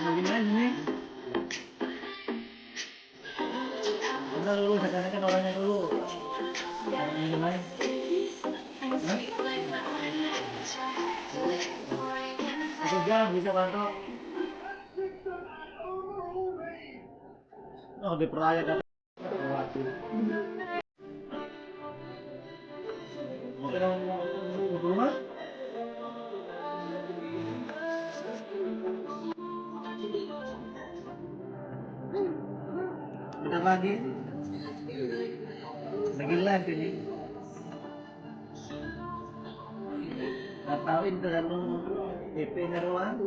Lagi main ini. Karena dulu saya kan orangnya dulu. Lagi main. Hah? 1 jam bisa kantor. Oh, di perayaan kan. Oke, mau ke rumah? Bentar lagi. Lagi live ini. Nggak tahu ini tergantung DP-nya doang.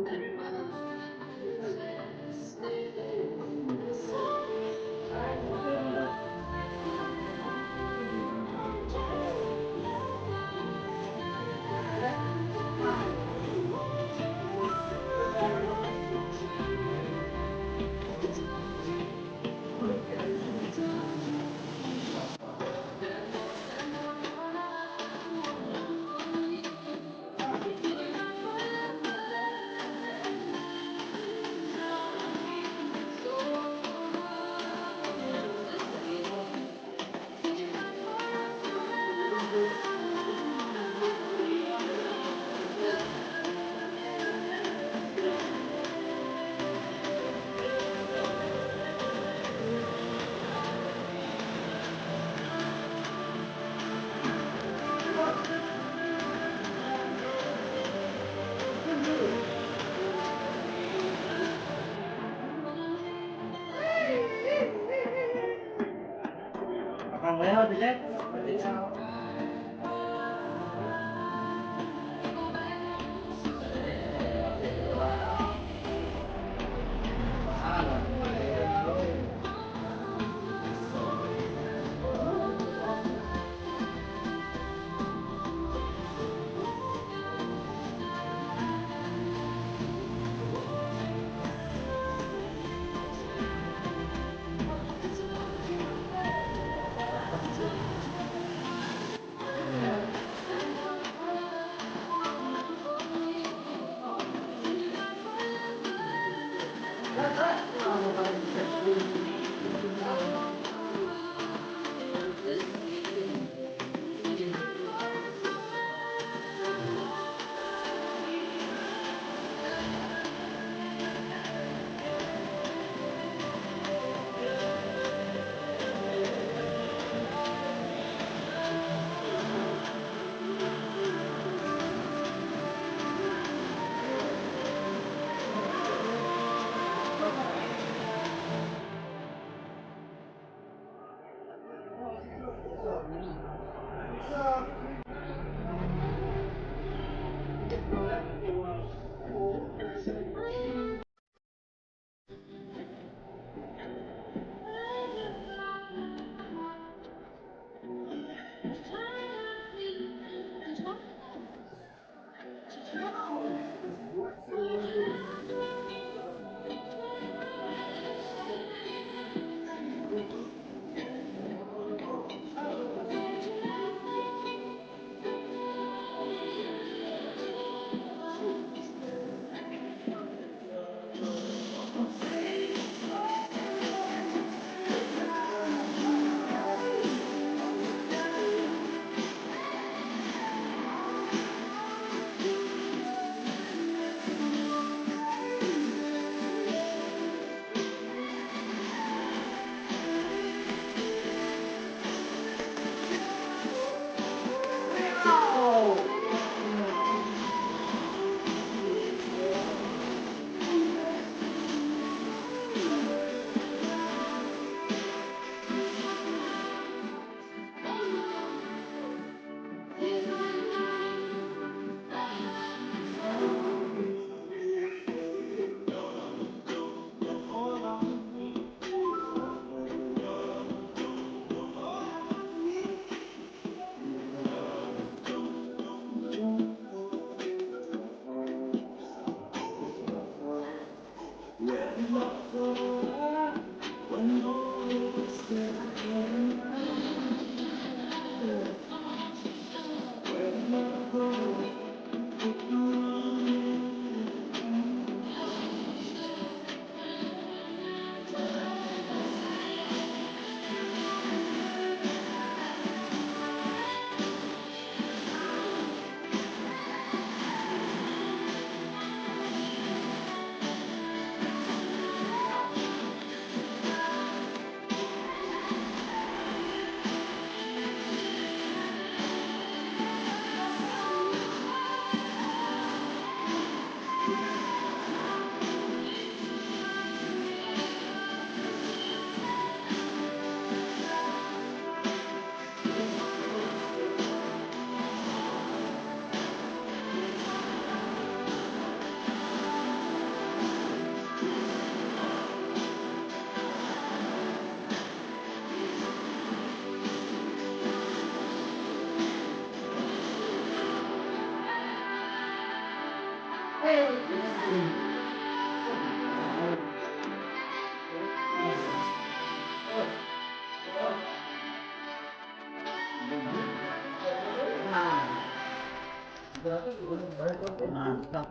Mantap.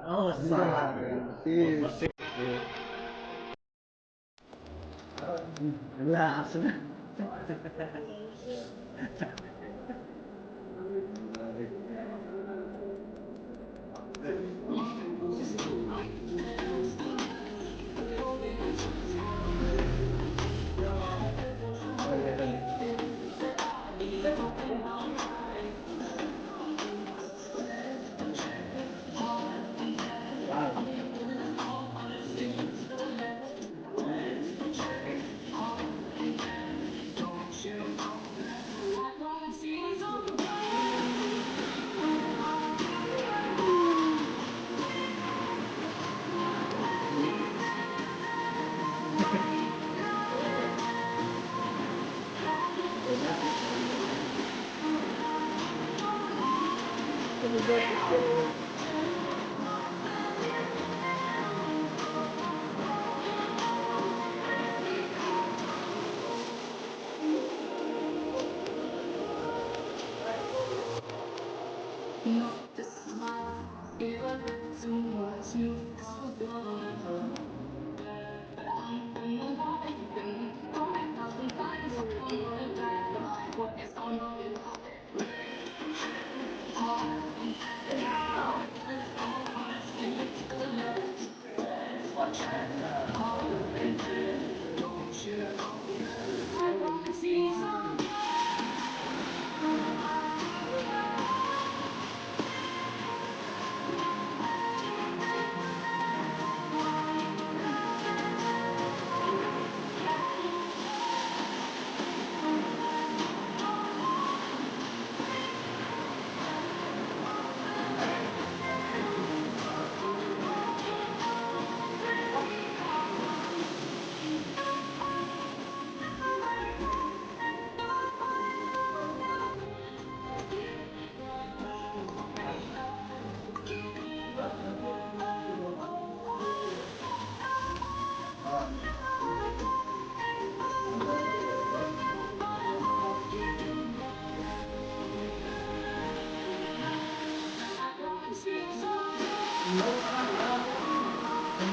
Oh, salah. Relax na.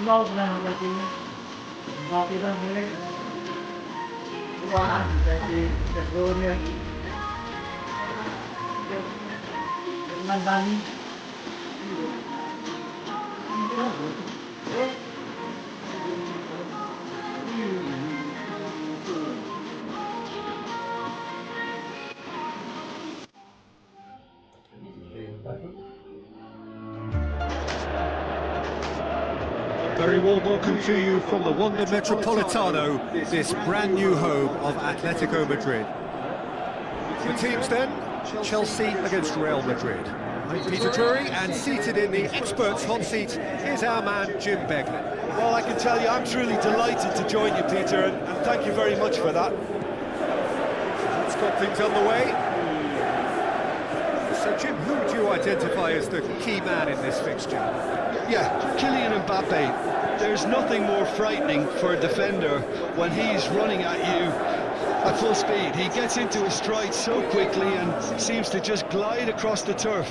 Log na kasi bakit lang nila wah kasi California dengan kami Very warm welcome to you from the Wanda Metropolitano, this brand new home of Atletico Madrid. The teams then, Chelsea against Real Madrid. I'm Peter Drury, and seated in the experts' hot seat is our man Jim Beglin. Well, I can tell you I'm truly delighted to join you, Peter, and thank you very much for that. Let's got things underway. So Jim, who would you identify as the key man in this fixture? Yeah, Kylian Mbappe. There's nothing more frightening for a defender when he's running at you at full speed. He gets into his stride so quickly and seems to just glide across the turf.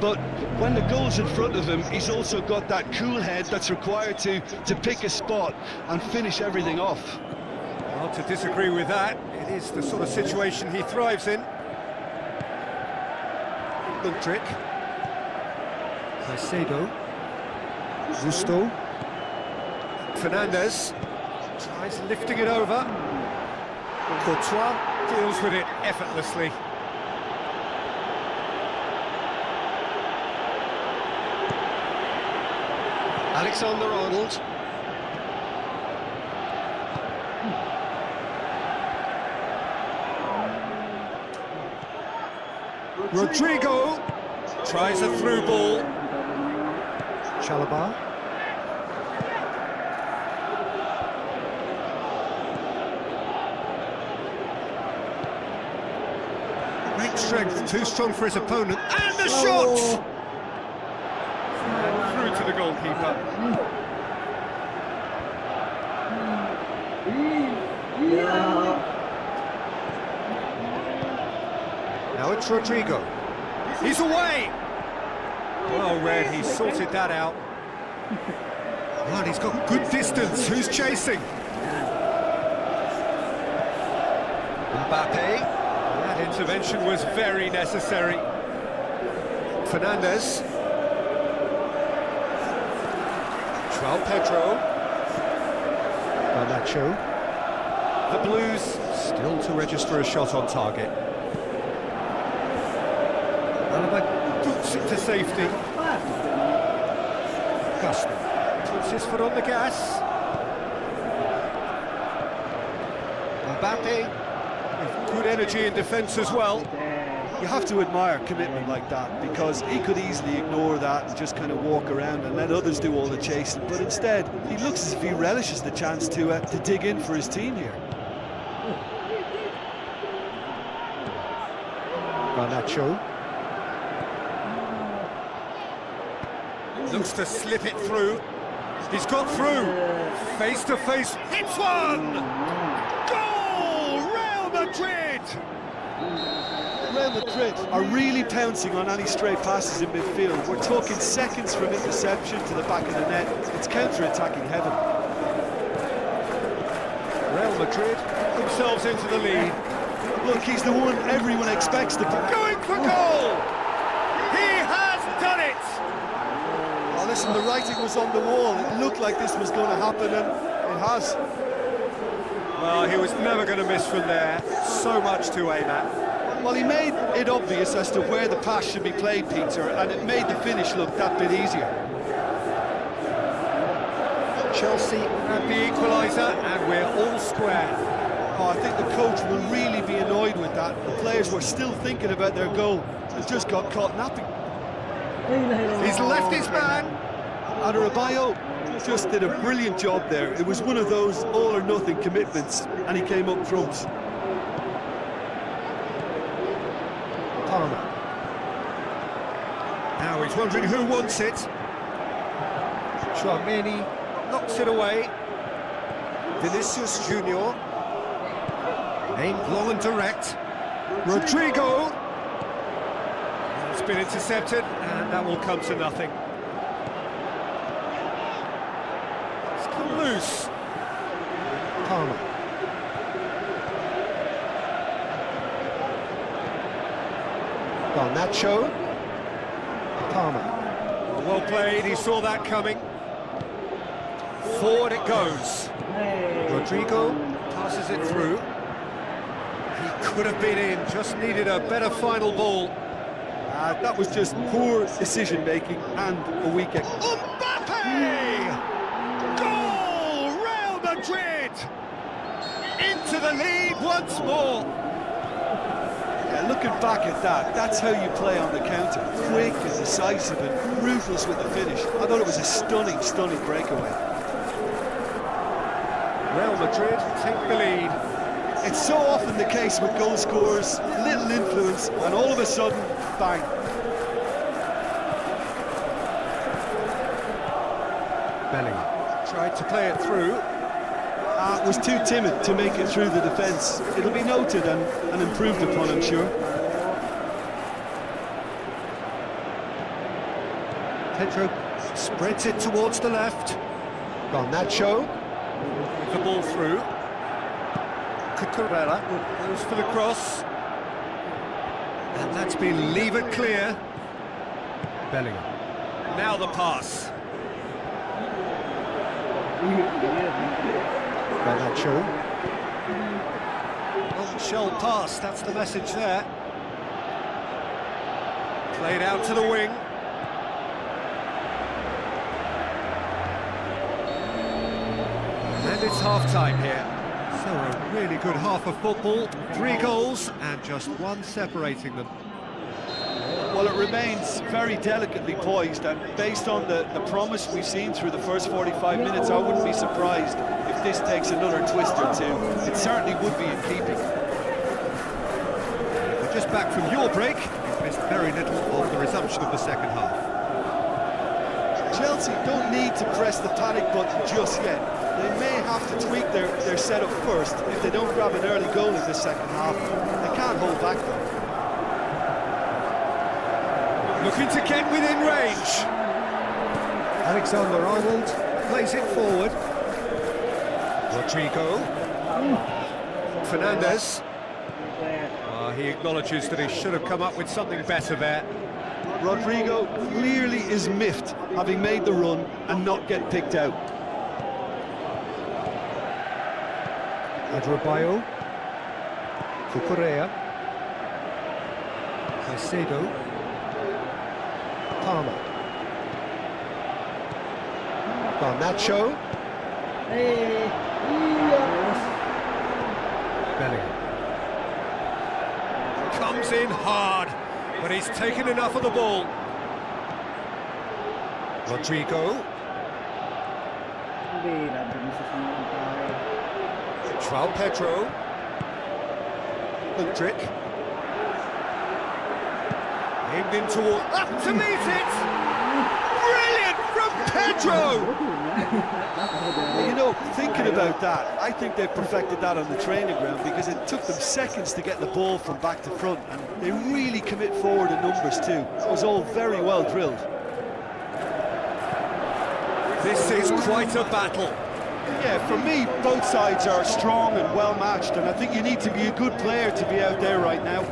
But when the goal's in front of him, he's also got that cool head that's required to pick a spot and finish everything off. Hard to disagree with that. It is the sort of situation he thrives in. Mudryk. Caicedo. Gusto. Fernandes tries lifting it over. Courtois deals with it effortlessly. Alexander-Arnold. Rodrigo tries a through ball. Chalobah. Great strength, too strong for his opponent, and the shot! goalkeeper. Now it's Rodrigo. He's away! Well read, he sorted that out. And he's got good distance. Who's chasing? Mbappe. That intervention was very necessary. Fernandez. João Pedro. Garnacho. The Blues still to register a shot on target. Alaba boots it to safety. Gustin puts his foot on the gas. Mbappe with good energy in defence as well. You have to admire commitment like that, because he could easily ignore that and just kind of walk around and let others do all the chasing, but instead he looks as if he relishes the chance to dig in for his team here. Garnacho looks to slip it through. He's got through. Face to face, hits one! Goal! Real Madrid! Real Madrid are really pouncing on any stray passes in midfield. We're talking seconds from interception to the back of the net. It's counter-attacking heaven. Real Madrid themselves into the lead. Look, he's the one everyone expects to put. Going for goal! He has done it! Oh, listen, the writing was on the wall. It looked like this was going to happen, and it has. Well, he was never going to miss from there. So much to aim at. Well, he made it obvious as to where the pass should be played, Peter, and it made the finish look that bit easier. Chelsea at the equaliser, and we're all square. Oh, I think the coach will really be annoyed with that. The players were still thinking about their goal. They just got caught napping. He's left his man. Adarabioyo just did a brilliant job there. It was one of those all-or-nothing commitments, and he came up trumps. Palmer. Now he's wondering who wants it. Tchouaméni knocks it away. Vinicius Junior. Aimed long and direct. Rodrigo. It's been intercepted, and that will come to nothing. It's come loose. Palmer. Garnacho. Palmer. Well played, he saw that coming. Forward it goes. Rodrigo passes it through. He could have been in, just needed a better final ball. That was just poor decision-making and a weak Mbappe! Goal! Real Madrid! Into the lead once more. Yeah, looking back at that, that's how you play on the counter. Quick and decisive and ruthless with the finish. I thought it was a stunning, stunning breakaway. Real Madrid take the lead. It's so often the case with goal scorers, little influence, and all of a sudden, bang. Bellingham tried to play it through. Was too timid to make it through the defence. It'll be noted and improved upon, I'm sure. Pedro spreads it towards the left. Garnacho. The ball through. Cucurella goes for the cross. And that's been levered clear. Bellingham. Now the pass. Garnacho. Long shell pass, that's the message there. Played out to the wing. And it's half-time here. So a really good half of football. 3 goals and just one separating them. Well, it remains very delicately poised, and based on the promise we've seen through the first 45 minutes, I wouldn't be surprised if this takes another twist or two. It certainly would be in keeping. We're just back from your break. You've missed very little of the resumption of the second half. Chelsea don't need to press the panic button just yet. They may have to tweak their setup first if they don't grab an early goal in the second half. They can't hold back though. Looking to get within range. Alexander-Arnold plays it forward. Rodrigo. Fernandes. He acknowledges that he should have come up with something better there. Rodrigo clearly is miffed, having made the run and not get picked out. Adrabayo. Cucurella. Caicedo. Palmer. Garnacho. Bellingham. Comes in hard, but he's taken enough of the ball. Rodrigo. João Pedro. Mudryk. Aimed in toward... Up to meet it! Brilliant from Pedro! You know, thinking about that, I think they perfected that on the training ground because it took them seconds to get the ball from back to front, and they really commit forward in numbers too. It was all very well drilled. This is quite a battle. Yeah, for me, both sides are strong and well matched, and I think you need to be a good player to be out there right now.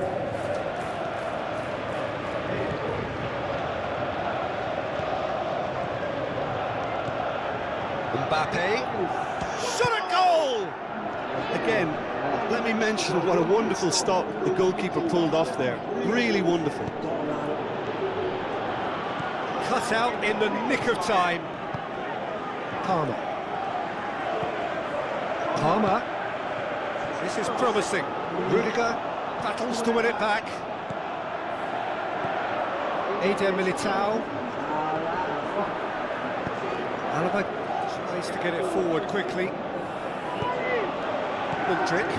Mbappe, shot a goal! Again, let me mention what a wonderful stop the goalkeeper pulled off there. Really wonderful. Cut out in the nick of time. Palmer. Palmer. This is promising. Rudiger battles to win it back. Eder Militao. Alaba tries to get it forward quickly. Mudryk.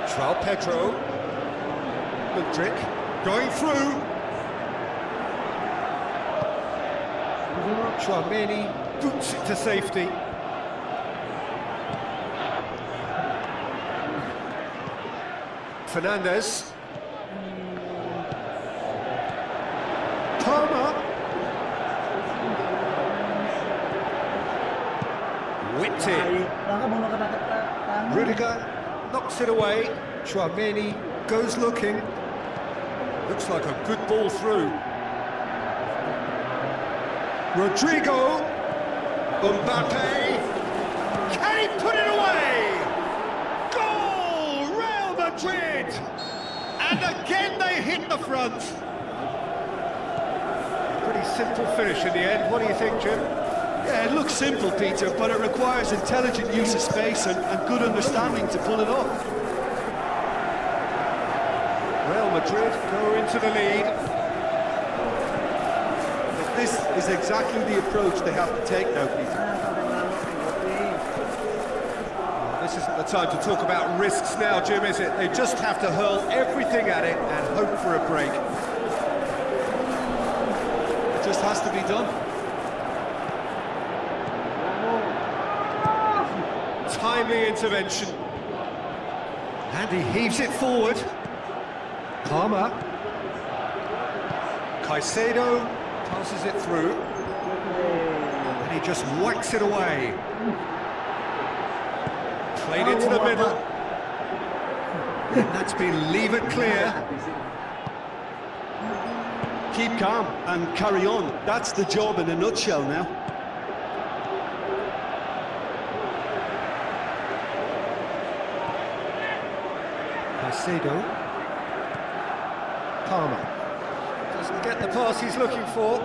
João Pedro. Mudryk going through. Tchouaméni boots it to safety. Fernandes. Palmer. Whipped in. Rudiger knocks it away. Tchouaméni goes looking. Looks like a good ball through. Rodrigo. Mbappe. Can he put it away? Goal! Real Madrid! And again they hit the front. Pretty simple finish in the end. What do you think, Jim? Yeah, it looks simple, Peter, but it requires intelligent use of space and good understanding to pull it off. Real Madrid go into the lead. But this is exactly the approach they have to take now, Peter. This isn't the time to talk about risks now, Jim, is it? They just have to hurl everything at it and hope for a break. It just has to be done. Timely intervention. And he heaves it forward. Palmer. Caicedo passes it through. And he just whacks it away. Played into the middle. And that's been levered clear. Keep calm and carry on. That's the job in a nutshell now. Caicedo. Palmer. Doesn't get the pass he's looking for.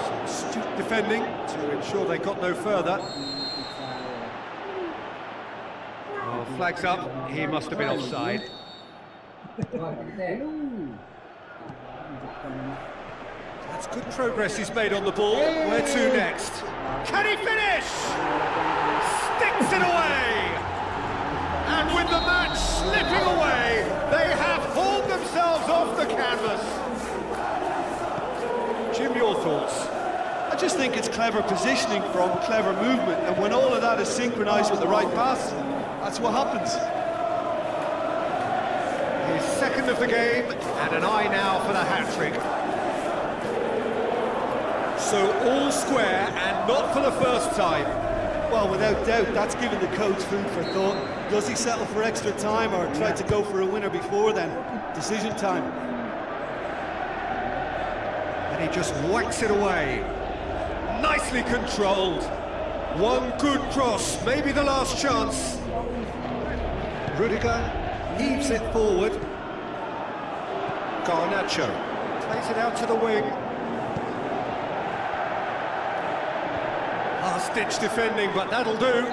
Some astute defending to ensure they got no further. Oh, flags up. He must have been offside. That's good progress he's made on the ball. Where to next? Can he finish? Sticks it away! And with the match slipping away, they have hauled themselves off the canvas. Jim, your thoughts? I just think it's clever positioning from clever movement, and when all of that is synchronised with the right pass, that's what happens. His second of the game, and an eye now for the hat-trick. So all square, and not for the first time. Well, without doubt, that's given the coach food for thought. Does he settle for extra time or try to go for a winner before then? Decision time. And he just whacks it away. Nicely controlled. One good cross, maybe the last chance. Rudiger heaves it forward. Garnacho plays it out to the wing. Last-ditch defending, but that'll do.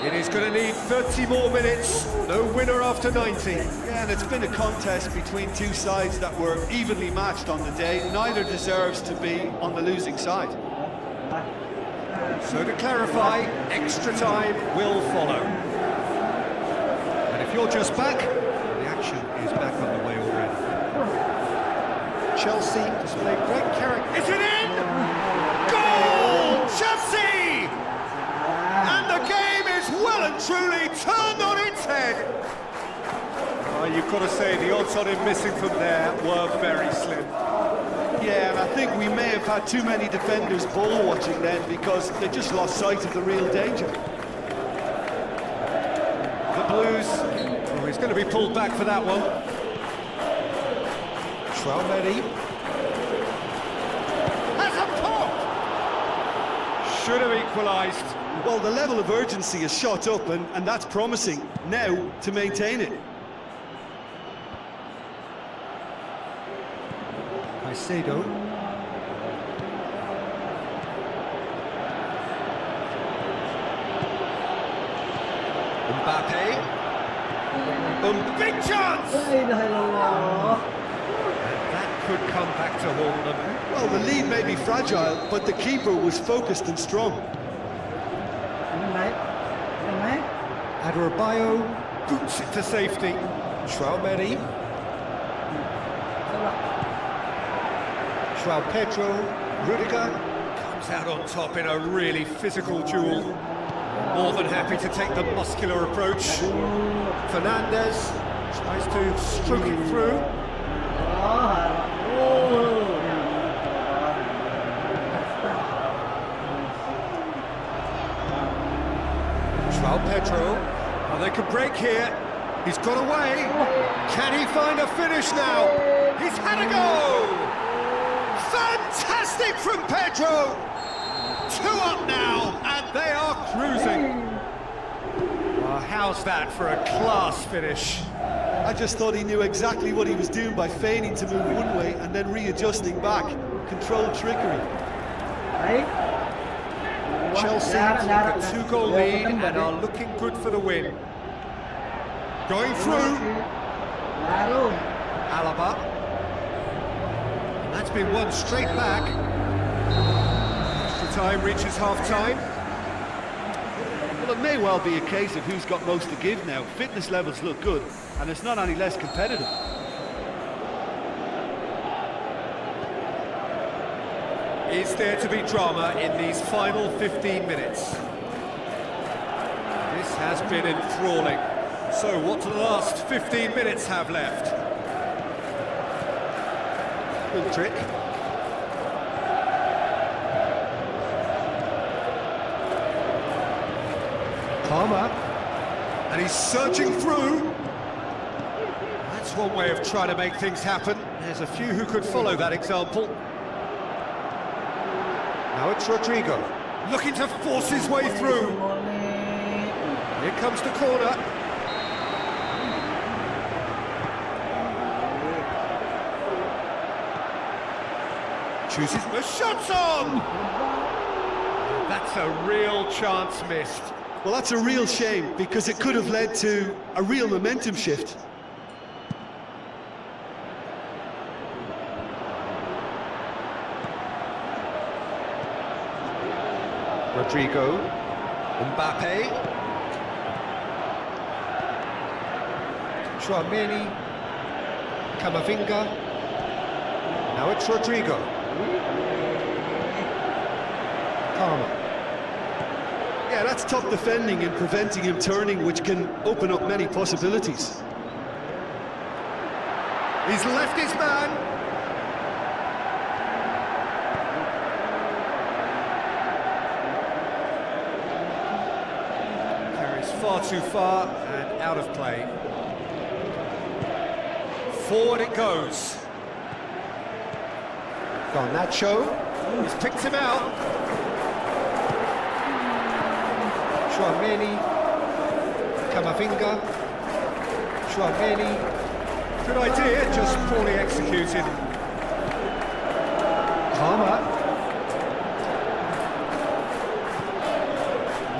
It is going to need 30 more minutes. No winner after 90. Yeah, and it's been a contest between two sides that were evenly matched on the day. Neither deserves to be on the losing side. So to clarify, extra time will follow. And if you're just back, the action is back underway already. Chelsea display great character. Is it in? Goal! Chelsea! And the game is well and truly turned on its head. You've got to say, the odds on him missing from there were very slim. Yeah, and I think we may have had too many defenders ball watching then because they just lost sight of the real danger. The Blues, oh, he's going to be pulled back for that one. Traoré has a pop! Should have equalised. Well, the level of urgency has shot up and that's promising. Now to maintain it. Caicedo. Mbappe. Big chance! And that could come back to haunt them. Well, the lead may be fragile, but the keeper was focused and strong. Adebayo boots it to safety. Traoré. João Pedro, Rudiger comes out on top in a really physical duel. More than happy to take the muscular approach. Fernandes tries to stroke it through. João Pedro, oh, they can break here. He's got away. Can he find a finish now? He's had a go! Fantastic from Pedro! 2 up now, and they are cruising. Well, how's that for a class finish? I just thought he knew exactly what he was doing by feigning to move one way and then readjusting back. Controlled trickery. Chelsea take a 2-goal lead and are looking good for the win. Going through. Alaba. That's been won straight back. Extra time reaches half-time. Well, it may well be a case of who's got most to give now. Fitness levels look good, and it's not any less competitive. Is there to be drama in these final 15 minutes? This has been enthralling. So what do the last 15 minutes have left? Good trick. Palmer. And he's surging through. That's one way of trying to make things happen. There's a few who could follow that example. Now it's Rodrigo, looking to force his way through. Here comes the corner. Chooses the shot's on! That's a real chance missed. Well, that's a real shame, because it could have led to a real momentum shift. Rodrigo, Mbappe, Tchouaméni, Camavinga, Now it's Rodrigo. Palmer. Yeah, that's top defending and preventing him turning, which can open up many possibilities. He's left his man. Carries far too far and out of play. Forward it goes. Garnacho. He's picked him out. Tchouaméni. Camavinga. Tchouaméni. Good idea, just poorly executed. Palmer.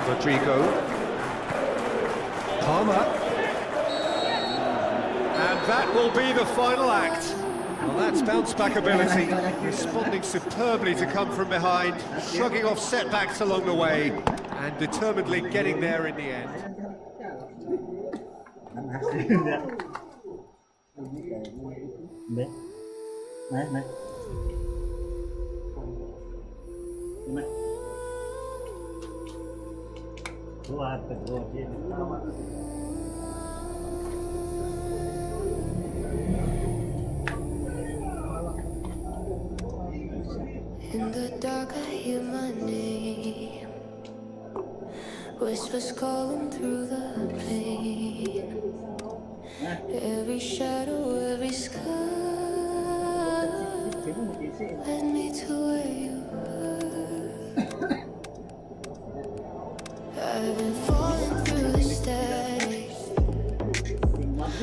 Rodrigo. Palmer. And that will be the final act. Well, that's bounce-back ability, responding superbly to come from behind, shrugging off setbacks along the way, and determinedly getting there in the end. In the dark I hear my name, whispers calling through the pain. Every shadow, every sky led me to where you were. I've been falling through the static,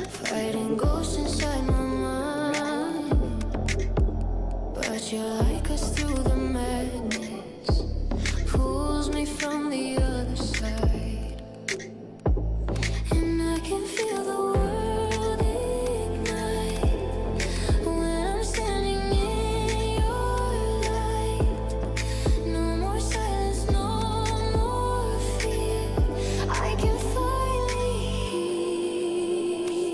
fighting ghosts inside my mind. But you're like us through the madness, pulls me from the other side. And I can feel the world ignite when I'm standing in your light. No more silence, no more fear. I can finally hear.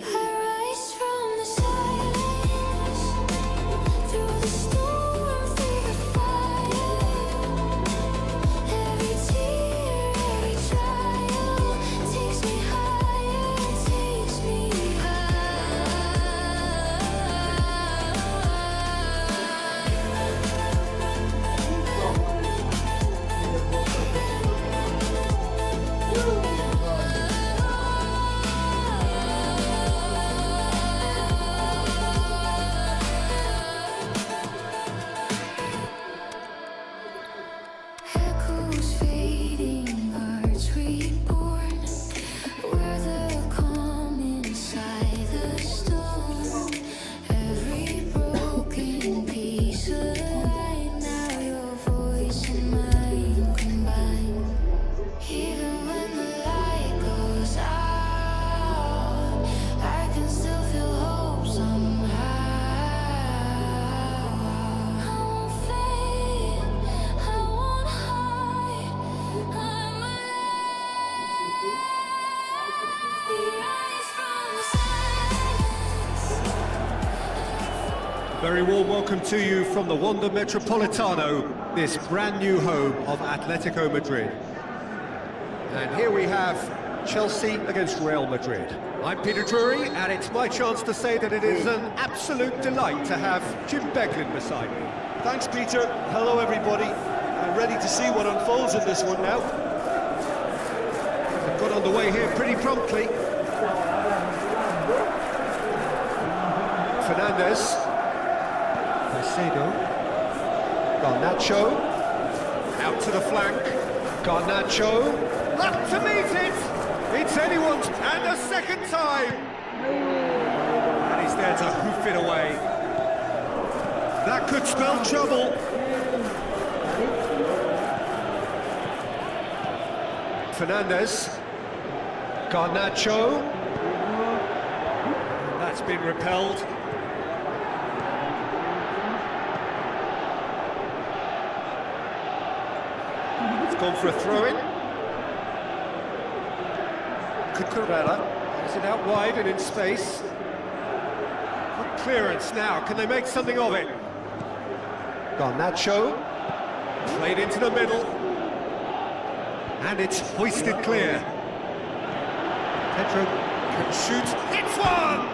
I rise from the silence, through the storm, through the fire. Every tear, every trial takes me higher, takes me echoes fading, hearts reborn. We're the calm inside the storm. Every broken piece aligned. Now your voice and mine combine. Even when the light goes out, I can still feel hope somehow. I won't fade, I won't hide. I'm alive. We rise from the silence. Very warm welcome to you from the Wanda Metropolitano, this brand new home of Atletico Madrid. And here we have Chelsea against Real Madrid. I'm Peter Drury, and it's my chance to say that it is an absolute delight to have Jim Beglin beside me. Thanks, Peter. Hello, everybody. I'm ready to see what unfolds in this one now. We've got underway here pretty promptly. Fernandes. Caicedo. Garnacho. Out to the flank. Garnacho. Up to meet it! It's anyone's, and a second time! And he's there to hoof it away. That could spell trouble. Fernandes. Garnacho. That's been repelled. It's gone for a throw-in. Cucurella has it out wide and in space. Good clearance now. Can they make something of it? Garnacho. Played into the middle. And it's hoisted clear. Pedro can shoot. Hits one!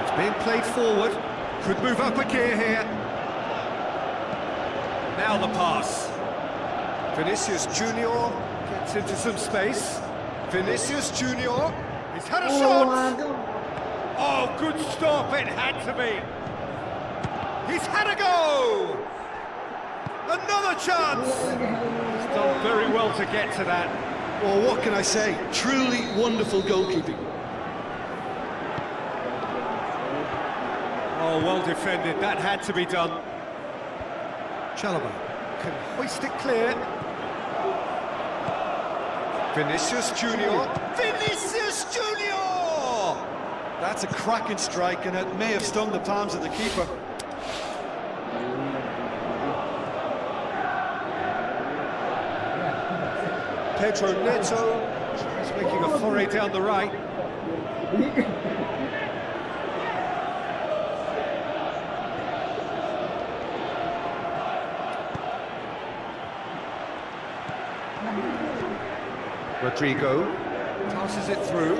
It's being played forward. Could move up a gear here. Now the pass. Vinicius Junior gets into some space. Vinicius Junior. He's had a shot. Oh, good stop. It had to be. He's had a go. Another chance! He's done very well to get to that. Well, what can I say? Truly wonderful goalkeeping. Oh, well defended. That had to be done. Chalobah can hoist it clear. Vinicius Junior. Vinicius Junior! That's a cracking strike, and it may have stung the palms of the keeper. Pedro Neto is making a foray down the right. Rodrigo passes it through.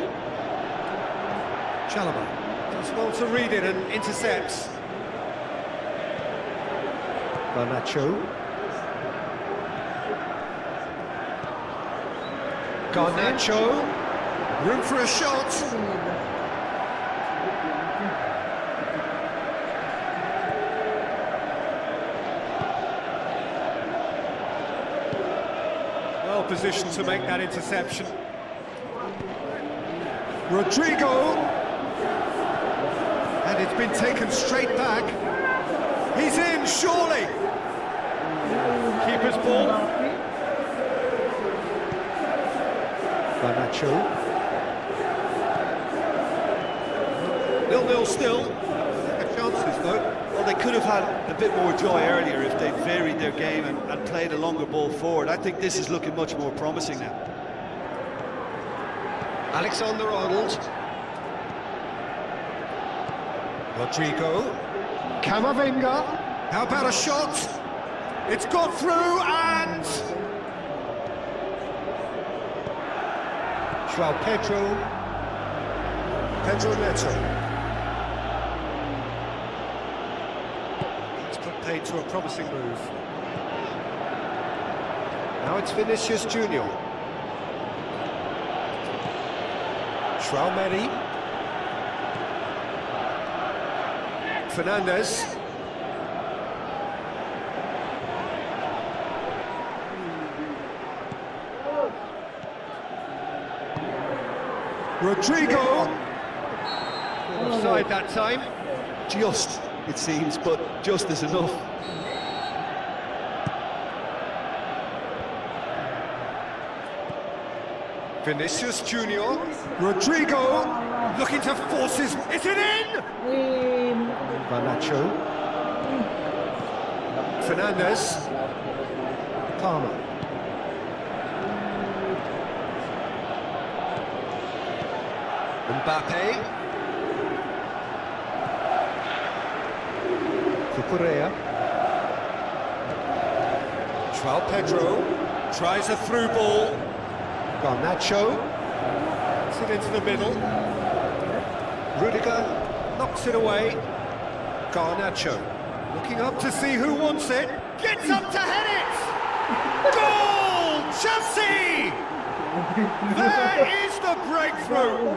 Chalobah does well to read it and intercepts. Garnacho. Garnacho, room for a shot. Well positioned to make that interception. Rodrigo, and it's been taken straight back. He's in, surely. Keeper's ball. Garnacho. 0-0 still. Chances though. Well, they could have had a bit more joy earlier if they'd varied their game and played a longer ball forward. I think this is looking much more promising now. Alexander-Arnold. Rodrigo. Camavinga. How about a shot? It's got through and... João Pedro Neto. It's put paid to a promising move. Now it's Vinicius Junior. João Meri. Fernandez. Rodrigo! Offside that time. Just, it seems, but just is enough. Vinicius Junior. Rodrigo! Looking to force his... Is it in? Garnacho. Fernandez. Palmer. Mbappe. Cucurella. João Pedro tries a through ball. Garnacho. Puts it into the middle. Rudiger knocks it away. Garnacho looking up to see who wants it. Gets up to head it! Goal! Chelsea! There is the breakthrough!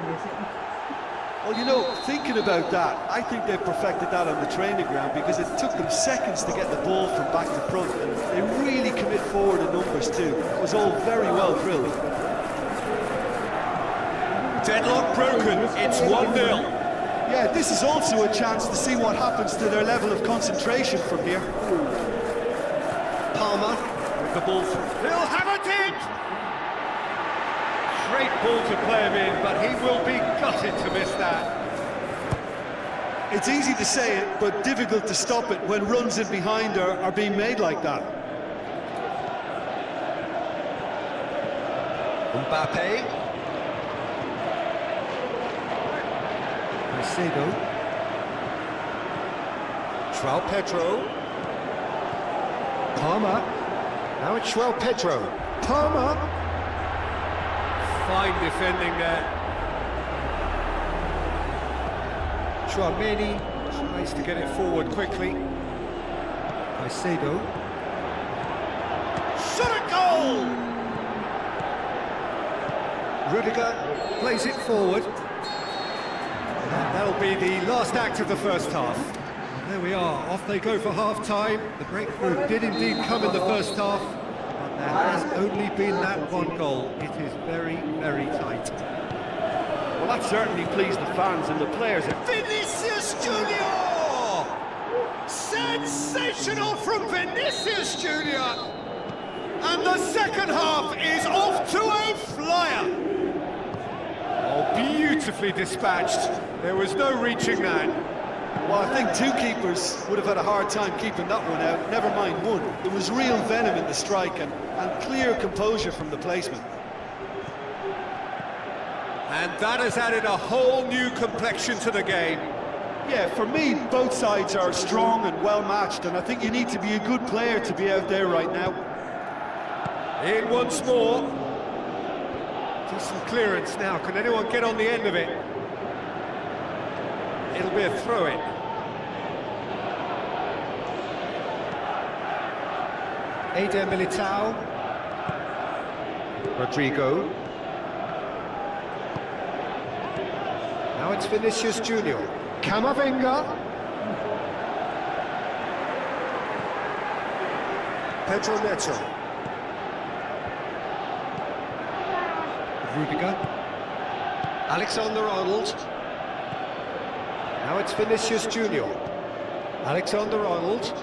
Well, you know, thinking about that, I think they've perfected that on the training ground because it took them seconds to get the ball from back to front, and they really commit forward in numbers too. It was all very well drilled. Deadlock broken, it's 1-0. Yeah, this is also a chance to see what happens to their level of concentration from here. Palmer with the ball. He'll have it in! Great ball to play him in, but he will be gutted to miss that. It's easy to say it, but difficult to stop it when runs in behind are being made like that. Mbappe. Caicedo. João Pedro. Palmer. Now it's João Pedro. Palmer. Fine defending there. Tchouaméni tries to get it forward quickly. Caicedo. Shot at goal! Rudiger plays it forward. And that'll be the last act of the first half. There we are, off they go for half-time. The breakthrough did indeed come in the first half, but there has only been that one goal. It is very, very tight. Well, that certainly pleased the fans and the players. Vinicius Junior! Sensational from Vinicius Junior! And the second half is off to a flyer! Oh, beautifully dispatched. There was no reaching that. Well, I think two keepers would have had a hard time keeping that one out, never mind one. There was real venom in the strike and clear composure from the placement. And that has added a whole new complexion to the game. Yeah, for me, both sides are strong and well-matched, and I think you need to be a good player to be out there right now. In once more. Decent clearance now. Can anyone get on the end of it? It'll be a throw-in. Eder Militao. Rodrigo. Now it's Vinicius Junior. Camavinga. Pedro Neto. Rudiger. Alexander-Arnold. Now it's Vinicius Junior. Alexander-Arnold.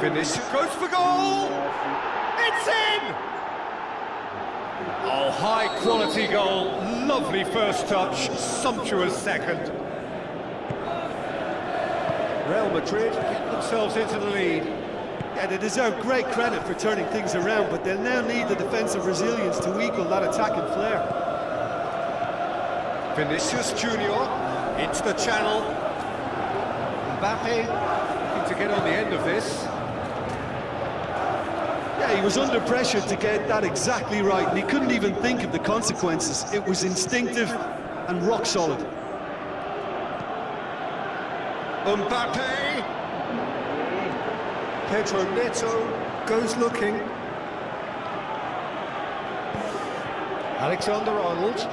Vinicius goes for goal! It's in! Oh, high-quality goal. Lovely first touch, sumptuous second. Real Madrid get themselves into the lead. Yeah, they deserve great credit for turning things around, but they'll now need the defensive resilience to equal that attacking flair. Vinicius Junior into the channel. Mbappe looking to get on the end of this. Yeah, he was under pressure to get that exactly right, and he couldn't even think of the consequences. It was instinctive and rock solid. Mbappe. Pedro Neto goes looking. Alexander-Arnold.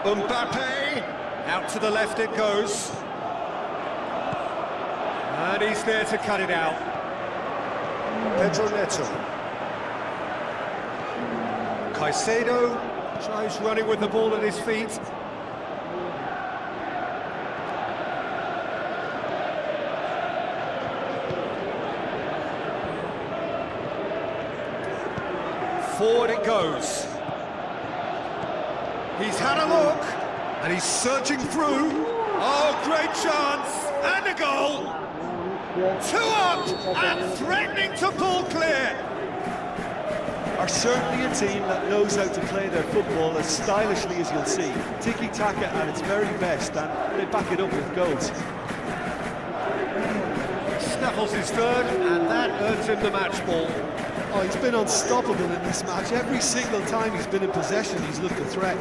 Mbappe. Out to the left it goes. And he's there to cut it out. Pedro Neto. Caicedo tries running with the ball at his feet. Forward it goes. He's had a look, and he's searching through. Oh, great chance, and a goal. 2 up, and threatening to pull clear. Are certainly a team that knows how to play their football as stylishly as you'll see. Tiki-taka at its very best, and they back it up with goals. Snaffles his third, and that earns him the match ball. Oh, he's been unstoppable in this match. Every single time he's been in possession, he's looked a threat.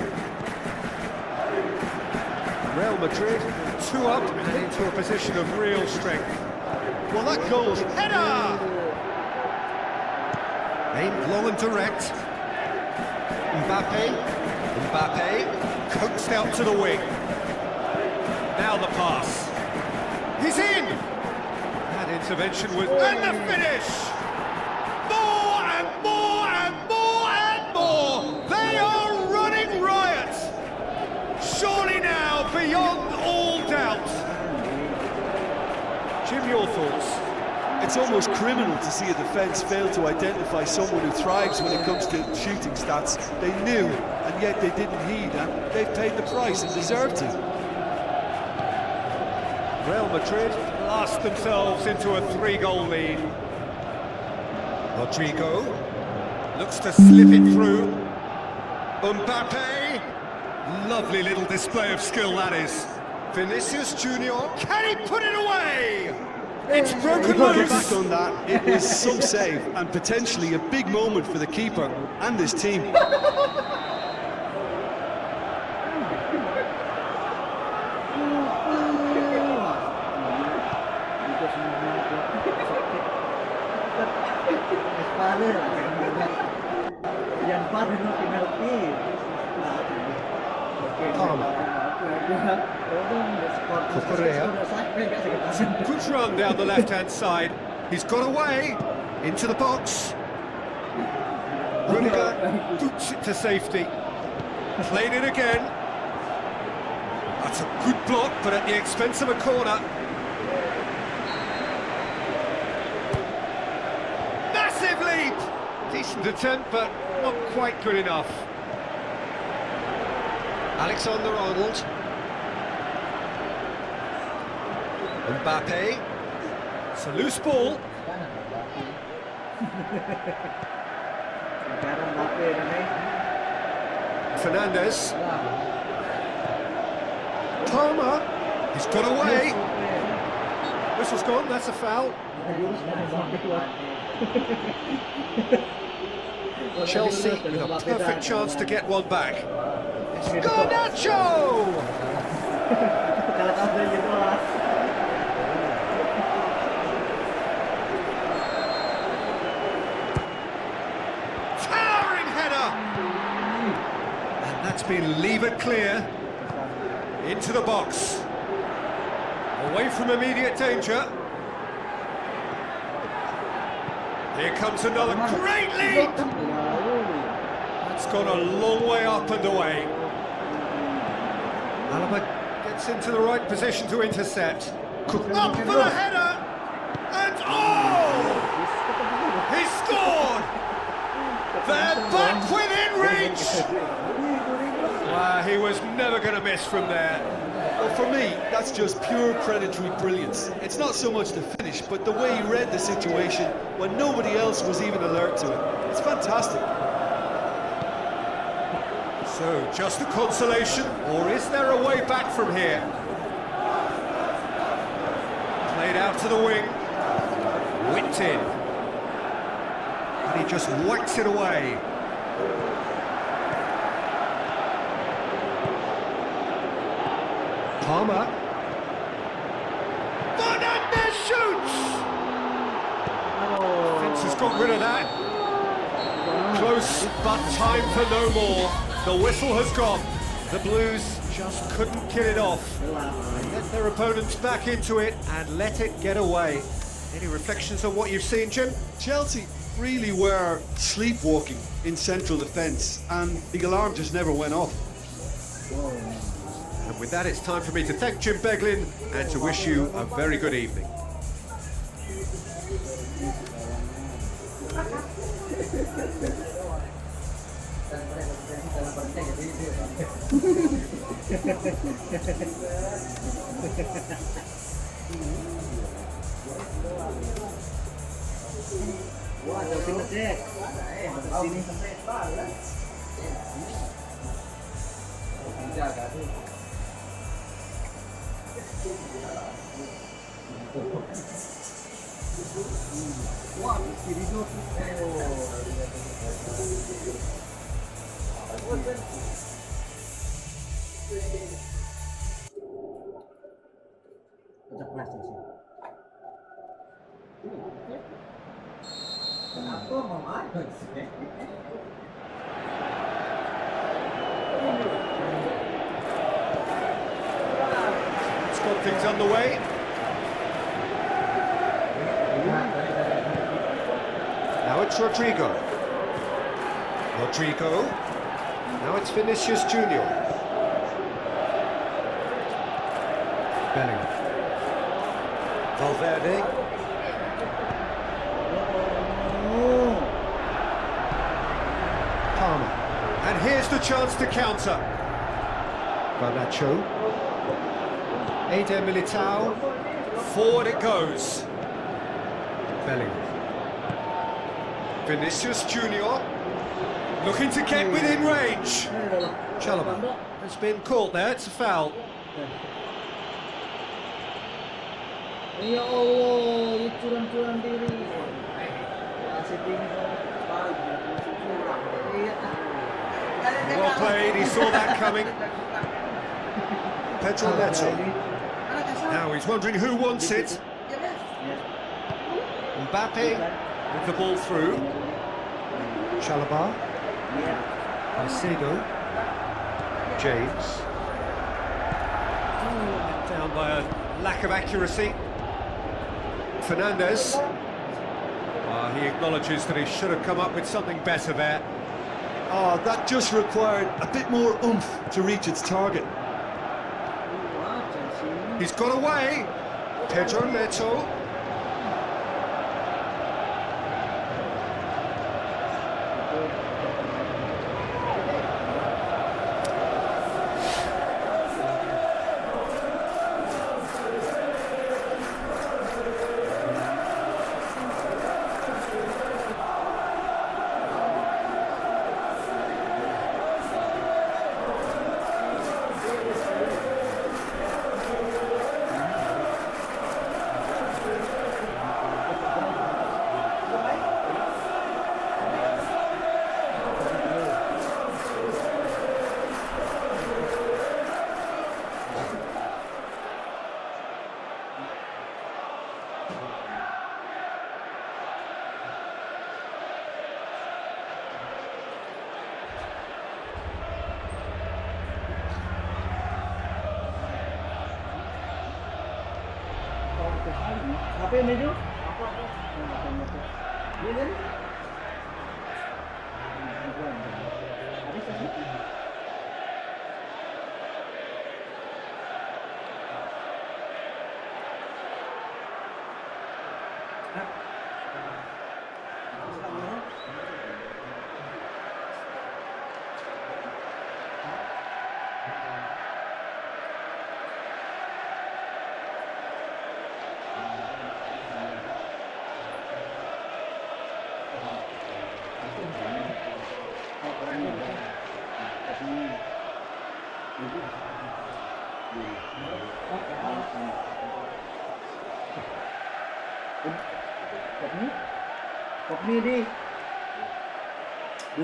Real Madrid 2 up and into a position of real strength. Well, that goal, Header! Aimed long and direct. Mbappe coaxed out to the wing. Now the pass. He's in! That intervention was... And the finish! More and more and more and more! They are running riot! Surely now, beyond all doubt. Jim, your thoughts? it's almost criminal to see a defence fail to identify someone who thrives when it comes to shooting stats. They knew, and yet they didn't heed, and they've paid the price and deserve to. Real Madrid blast themselves into a 3-goal lead. Rodrigo looks to slip it through. Mbappe, lovely little display of skill that is. Vinicius Junior, can he put it away? It's broken Get loose. back on that. It was some save and potentially a big moment for the keeper and his team. Yang 4 itu penalti. Good run down the left-hand side. He's got away into the box. Rudiger boots it to safety. Played it again. That's a good block, but at the expense of a corner. Massive leap! Decent attempt, but not quite good enough. Alexander-Arnold. Mbappe. It's a loose ball. Fernandez. Palmer. He's got away. Whistle's gone, that's a foul. Chelsea with a perfect chance to get one back. It's Garnacho! Towering header! And that's been levered clear. Into the box. Away from immediate danger. Here comes another great leap! That's gone a long way up and away. Alaba gets into the right position to intercept. Up for the header! And oh! He scored! They're back within reach! Wow, he was never going to miss from there. Well, for me, that's just pure predatory brilliance. It's not so much the finish, but the way he read the situation when nobody else was even alert to it. It's fantastic. So, just a consolation, or is there a way back from here? Played out to the wing. Whipped in. And he just whacks it away. Palmer. Fernandez shoots! Vince has got rid of that. Close, but time for no more. The whistle has gone. The Blues just couldn't kill it off. They let their opponents back into it and let it get away. Any reflections on what you've seen, Jim? Chelsea really were sleepwalking in central defence, and the alarm just never went off. And with that, it's time for me to thank Jim Beglin and to wish you a very good evening. Wah, ada fitness deh. Sini. Wah, kiri tu. Macam plastik sih. Kenapa mama? It's got things underway. Now it's Rodrigo. Rodrigo. Now it's Vinicius Junior. Bellingham. Valverde. Palmer. And here's the chance to counter. Garnacho. Eder Militao. Forward it goes. Bellingham. Vinicius Junior. Looking to get within range. Chalobah has been caught there, it's a foul. Ya Allah, ini curan-curan diri. Masih tinggi. Well played, he saw that coming. Pedro Neto. Now he's wondering who wants it. Mbappe with the ball through. Chalobah. Caicedo. James. Down by a lack of accuracy. Fernandez. He acknowledges that he should have come up with something better there. Oh, that just required a bit more oomph to reach its target. He's got away. Pedro Neto. Apa yang menuju? Ini kan? Kok nih di 2.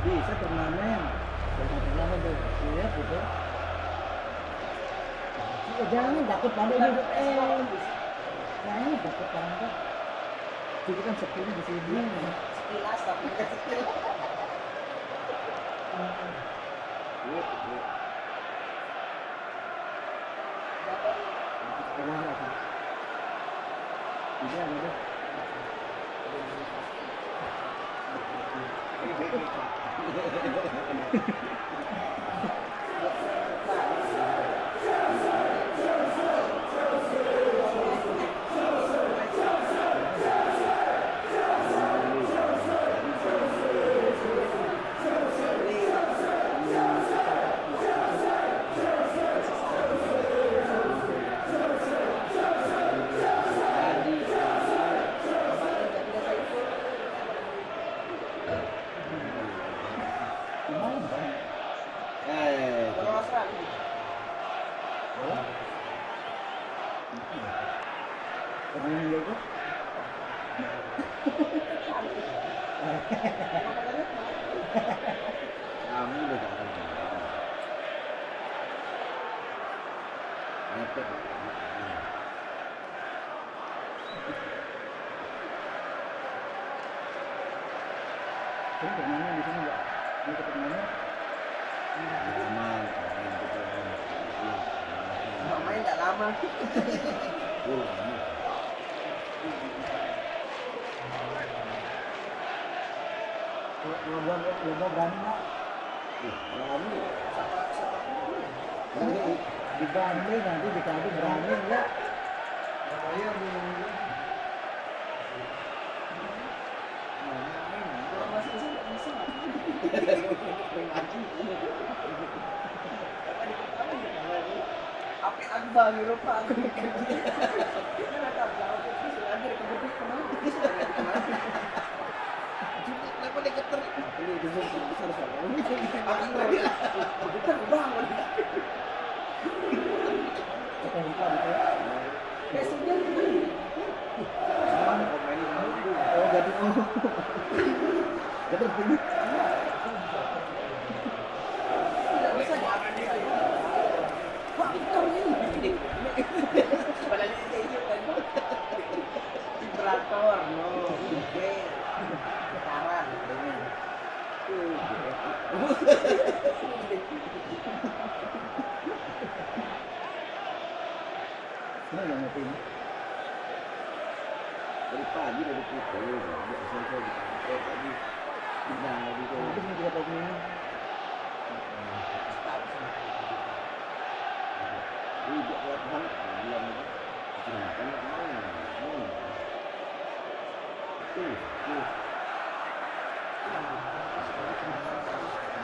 Bisa turnamen. Turnamen tuh. Iya, gitu. Jangan dapat pada hidup jangan dapat pada. Itu kan sepuluh di sini. Sekilas tapi enggak sekilas. Bisa ada. Pemain Diego. Kamu udah jangan. Ngepet. Kamu pemainnya di sini nggak? Ini ke pemainnya. Lama, main gitu. Main nggak lama. Lama. Lo berani nggak? Lama. Nanti dibanting nanti dikasih berani nggak? Apa aku bagi rupa aku mikir dia. Kan ada belakang itu lagi dikebut kemana? Kenapa dia geter? Ini besar sama. Aku tadi geter bangun. Kita lupa gitu ya. Besoknya Oh jadi jadi begini. tidak bisa diatur. Wah, geter ini. Padahal ini dia kan. Vibrator, no. Oke. Getaran. Ini yang ngerti ini. Dari pagi dari putih, nggak selesai di kantor tadi. Bidang lagi tuh. Nanti ini juga tahu ini. Ini dia buat hal, bilang itu. Kenapa nggak mau? Tuh.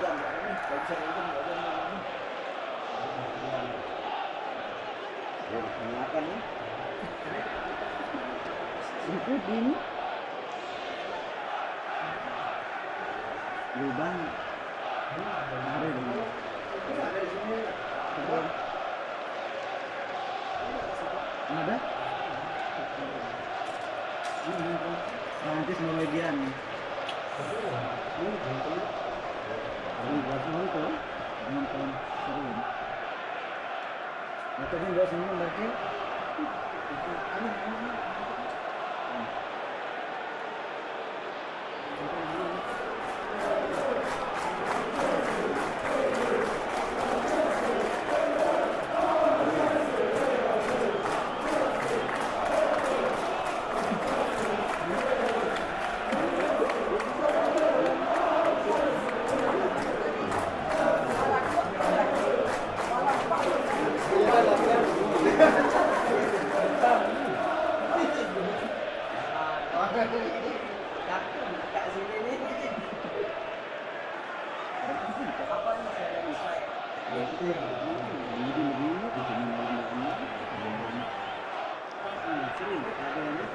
Jam ini, kalau bisa itu nggak ada ini. Ya, kenapa nih? Ikutin. Lubang. Ada ini. Ada? Nanti semua median. Ini buat nonton. Nonton seru. Atau ini buat senang berarti.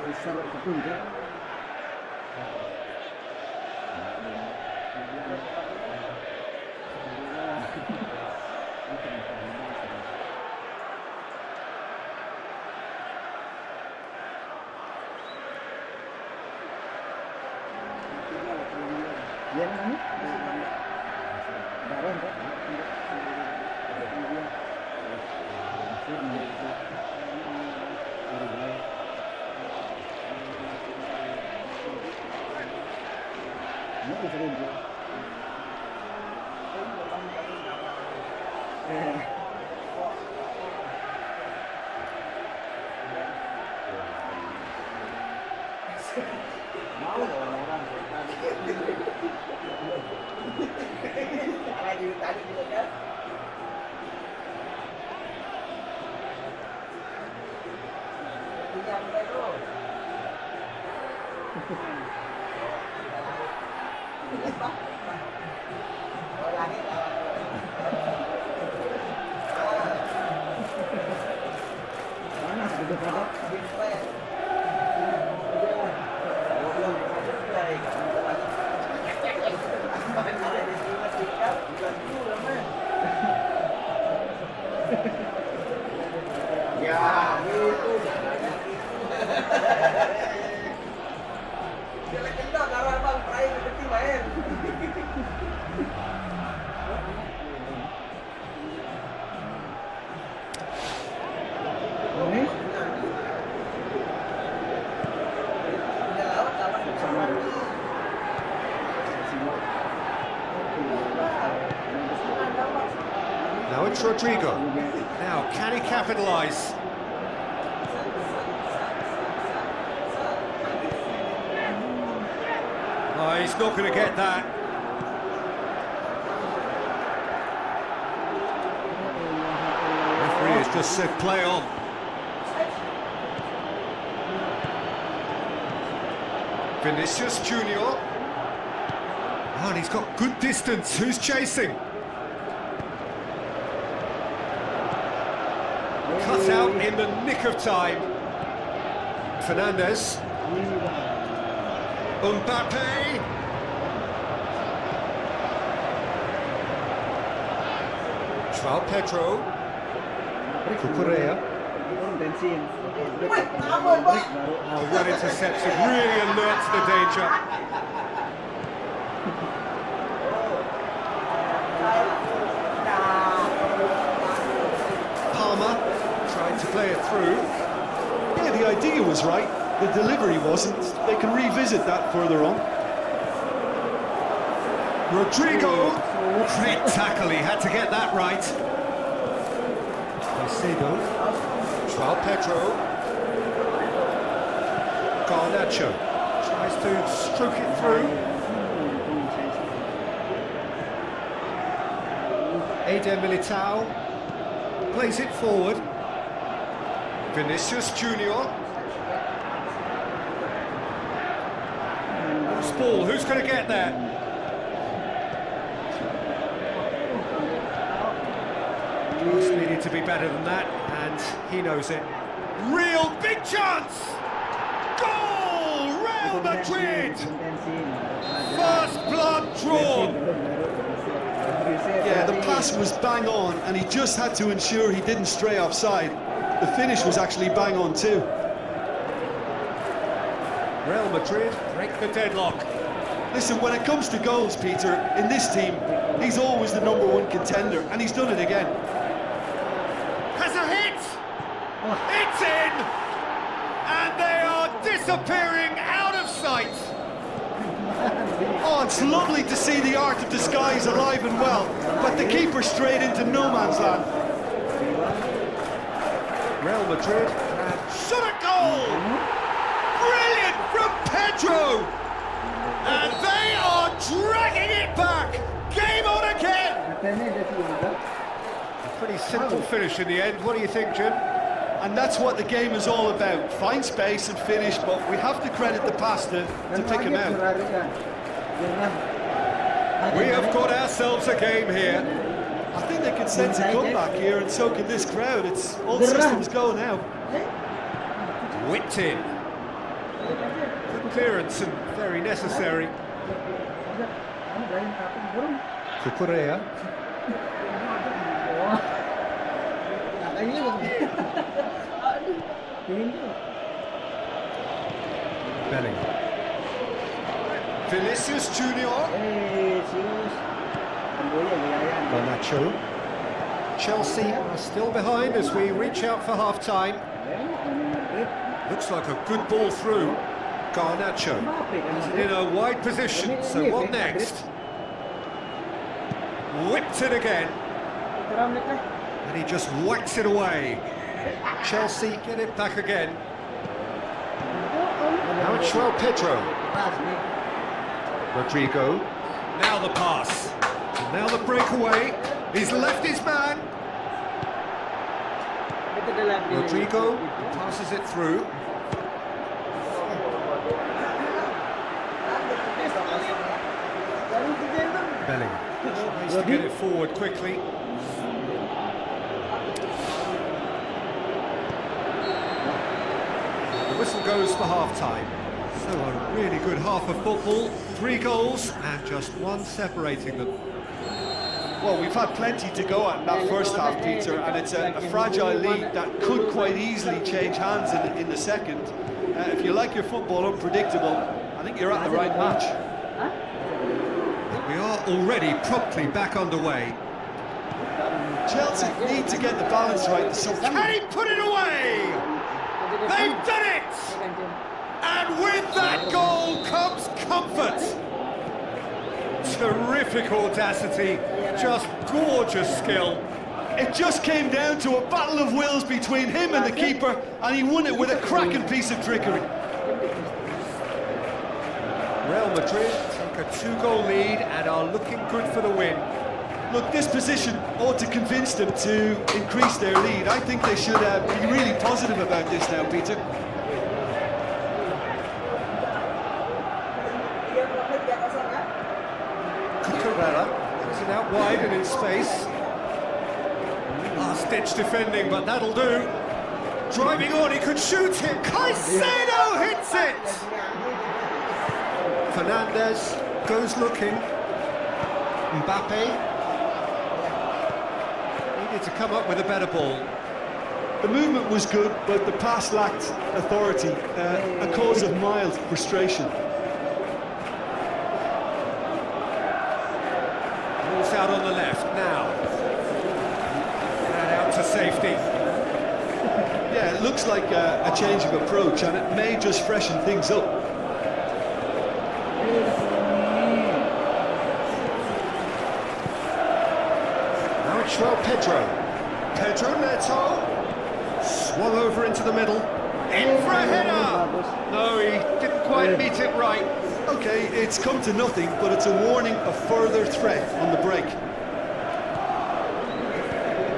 Besar ketunjuk. Dia namanya? Darah kan? Ini bisa rujuk. Mau orang-orang. Lagi tadi juga kan. Punya apa itu? Oh, langit Panas gitu pada. Ya, gitu. it's Rodrigo. Now, can he capitalise? Oh, he's not going to get that. Referee has just said play on. Vinicius Junior. Oh, and he's got good distance. Who's chasing? Cut out in the nick of time. Fernandez. Mbappe. João Pedro. Cucurella. Oh, well intercepted, really alert to the danger. Palmer tried to play it through. Yeah, the idea was right. The delivery wasn't. They can revisit that further on. Rodrigo. Great tackle, he had to get that right. Caicedo. João Pedro. Garnacho tries to stroke it through. Eder Militao plays it forward. Vinicius Junior. Loose ball, who's going to get there? Just needed to be better than that, and he knows it. Real big chance! Goal! Real Madrid! First blood drawn! Yeah, the pass was bang on, and he just had to ensure he didn't stray offside. The finish was actually bang on too. Real Madrid break the deadlock. Listen, when it comes to goals, Peter, in this team, he's always the #1 contender, and he's done it again. Has a hit! It's in! And they are disappearing out of sight! Oh, it's lovely to see the art of disguise alive and well, but the keeper straight into no man's land. Real Madrid have shot a goal! Brilliant from Pedro! And they are dragging it back! Game on again! A pretty simple finish in the end. What do you think, Jim? And that's what the game is all about. Find space and finish, but we have to credit the pass to pick him out. We have got ourselves a game here. I think they can sense a comeback here, and so can this crowd. It's all systems go now. Whipped in. Good clearance and very necessary. Cucurella. Bellingham. Vinicius Junior. Garnacho. Chelsea are still behind as we reach out for half-time. Looks like a good ball through. Garnacho in a wide position, so what next? Whipped it again. And he just whacks it away. Chelsea get it back again. Now it's João Pedro. Rodrigo. Now the pass. And now the breakaway. He's left his man. Rodrigo passes it through. Bellingham tries to get it forward quickly. The whistle goes for half-time. So a really good half of football. 3 goals and just one separating them. Well, we've had plenty to go at in that first half, Peter, and it's a fragile lead that could quite easily change hands in the second. If you like your football unpredictable, I think you're at the right match. We are already promptly back underway. Chelsea need to get the balance right. Can he put it away? They've done it! And with that goal comes comfort. Terrific audacity, just gorgeous skill. It just came down to a battle of wills between him and the keeper, and he won it with a cracking piece of trickery. Real Madrid take a 2-goal lead and are looking good for the win. Look, this position ought to convince them to increase their lead. I think they should be really positive about this now, Peter. Cucurella puts it out wide and in space. Last-ditch defending, but that'll do. Driving on, he could shoot it. Caicedo hits it! Fernandez goes looking. Mbappe needed to come up with a better ball. The movement was good, but the pass lacked authority, a cause of mild frustration. Ball's out on the left now. And out to safety. Yeah, it looks like a change of approach, and it may just freshen things up. Now it's João Pedro. Pedro Neto. Swung over into the middle. In for a header! No, he didn't quite meet it right. Okay, it's come to nothing, but it's a warning of further threat on the break.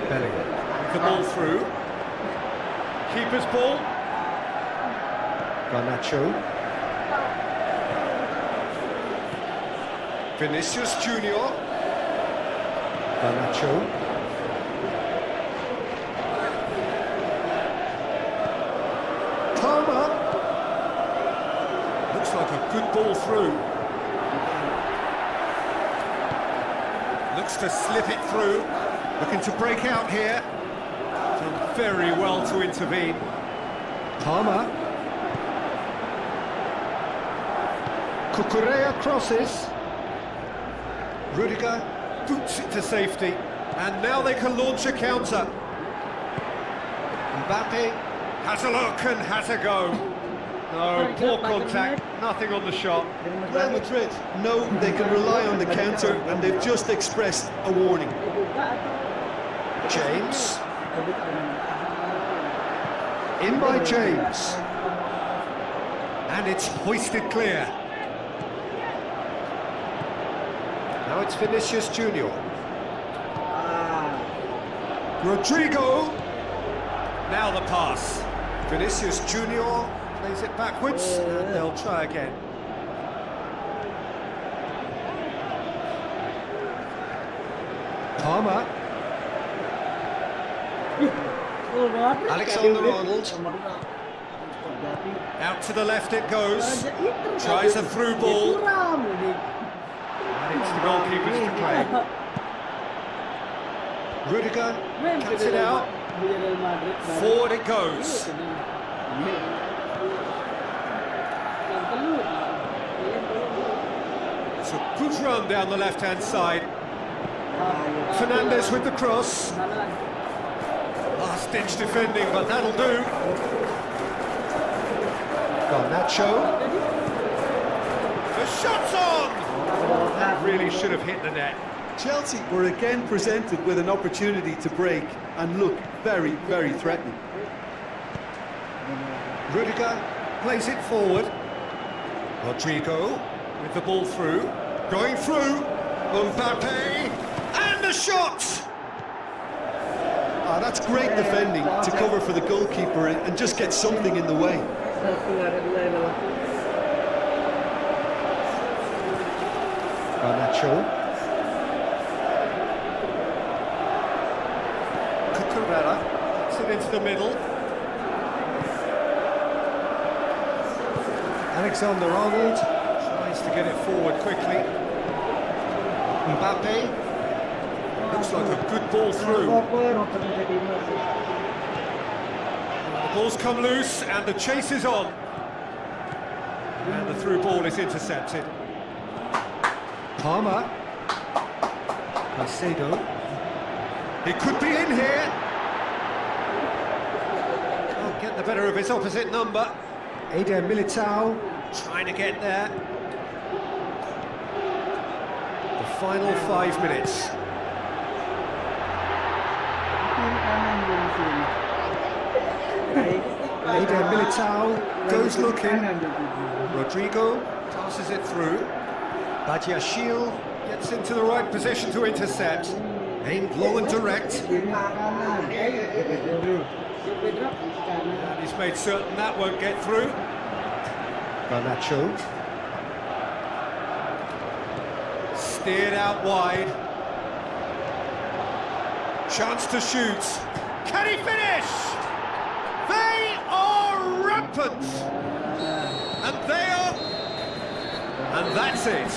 Bellingham. The ball through. Keeper's ball. Garnacho. Vinicius Junior. Garnacho. Palmer. Looks like a good ball through. Looks to slip it through. Looking to break out here. Done very well to intervene. Palmer. Cucurella crosses. Rudiger boots it to safety. And now they can launch a counter. Mbappe has a look and has a go. No, poor contact, nothing on the shot. Real Madrid know they can rely on the counter, and they've just expressed a warning. James. In by James. And it's hoisted clear. Now it's Vinicius Junior. Rodrigo. Now the pass. Vinicius Junior plays it backwards, and they'll try again. Palmer. Alexander-Arnold. Out to the left it goes. Tries a through ball. And it's the goalkeeper's to claim. Rudiger cuts it out. Forward it goes. It's a good run down the left-hand side. Fernandez with the cross. Last-ditch defending, but that'll do. Garnacho. The shot's on! Oh, that really should have hit the net. Chelsea were again presented with an opportunity to break and look very, very threatening. Rudiger plays it forward. Rodrigo with the ball through. Going through. Mbappe. And the shot! Ah, that's great defending to cover for the goalkeeper and just get something in the way. Garnacho. Cucurella puts it into the middle. Alexander-Arnold tries to get it forward quickly. Mbappe. Looks like a good ball through. The ball's come loose and the chase is on. And the through ball is intercepted. Palmer. Caicedo. He could be in here. Can't get the better of his opposite number. Eder Militao trying to get there. The final 5 minutes. kanan yung sini. Eden Militao goes looking. Kanan yung sini. Rodrigo passes it through. Badiashile gets into the right position to intercept. Aimed low and direct. Sini kanan. Pedro. Pedro kanan. And he's made certain that won't get through. Garnacho. Steered out wide. Chance to shoot. Can he finish? They are rampant. And they are... And that's it.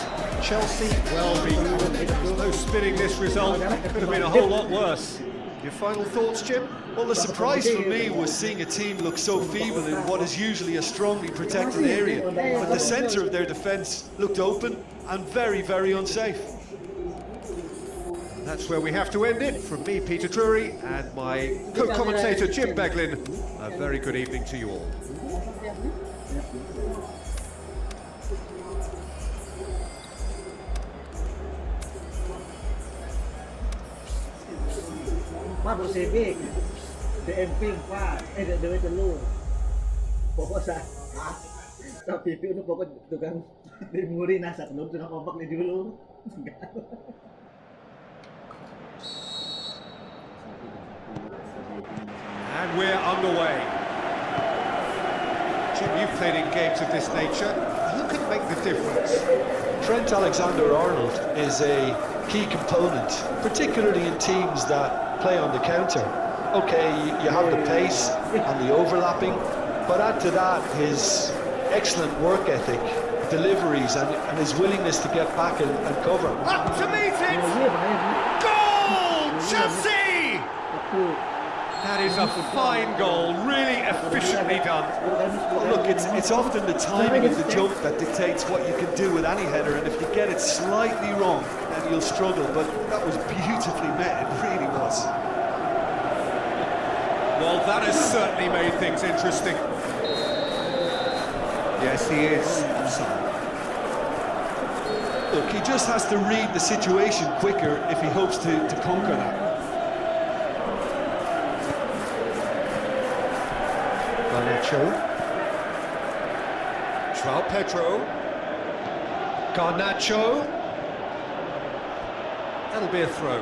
Chelsea well beaten. There's no spinning this result. Could have been a whole lot worse. Your final thoughts, Jim? Well, the surprise for me was seeing a team look so feeble in what is usually a strongly protected area. But the centre of their defence looked open and very, very unsafe. That's where we have to end it. From me, Peter Drury, and my co-commentator, Jim Beglin. A very good evening to you all. Mabuk sibik. DMP 4. Dari telu. Pokok sa pipi untuk pokok tukang dimuri nasa telur tukang kompak ni dulu. And we're underway. Jim, you've played in games of this nature. Who can make the difference? Trent Alexander-Arnold is a key component, particularly in teams that play on the counter. Okay, you have the pace and the overlapping, but add to that his excellent work ethic, deliveries, and his willingness to get back and cover. Up to meet it! Goal! Chelsea! That is a fine goal, really efficiently done. Well, look, it's often the timing of the jump that dictates what you can do with any header, and if you get it slightly wrong, then you'll struggle, but that was beautifully met, it really was. Well, that has certainly made things interesting. Yes, he is. Look, he just has to read the situation quicker if he hopes to conquer that. Garnacho. João Pedro. Garnacho. That'll be a throw.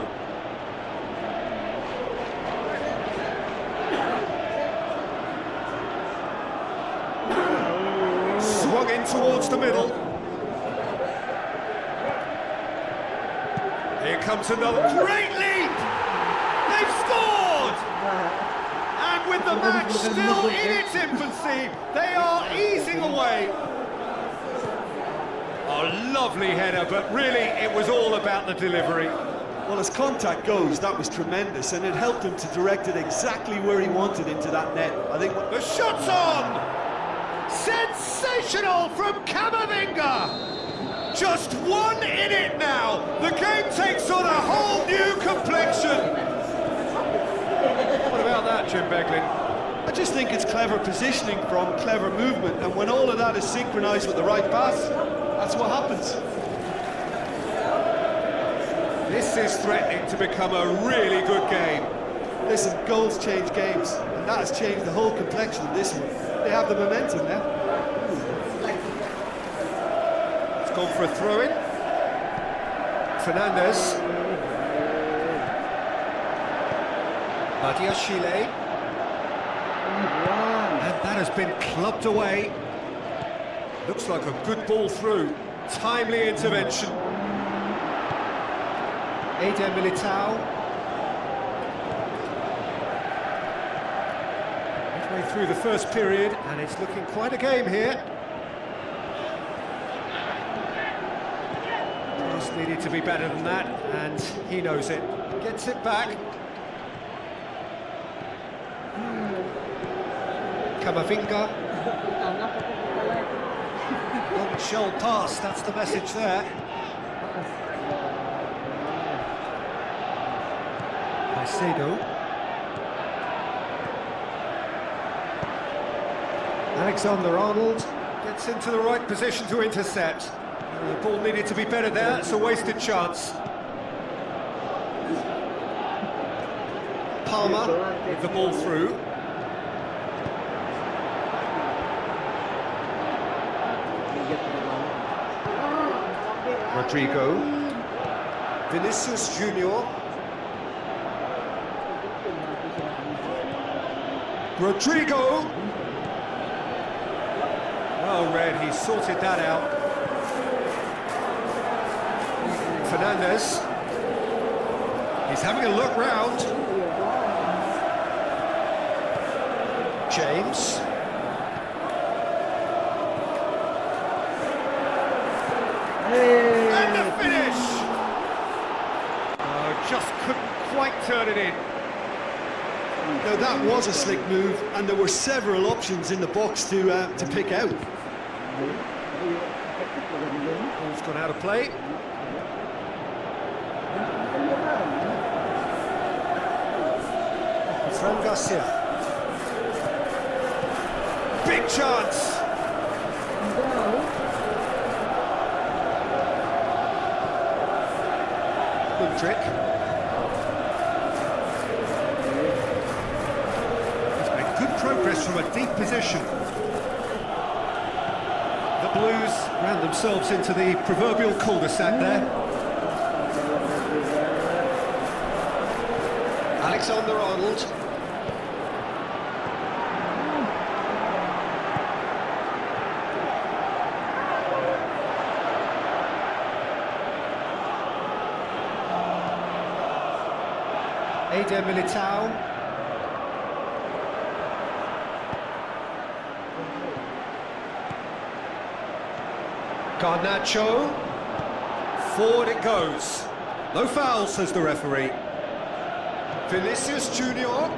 Swung in towards the middle. Here comes another great leap! They've scored! And with the match still in its infancy, they are easing away. A lovely header, but really it was all about the delivery. Well, as contact goes, that was tremendous, and it helped him to direct it exactly where he wanted into that net. I think The shot's on! Sensational from Camavinga! Just one in it now. The game takes on a whole new complexion. What about that, Jim Beglin? I just think it's clever positioning from clever movement, and when all of that is synchronised with the right pass, that's what happens. This is threatening to become a really good game. Listen, goals change games, and that has changed the whole complexion of this one. They have the momentum now. It's gone for a throw-in. Fernandez. Badiashile. And that has been clubbed away. Looks like a good ball through. Timely intervention. Eden Militao. Midway through the first period, and it's looking quite a game here. Pass needed to be better than that, and he knows it. Gets it back. Camavinga. Long shell pass, that's the message there. Caicedo. Alexander-Arnold gets into the right position to intercept. The ball needed to be better there, it's a wasted chance. Palmer with the ball through. Rodrigo. Vinicius Junior. Rodrigo. Well read, he sorted that out. Fernandez. He's having a look round. James. And the finish! Oh, just couldn't quite turn it in. Now that was a slick move, and there were several options in the box to pick out. Ball's gone out of play. Fran Garcia. Big chance! Good trick. He's made good progress from a deep position. The Blues ran themselves into the proverbial cul-de-sac there. Alexander-Arnold. Eder Militao. Garnacho. Forward it goes. No foul, says the referee. Vinicius Junior.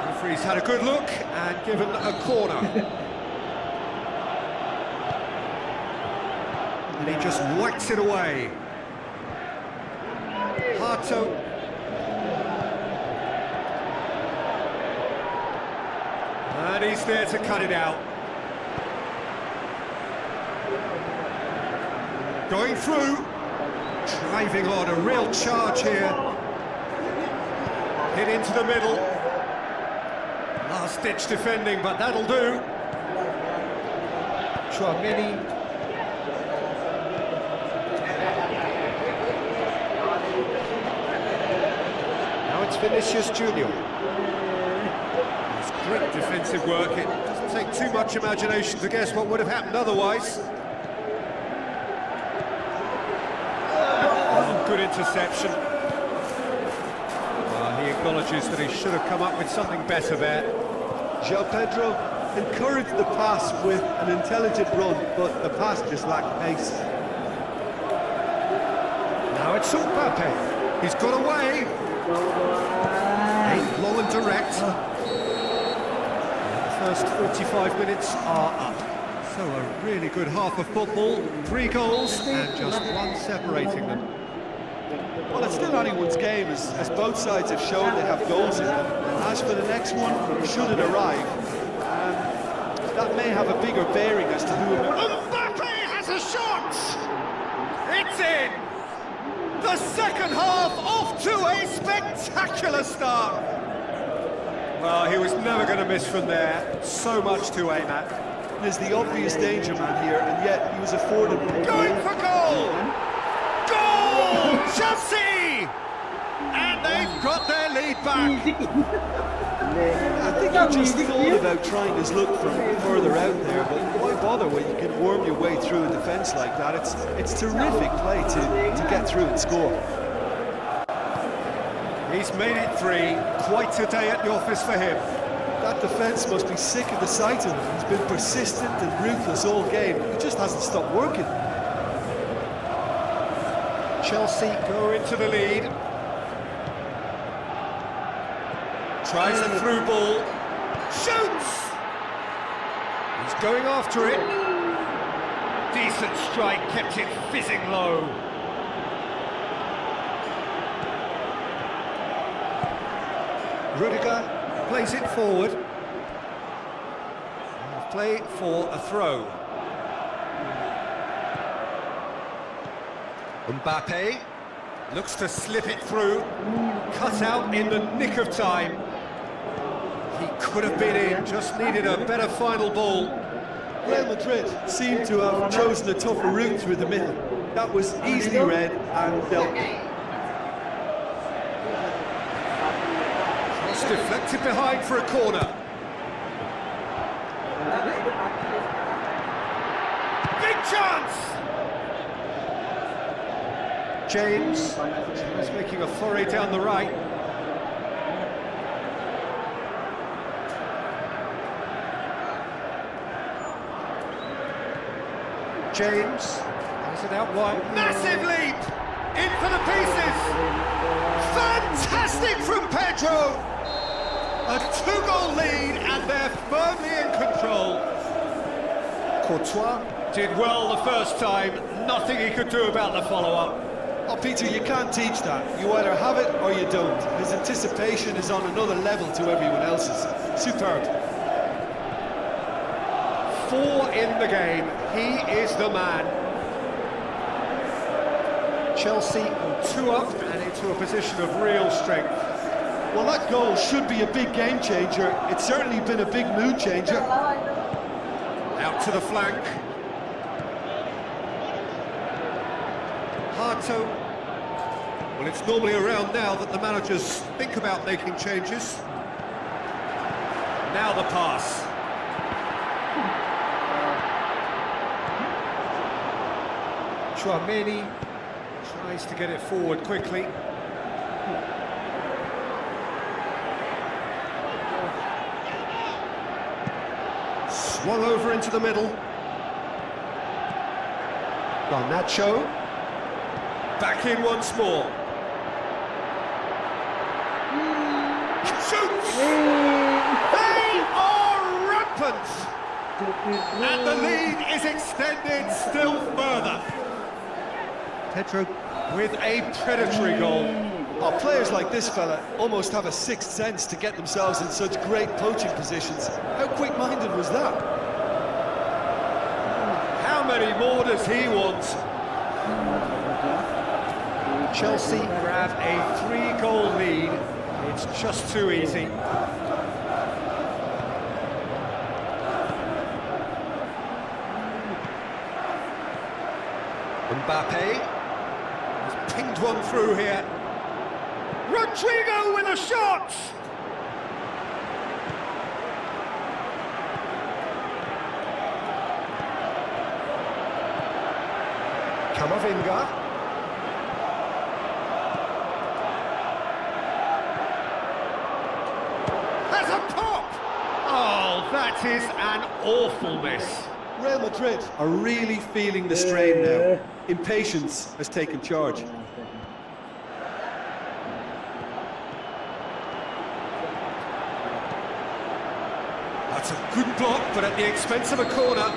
Referee's had a good look and given a corner. And he just whacks it away. Hato. And he's there to cut it out. Going through. Driving on, a real charge here. Hit into the middle. Last-ditch defending, but that'll do. Chouameni. It's Vinicius Junior. It's great defensive work. It doesn't take too much imagination to guess what would have happened otherwise. Oh, good interception. He acknowledges that he should have come up with something better there. João Pedro encouraged the pass with an intelligent run, but the pass just lacked pace. Now it's Mbappe. He's got away. Eight long and direct. The first 45 minutes are up. So a really good half of football. 3 goals and just one separating them. Well, it's still anyone's game, as both sides have shown they have goals in them. As for the next one, should it arrive, that may have a bigger bearing as to who... Mbappe has a shot! It's in! The second half off to a spectacular start. Well, he was never going to miss from there. So much to aim at. There's the obvious danger man here, and yet he was afforded... Going for goal! Goal! Chelsea! And they've got their lead back. I think he just thought about trying his luck from further out there, but why bother when you can worm your way through a defence like that? It's terrific play to get through and score. He's made it 3. Quite a day at the office for him. That defence must be sick of the sight of him. He's been persistent and ruthless all game. He just hasn't stopped working. Chelsea go into the lead. Tries a through ball. Shoots! He's going after it. Decent strike, kept it fizzing low. Rudiger plays it forward. Play for a throw. Mbappe. Looks to slip it through. Cut out in the nick of time. He could have been in, just needed a better final ball. Real Madrid seem to have chosen a tougher route through the middle. That was easily read and dealt with. Cross deflected behind for a corner. Big chance! James is making a foray down the right. James has it out wide. Massive leap! In for the pieces! Fantastic from Pedro! A 2-goal lead and they're firmly in control. Courtois did well the first time, nothing he could do about the follow-up. Oh, Peter, you can't teach that. You either have it or you don't. His anticipation is on another level to everyone else's. Superb. 4 in the game, he is the man. Chelsea 2 up and into a position of real strength. Well, that goal should be a big game changer. It's certainly been a big mood changer. Out to the flank. Harto. Well, it's normally around now that the managers think about making changes. Now the pass. Tchouaméni tries to get it forward quickly. Swung over into the middle. Garnacho. Back in once more. Shoots! They are rampant! And the lead is extended still further. Pedro with a predatory goal. Oh, players like this fella almost have a sixth sense to get themselves in such great poaching positions. How quick-minded was that? How many more does he want? Chelsea grab a 3-goal lead. It's just too easy. Mbappe has pinged one through here. Rodrigo with a shot! Camavinga. Has a pop! Oh, that is an awful miss. Real Madrid are really feeling the strain now. Impatience has taken charge. That's a good block, but at the expense of a corner.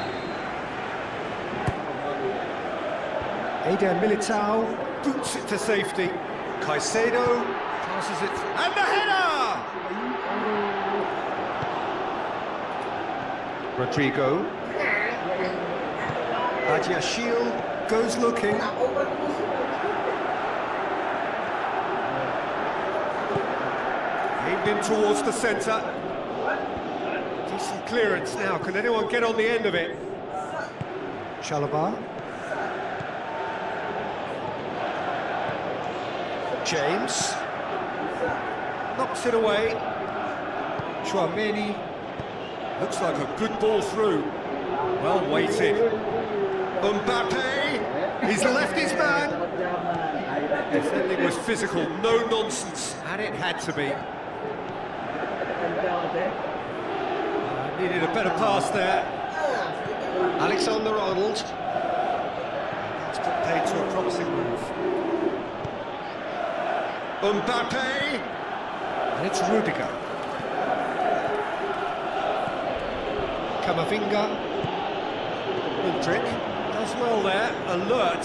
Eder Militao boots it to safety. Caicedo passes it, and the header! Rodrigo. Badiashile goes looking. Aimed in towards the centre. Decent clearance now. Can anyone get on the end of it? Chalobah. James. Knocks it away. Tchouaméni. Looks like a good ball through. Well weighted. Mbappe. He's left his man. Defending was physical, no nonsense, and it had to be. Needed a better pass there. Alexander-Arnold. It's got paid to a promising move. Mbappe. And it's Rudiger. Camavinga. Mudryk does well there, alert.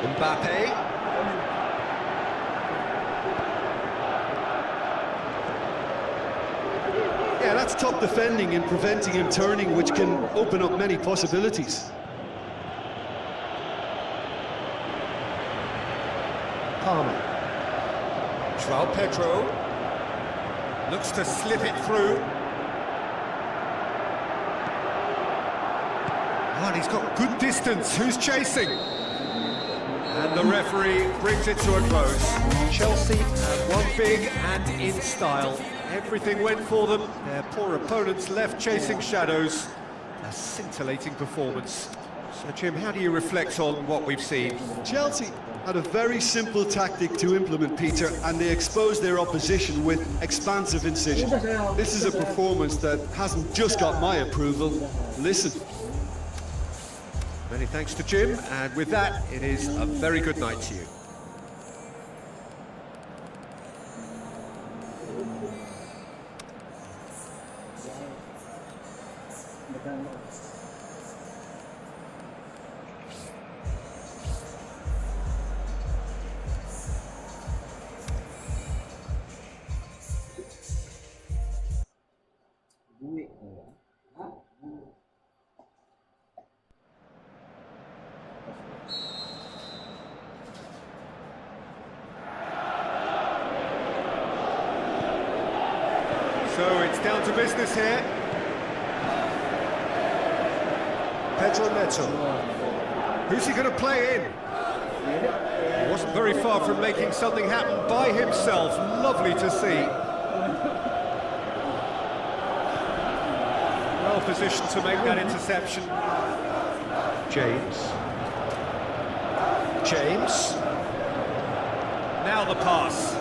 Mbappe. Yeah, that's top defending and preventing him turning, which can open up many possibilities. Palmer. João Pedro looks to slip it through. And he's got good distance. Who's chasing? And the referee brings it to a close. Chelsea won big and in style. Everything went for them. Their poor opponents left chasing shadows. A scintillating performance. So, Jim, how do you reflect on what we've seen? Chelsea had a very simple tactic to implement, Peter, and they exposed their opposition with expansive incision. This is a performance that hasn't just got my approval. Listen. Many thanks to Jim, and with that, it is a very good night to you. So it's down to business here. Pedro Neto. Who's he going to play in? He wasn't very far from making something happen by himself. Lovely to see. Well positioned to make that interception. James. Now the pass.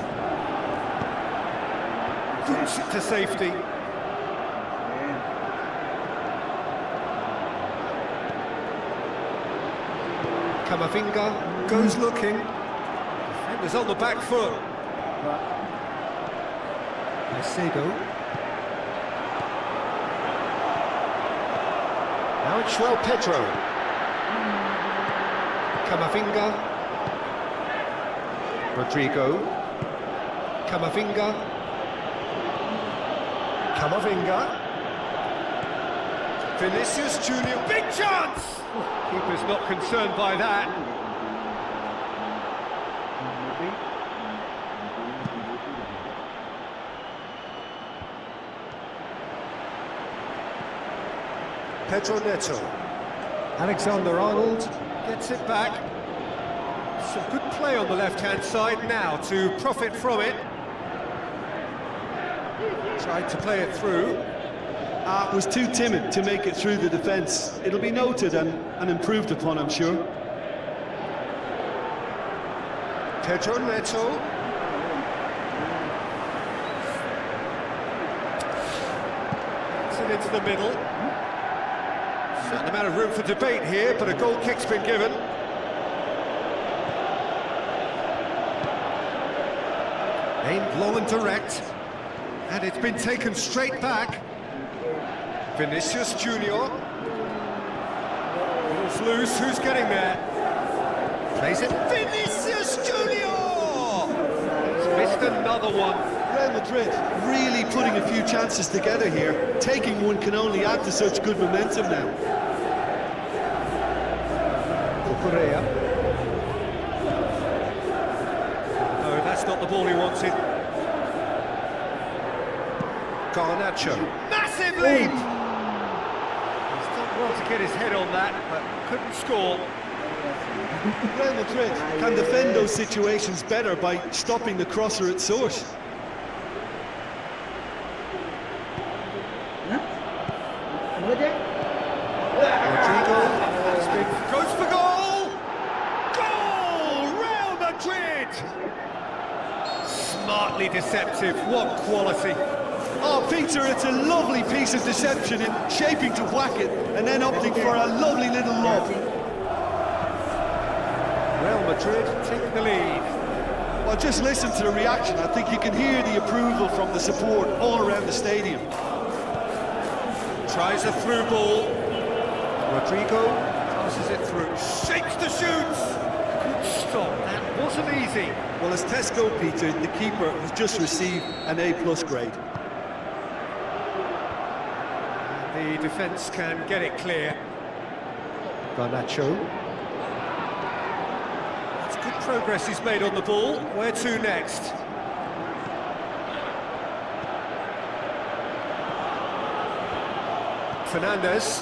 Puts it to safety. Camavinga goes looking. Defenders on the back foot. Caicedo. Now it's João Pedro. Camavinga. Rodrigo. Camavinga. Vinicius Junior, big chance! Keeper's not concerned by that. Pedro Neto. Alexander-Arnold gets it back. Some good play on the left-hand side now to profit from it. Tried to play it through. Was too timid to make it through the defence. It'll be noted and improved upon, I'm sure. Pedro Neto. It's it into the middle. Certain amount of room for debate here, but a goal kick's been given. Aimed long and direct. And it's been taken straight back. Vinicius Junior. Ball's loose, who's getting there? Plays it, Vinicius Junior! He's missed another one. Real Madrid really putting a few chances together here. Taking one can only add to such good momentum now. Correa. No, that's not the ball he wanted. Garnacho. Massive lead! He's done well to get his head on that, but couldn't score. Real Madrid can defend those situations better by stopping the crosser at source. Rodrigo goes for goal! Goal! Real Madrid! Smartly deceptive, what quality. Oh, Peter, it's a lovely piece of deception in shaping to whack it and then opting for a lovely little lob. Real Madrid take the lead. Well, just listen to the reaction. I think you can hear the approval from the support all around the stadium. Tries a through ball. Rodrigo passes it through. Shakes the shoots. Good stop. That wasn't easy. Well, as Tesco, Peter, the keeper has just received an A+ grade. The defence can get it clear. Garnacho. That's good Progress is made on the ball. Where to next? Fernandes.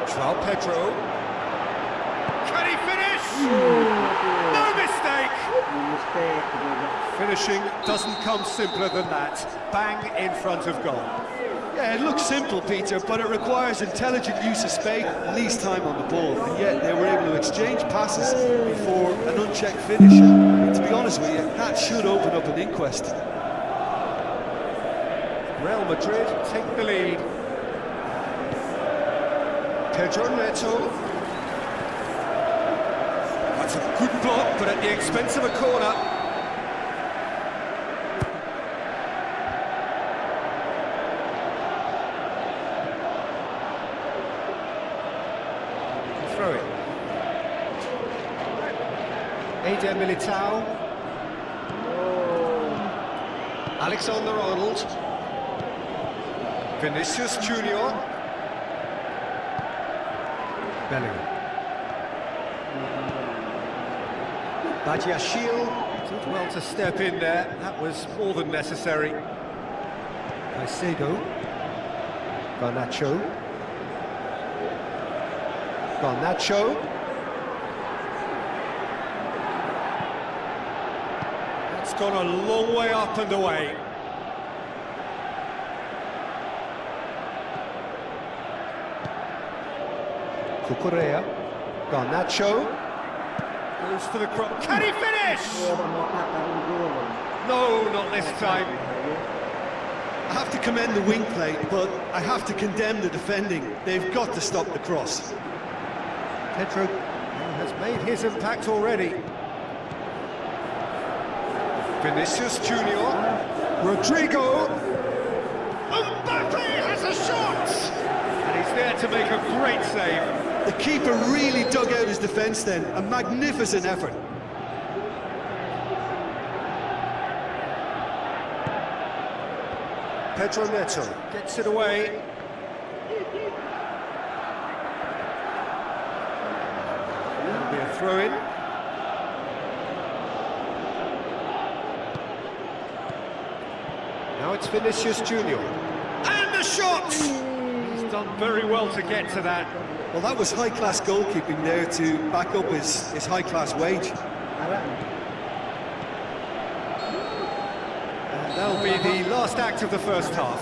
João Pedro. Can he finish? No mistake! Mistake. Finishing doesn't come simpler than that. Bang in front of goal. Yeah, it looks simple, Peter, but it requires intelligent use of space and least time on the ball. And yet they were able to exchange passes before an unchecked finish. And to be honest with you, that should open up an inquest. Real Madrid take the lead. Pedro Neto. That's a good block, but at the expense of a corner. Throw it. Eder Militao. Alexander-Arnold. Vinicius Junior. Bellingham. Badiashile did well to step in there. That was more than necessary. Caicedo. Garnacho. Garnacho. That's gone a long way up and away. Cucurella. Garnacho. Goes for the cross. Can he finish? No, not this time. I have to commend the wing play, but I have to condemn the defending. They've got to stop the cross. Pedro has made his impact already. Vinicius Junior. Rodrigo. Mbappe has a shot! And he's there to make a great save. The keeper really dug out his defence then. A magnificent effort. Pedro Neto gets it away. That'll be a throw-in. Now it's Vinicius Junior. And the shot! He's done very well to get to that. Well, that was high-class goalkeeping there to back up his high-class wage. And that'll be the last act of the first half.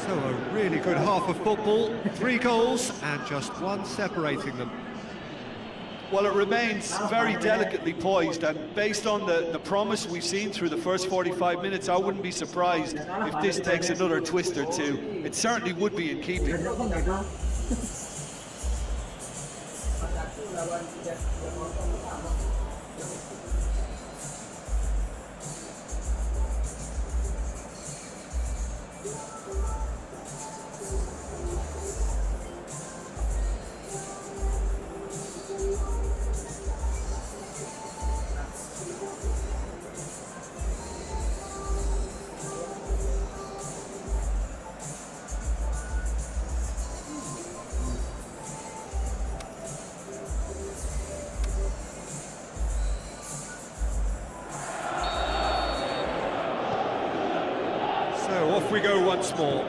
So a really good half of football. 3 goals and just 1 separating them. Well, it remains very delicately poised, and based on the promise we've seen through the first 45 minutes, I wouldn't be surprised if this takes another twist or two. It certainly would be in keeping. So off we go once more.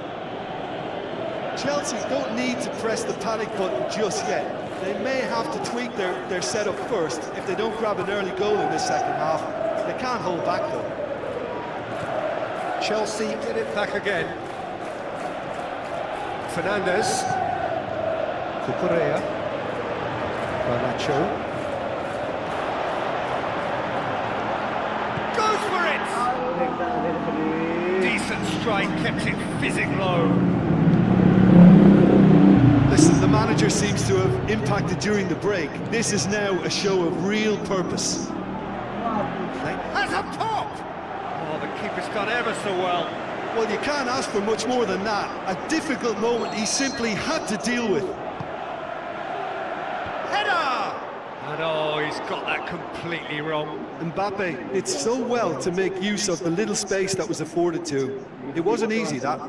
Chelsea don't need to press the panic button just yet. They may have to tweak their setup first if they don't grab an early goal in this second half. They can't hold back though. Chelsea get it back again. Fernandes. Cucurella. Garnacho. Goes for it! Decent strike, kept it fizzing low. Listen, the manager seems to have impacted during the break. This is now a show of real purpose. Has a pop! Oh, the keeper's done ever so well. Well, you can't ask for much more than that. A difficult moment he simply had to deal with. Header! And oh, he's got that completely wrong. Mbappe did so well to make use of the little space that was afforded to him. It wasn't easy, that.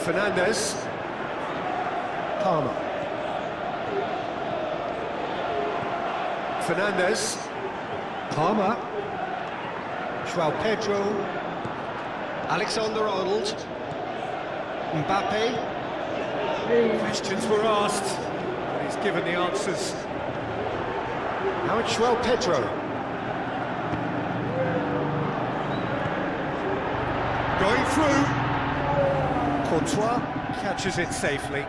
Fernandez. Palmer. Fernandez. Palmer. João Pedro. Alexander-Arnold. Mbappe. Questions were asked, but he's given the answers. Now it's João Pedro. Going through. Courtois catches it safely.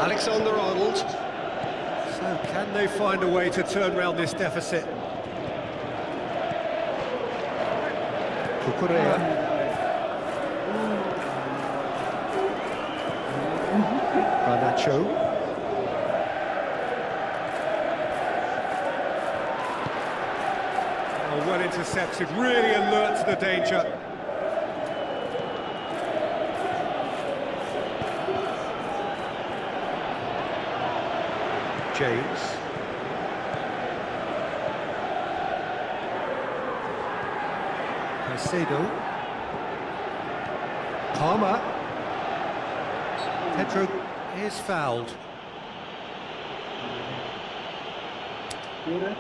Alexander-Arnold. So can they find a way to turn around this deficit? Cucurella. Garnacho. Oh, well intercepted, really alert to the danger. James. Caicedo. Palmer. Pedro is fouled. Pura.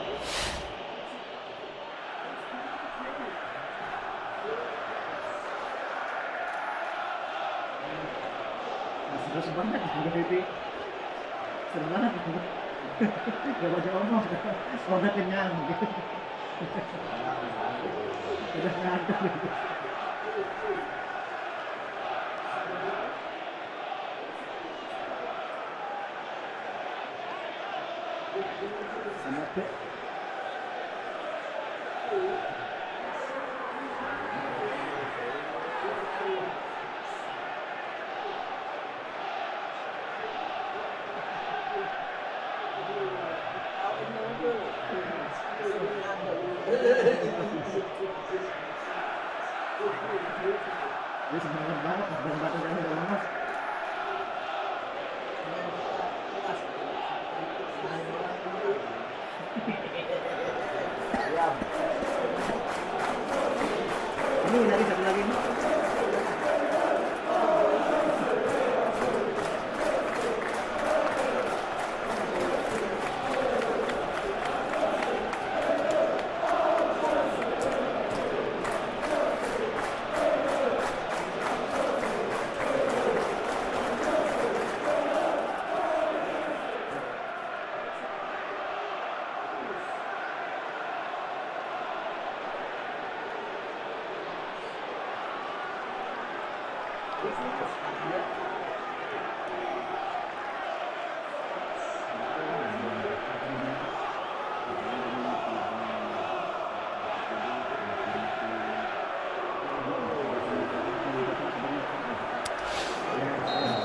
Seru banget juga Pipi. Seru banget. Gak baca omong. Udah kenyang gitu. Udah ngantuk gitu. Sama tuh. Dia semangat banget, batu kami udah lemas. Ini lagi satu lagi nih.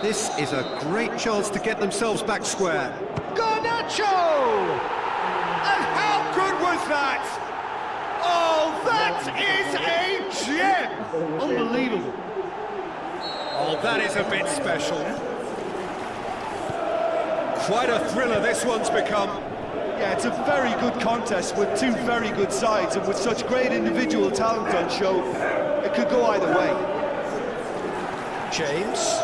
This is a great chance to get themselves back square. Garnacho! And how good was that? Oh, that is a gem! Unbelievable. Oh, that is a bit special. Quite a thriller this one's become. Yeah, it's a very good contest with two very good sides, and with such great individual talent on show, it could go either way. James.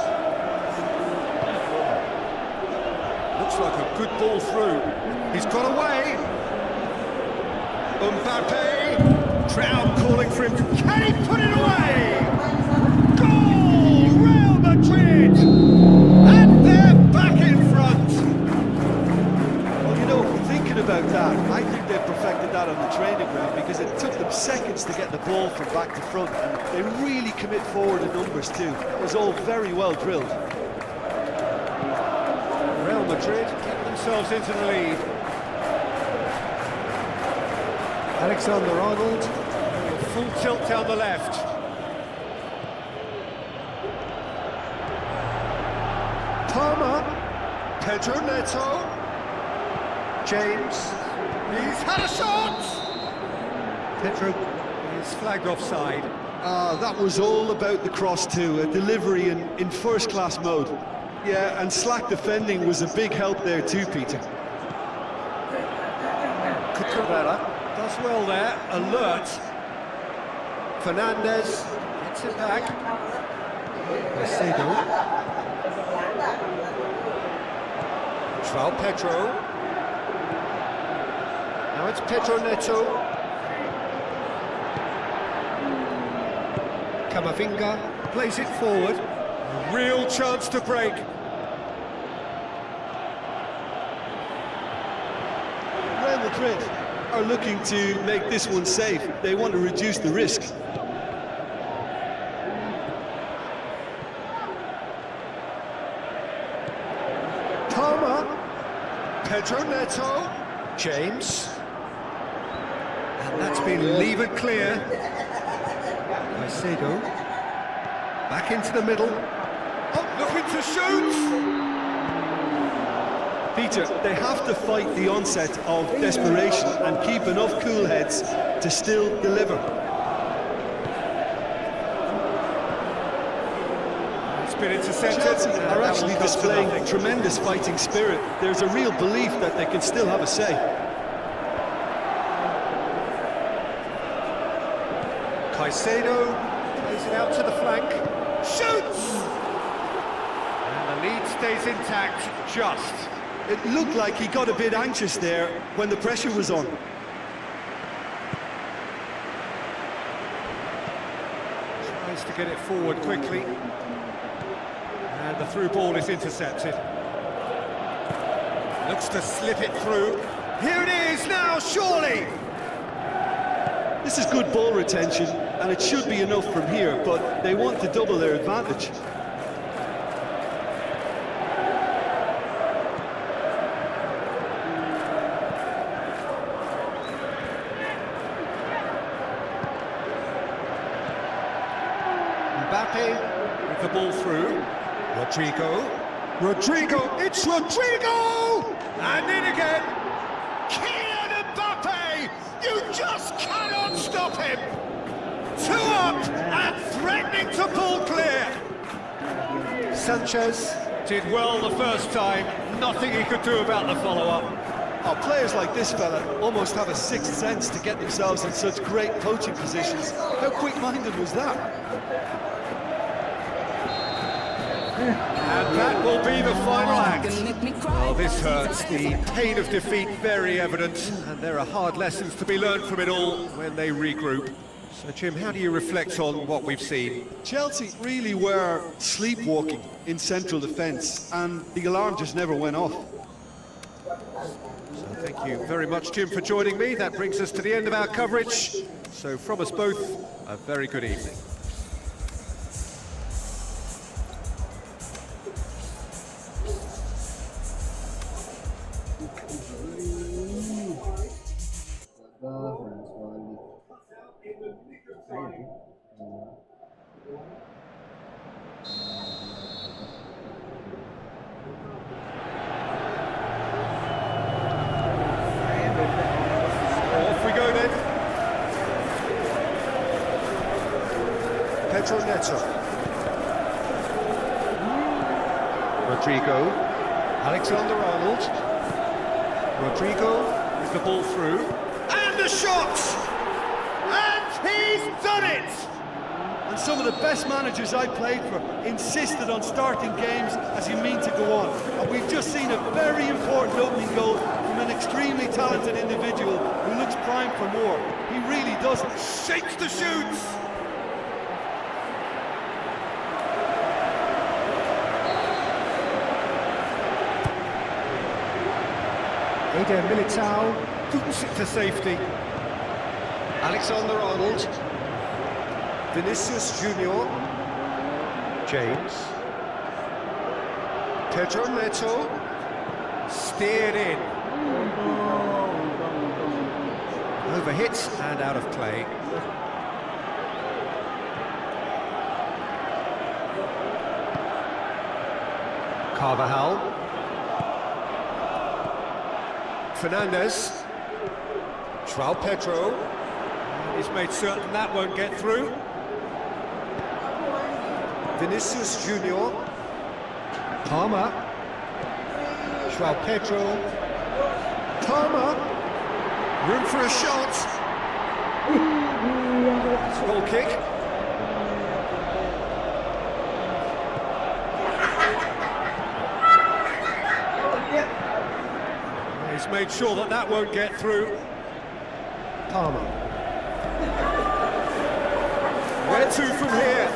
Looks like a good ball through. He's got away. Mbappe. Crowd calling for him. Can he put it away? Goal! Real Madrid! And they're back in front. Well, you know, thinking about that, I think they perfected that on the training ground, because it took them seconds to get the ball from back to front, and they really commit forward in numbers too. It was all very well drilled. Real Madrid get themselves into the lead. Alexander-Arnold, full tilt down the left. Palmer, Pedro Neto, James, he's had a shot! Pedro is flagged offside. That was all about the cross too, a delivery in first-class mode. Yeah, and slack defending was a big help there too, Peter. Cucurella does well there, alert. Fernandez gets it back. Caicedo. João Pedro. Now it's Pedro Neto. Camavinga plays it forward. A real chance to break. Real Madrid are looking to make this one safe. They want to reduce the risk. Palmer. Pedro Neto. James. And that's been levered clear. Caicedo. Back into the middle. Oh, looking to shoot! Peter, they have to fight the onset of desperation and keep enough cool heads to still deliver. It's been intercepted. Chelsea and are that actually will come to displaying nothing. tremendous fighting spirit. There's a real belief that they can still have a say. Caicedo plays it out to the flank. Shoots! And the lead stays intact, just. It looked like he got a bit anxious there when the pressure was on. Tries to get it forward quickly. And the through ball is intercepted. Looks to slip it through. Here it is now, surely! This is good ball retention, and it should be enough from here, but they want to double their advantage. Mbappe with the ball through. Rodrigo, it's Rodrigo! And in again! Kylian Mbappe! You just cannot stop him! 2 up and threatening to pull clear! Sanchez did well the first time, nothing he could do about the follow-up. Oh, players like this fella almost have a sixth sense to get themselves in such great coaching positions. How quick-minded was that? And that will be the final act. Oh, this hurts. The pain of defeat very evident, and there are hard lessons to be learned from it all when they regroup. So, Jim, how do you reflect on what we've seen? Chelsea really were sleepwalking in central defence, and the alarm just never went off. So thank you very much, Jim, for joining me. That brings us to the end of our coverage. So from us both, a very good evening. Off we go then. Pedro Neto. Rodrigo. Alexander-Arnold. Rodrigo with the ball through. And the shot! And he's done it! And some of the best managers I played for insisted on starting games as you mean to go on. And we've just seen a very important opening goal from an extremely talented individual who looks primed for more. He really doesn't. Shakes the shoots! Eder Militao boots it to safety. Alexander-Arnold. Vinicius Junior. James. Pedro Neto. Steered in. Overhit and out of play. Carvajal. Fernandez. João Pedro. He's made certain that won't get through. Vinicius Junior. Palmer. João Pedro. Palmer. Room for a shot. Goal kick. He's made sure that that won't get through. Palmer. Where to from here?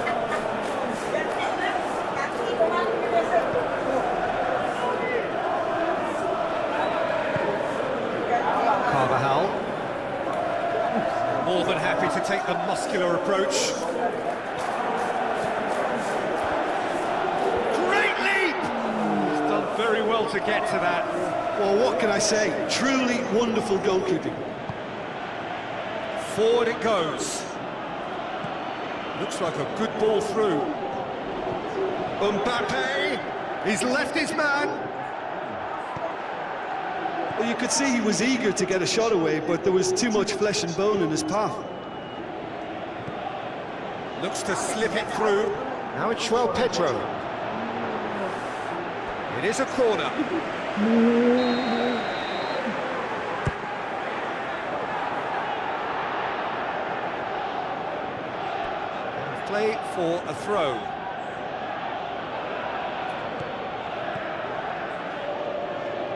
Carvajal. More than happy to take the muscular approach. Great leap! He's done very well to get to that. Well, what can I say? Truly wonderful goalkeeping. Forward it goes. Looks like a good ball through. Mbappe! He's left his man. Well, you could see he was eager to get a shot away, but there was too much flesh and bone in his path. Looks to slip it through. Now it's João Pedro. It is a corner. Play for a throw.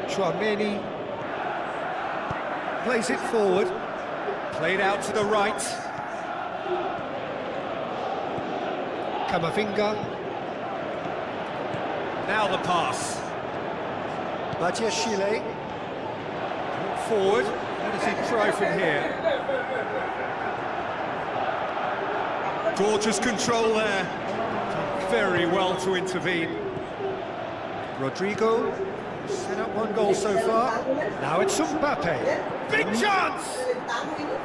Chouameni plays it forward. Played out to the right. Camavinga. Now the pass. Badiashile. Forward. How does he try from here? Gorgeous control there. Done very well to intervene. Rodrigo. Set up one goal so far. Now it's Mbappe. Big chance!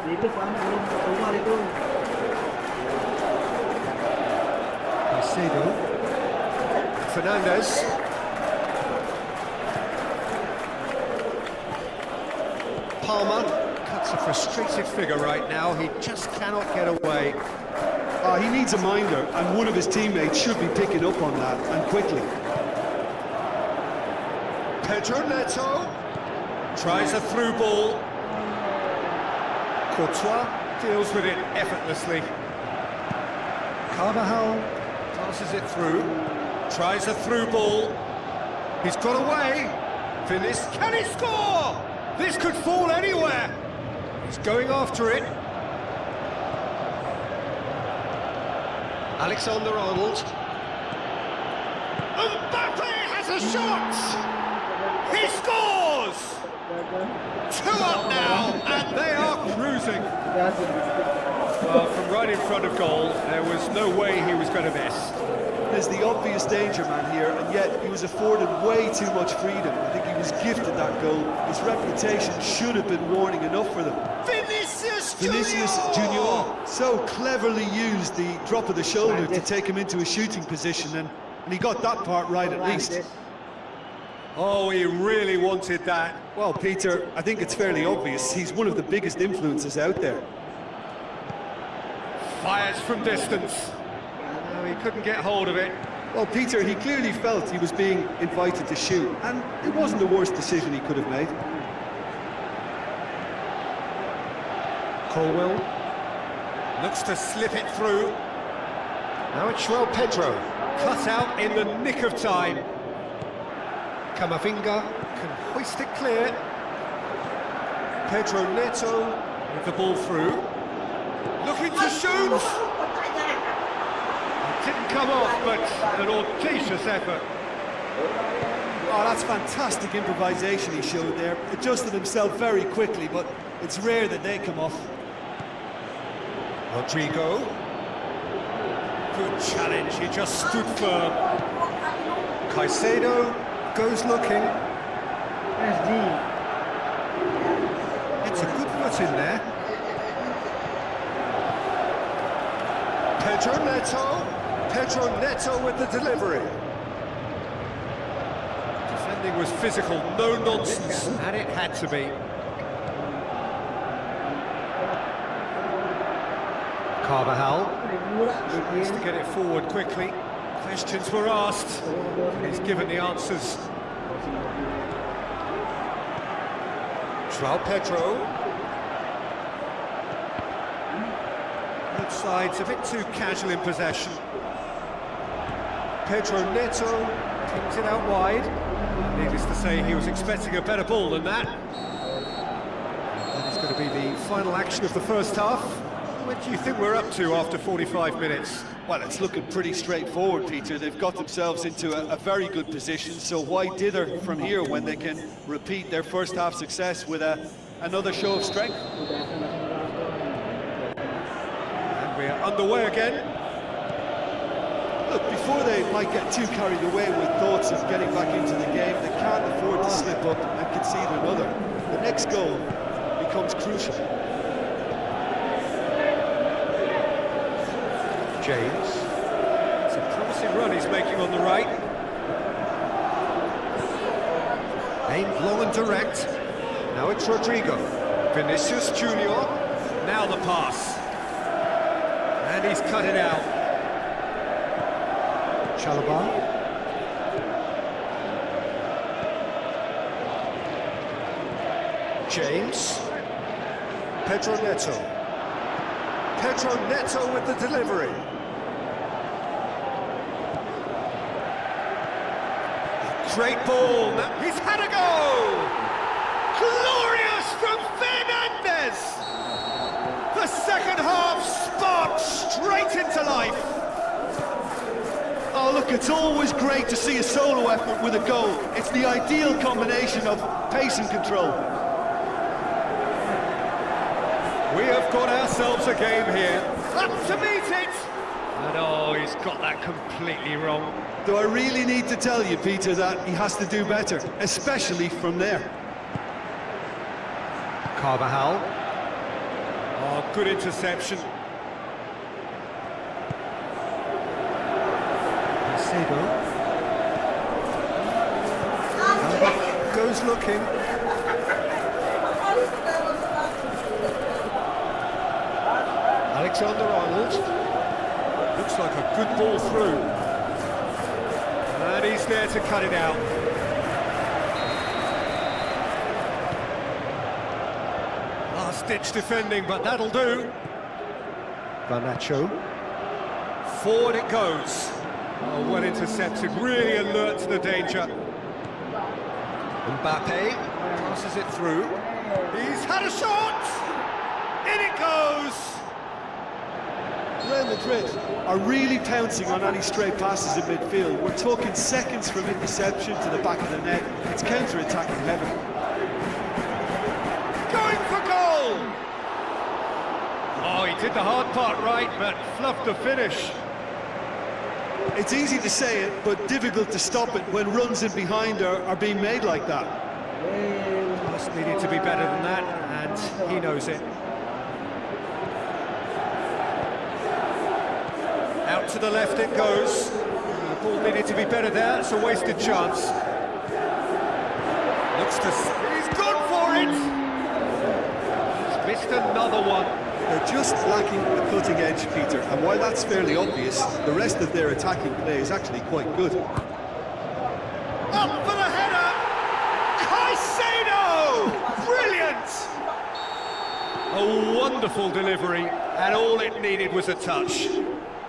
Itu kan belum keluar itu. Caicedo. Fernandes. Palmer cuts a frustrated figure right now. He just cannot get away. He needs a minder, and one of his teammates should be picking up on that, and quickly. Pedro Neto tries a through ball. Courtois deals with it effortlessly. Carvajal passes it through. Tries a through ball. He's got away. Finis. Can he score? This could fall anywhere. He's going after it. Alexander-Arnold. Mbappe has a shot! He scores! 2 up now, and they are cruising. Well, from right in front of goal, there was no way he was going to miss. There's the obvious danger man here, and yet he was afforded way too much freedom. I think he was gifted that goal. His reputation should have been warning enough for them. Vinicius Junior so cleverly used the drop of the shoulder to take him into a shooting position, and he got that part right at least. Oh, he really wanted that. Well, Peter, I think it's fairly obvious. He's one of the biggest influences out there. Fires from distance. No, he couldn't get hold of it. Well, Peter, he clearly felt he was being invited to shoot, and it wasn't the worst decision he could have made. Colwell looks to slip it through. Now it's João Pedro. Cut out in the nick of time. Camavinga can hoist it clear. Pedro Neto with the ball through. Looking to shoot! It didn't come off, but an audacious effort. Oh, that's fantastic improvisation he showed there. Adjusted himself very quickly, but it's rare that they come off. Rodrigo. Good challenge, he just stood firm. Caicedo goes looking. SD. It's a good foot in there. Pedro Neto with the delivery. Defending was physical, no nonsense, and it had to be. Carvajal needs to get it forward quickly. Questions were asked, and he's given the answers. João Pedro. Both sides a bit too casual in possession. Pedro Neto pings it out wide. Needless to say, he was expecting a better ball than that. That is going to be the final action of the first half. What do you think we're up to after 45 minutes? Well, it's looking pretty straightforward, Peter. They've got themselves into a very good position, so why dither from here when they can repeat their first half success with another show of strength? And we're underway again. Look, before they might get too carried away with thoughts of getting back into the game, they can't afford to slip up and concede another. The next goal becomes crucial. James. It's a promising run he's making on the right. Aimed long and direct. Now it's Rodrigo. Vinicius Junior. Now the pass. And he's cut it out. Chalobah. James. Pedro Neto. Pedro Neto with the delivery. Great ball. Now he's had a go. Glorious from Fernandez. The second half sparked straight into life. Oh, look, it's always great to see a solo effort with a goal. It's the ideal combination of pace and control. We have got ourselves a game here. Up to meet it! And oh, he's got that completely wrong. Do I really need to tell you, Peter, that he has to do better, especially from there? Carvajal. Oh, good interception. Macedo. Goes looking. Alexander-Arnold. Looks like a good ball through. And he's there to cut it out. Last-ditch defending, but that'll do. Garnacho. Forward it goes. Oh, well intercepted, really alert to the danger. Mbappe passes it through. He's had a shot! In it goes! Real Madrid are really pouncing on any stray passes in midfield. We're talking seconds from interception to the back of the net. It's counter-attacking heaven. Going for goal! Oh, he did the hard part right, but fluffed the finish. It's easy to say it, but difficult to stop it when runs in behind are being made like that. Just needed to be better than that, and he knows it. Out to the left it goes. The ball needed to be better there, it's a wasted chance. Looks to... He's gone for it! He's missed another one. They're just lacking the cutting edge, Peter, and while that's fairly obvious, the rest of their attacking play is actually quite good. Up for the header! Caicedo! Brilliant! A wonderful delivery, and all it needed was a touch.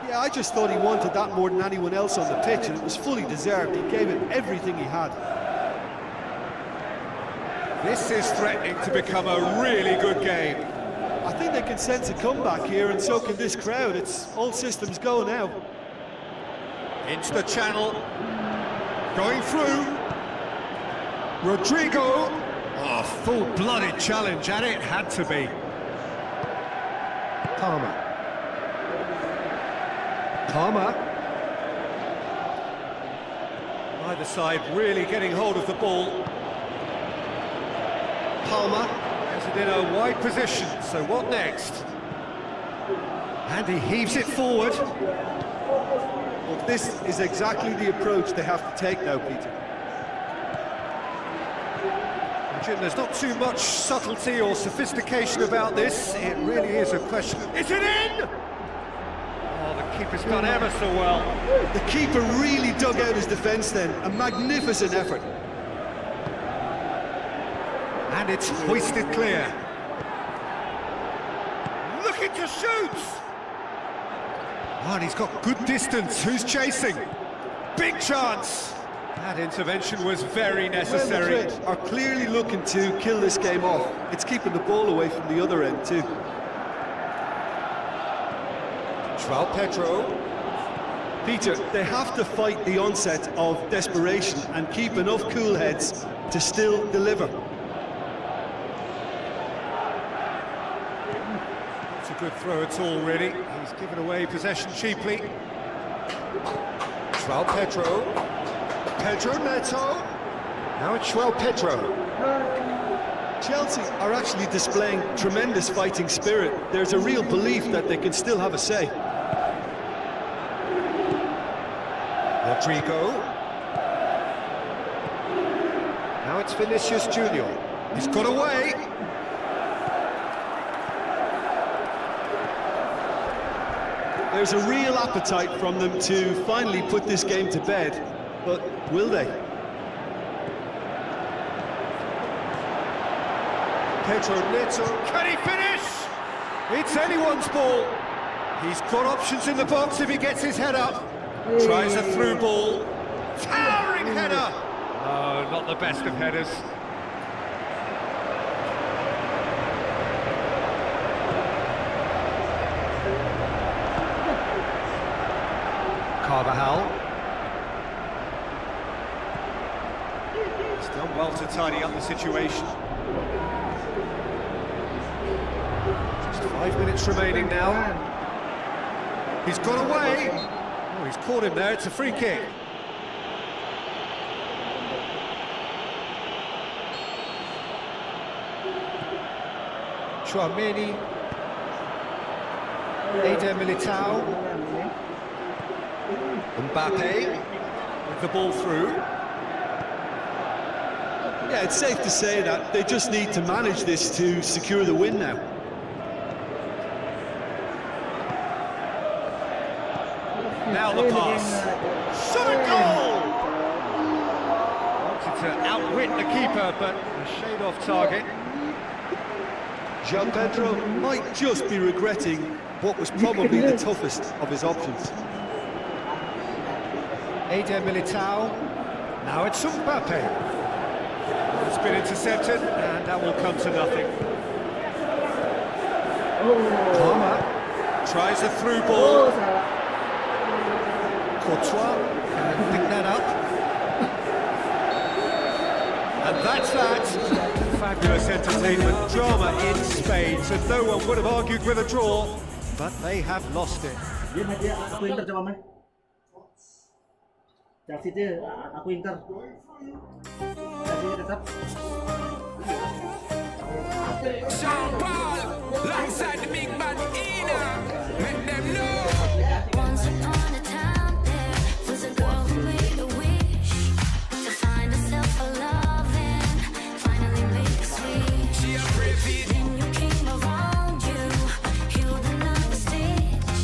Yeah, I just thought he wanted that more than anyone else on the pitch, and it was fully deserved. He gave it everything he had. This is threatening to become a really good game. I think they can sense a comeback here, and so can this crowd. It's all systems go now. Into the channel. Going through. Rodrigo. Oh, full-blooded challenge, and it had to be. Palmer. Either side really getting hold of the ball. Palmer has it in a wide position, so what next? And he heaves it forward. Well, this is exactly the approach they have to take now, Peter. Jim, there's not too much subtlety or sophistication about this. It really is a question. Is it in? Oh, the keeper's done ever so well. The keeper really dug out his defence then. A magnificent effort. And it's hoisted clear. Looking to shoot! Oh, and he's got good distance. Who's chasing? Big chance. That intervention was very necessary. Madrid are clearly looking to kill this game off. It's keeping the ball away from the other end too. João Pedro. Peter, they have to fight the onset of desperation and keep enough cool heads to still deliver. It's a good throw at all, really. He's given away possession cheaply. João Pedro. Pedro Neto. Now it's João Pedro. Chelsea are actually displaying tremendous fighting spirit. There's a real belief that they can still have a say. Rodrigo. Now it's Vinicius Junior. He's got away. There's a real appetite from them to finally put this game to bed, but will they? Pedro Neto. Can he finish? It's anyone's ball. He's got options in the box if he gets his head up. Tries a through ball. Towering header! Oh, not the best of headers. Carvajal. He's done well to tidy up the situation. Just 5 minutes remaining now. He's got away. Oh, he's caught him there. It's a free kick. Tchouaméni. Eder Militao. Mbappe with the ball through. Yeah, it's safe to say that they just need to manage this to secure the win now. Now the pass. Shot a goal! Wanted to outwit the keeper, but a shade off target. João Pedro might just be regretting what was probably the toughest of his options. Eder Militao. Now it's Mbappe. It's been intercepted, and that will come to nothing. Palmer tries a through ball. Courtois can pick that up. And that's that. Fabulous entertainment, drama in spades, and no one would have argued with a draw, but they have lost it. Dia aku Inter coba main. Chelsea dia aku Inter. Chelsea tetap. Sean Paul, alongside the big bad Ina, make them know. Once upon a time, there was a girl who made a wish to find herself a love and finally make a switch. She a brave it. Then you came around, you healed another stitch,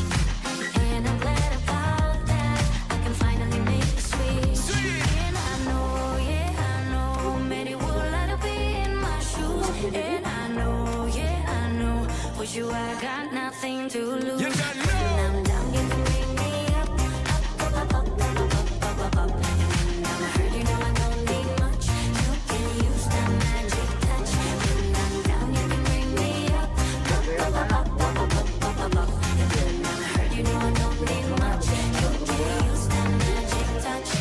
and I'm glad about that. I can finally make a switch. And I know, yeah, I know, many would like to be in my shoes. And I know, yeah, I know, with you I got nothing to lose. You don't know. When I'm down, you can bring me up, up, up, up, up, up, up, up, up. And when I'm hurt, you know I don't need much. You can use that magic touch. When I'm down, you can bring me up, up, up, up, up, up, up, up, up. And when I'm hurt, you know I don't need much. You can use that magic touch.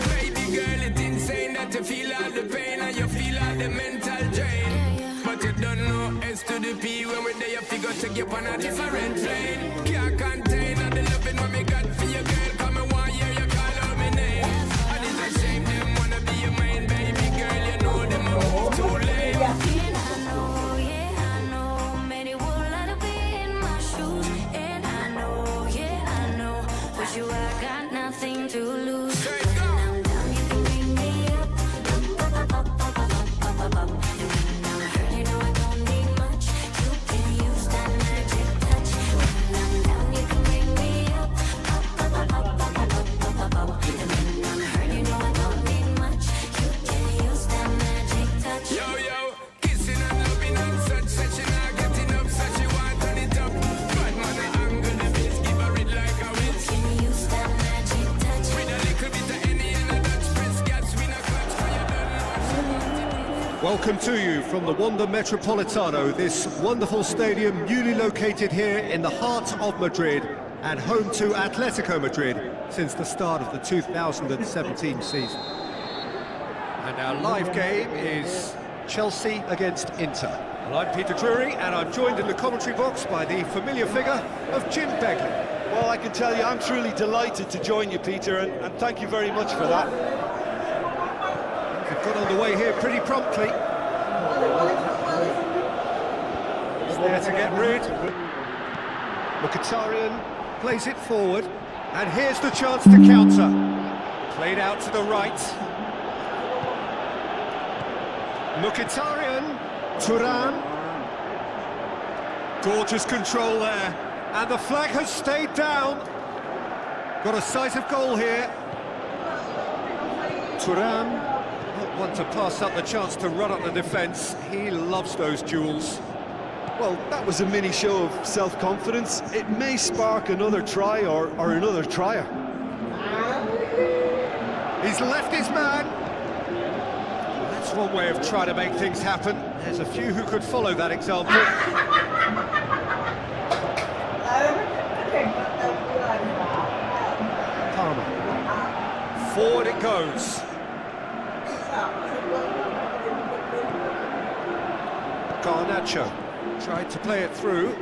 Baby girl, it's insane that you feel all the pain and you feel all the mental drain. But you don't know S to the P when we're there, you figure take you on a different plane. Can't contain all the loving what me got for you, girl. Come and one year you call out my name. And it's a shame them wanna be your main baby girl. You know them a move too late. And I know, yeah, I know, many would like to be in my shoes. And I know, yeah, I know, with you I got nothing to lose. Straight go. When I'm down, you can bring me up, up, up, up, up, up, up, up, up. And when I'm hurt, you know I don't need much. You can Welcome to you from the Wanda Metropolitano, this wonderful stadium newly located here in the heart of Madrid and home to Atletico Madrid since the start of the 2017 season. And our live game is Chelsea against Inter. Well, I'm Peter Drury and I'm joined in the commentary box by the familiar figure of Jim Begley. Well, I can tell you I'm truly delighted to join you, Peter, and thank you very much for that. They've got underway here pretty promptly. It's there to get rid. Mkhitaryan plays it forward, and here's the chance to counter. Played out to the right. Mkhitaryan, Thuram. Gorgeous control there, and the flag has stayed down. Got a sight of goal here. Thuram, not one to pass up the chance to run up the defence. He loves those duels. Well, that was a mini show of self-confidence. It may spark another try or another trier. He's left his man. That's one way of trying to make things happen. There's a few who could follow that example. Palmer. Forward it goes. Garnacho tried to play it through.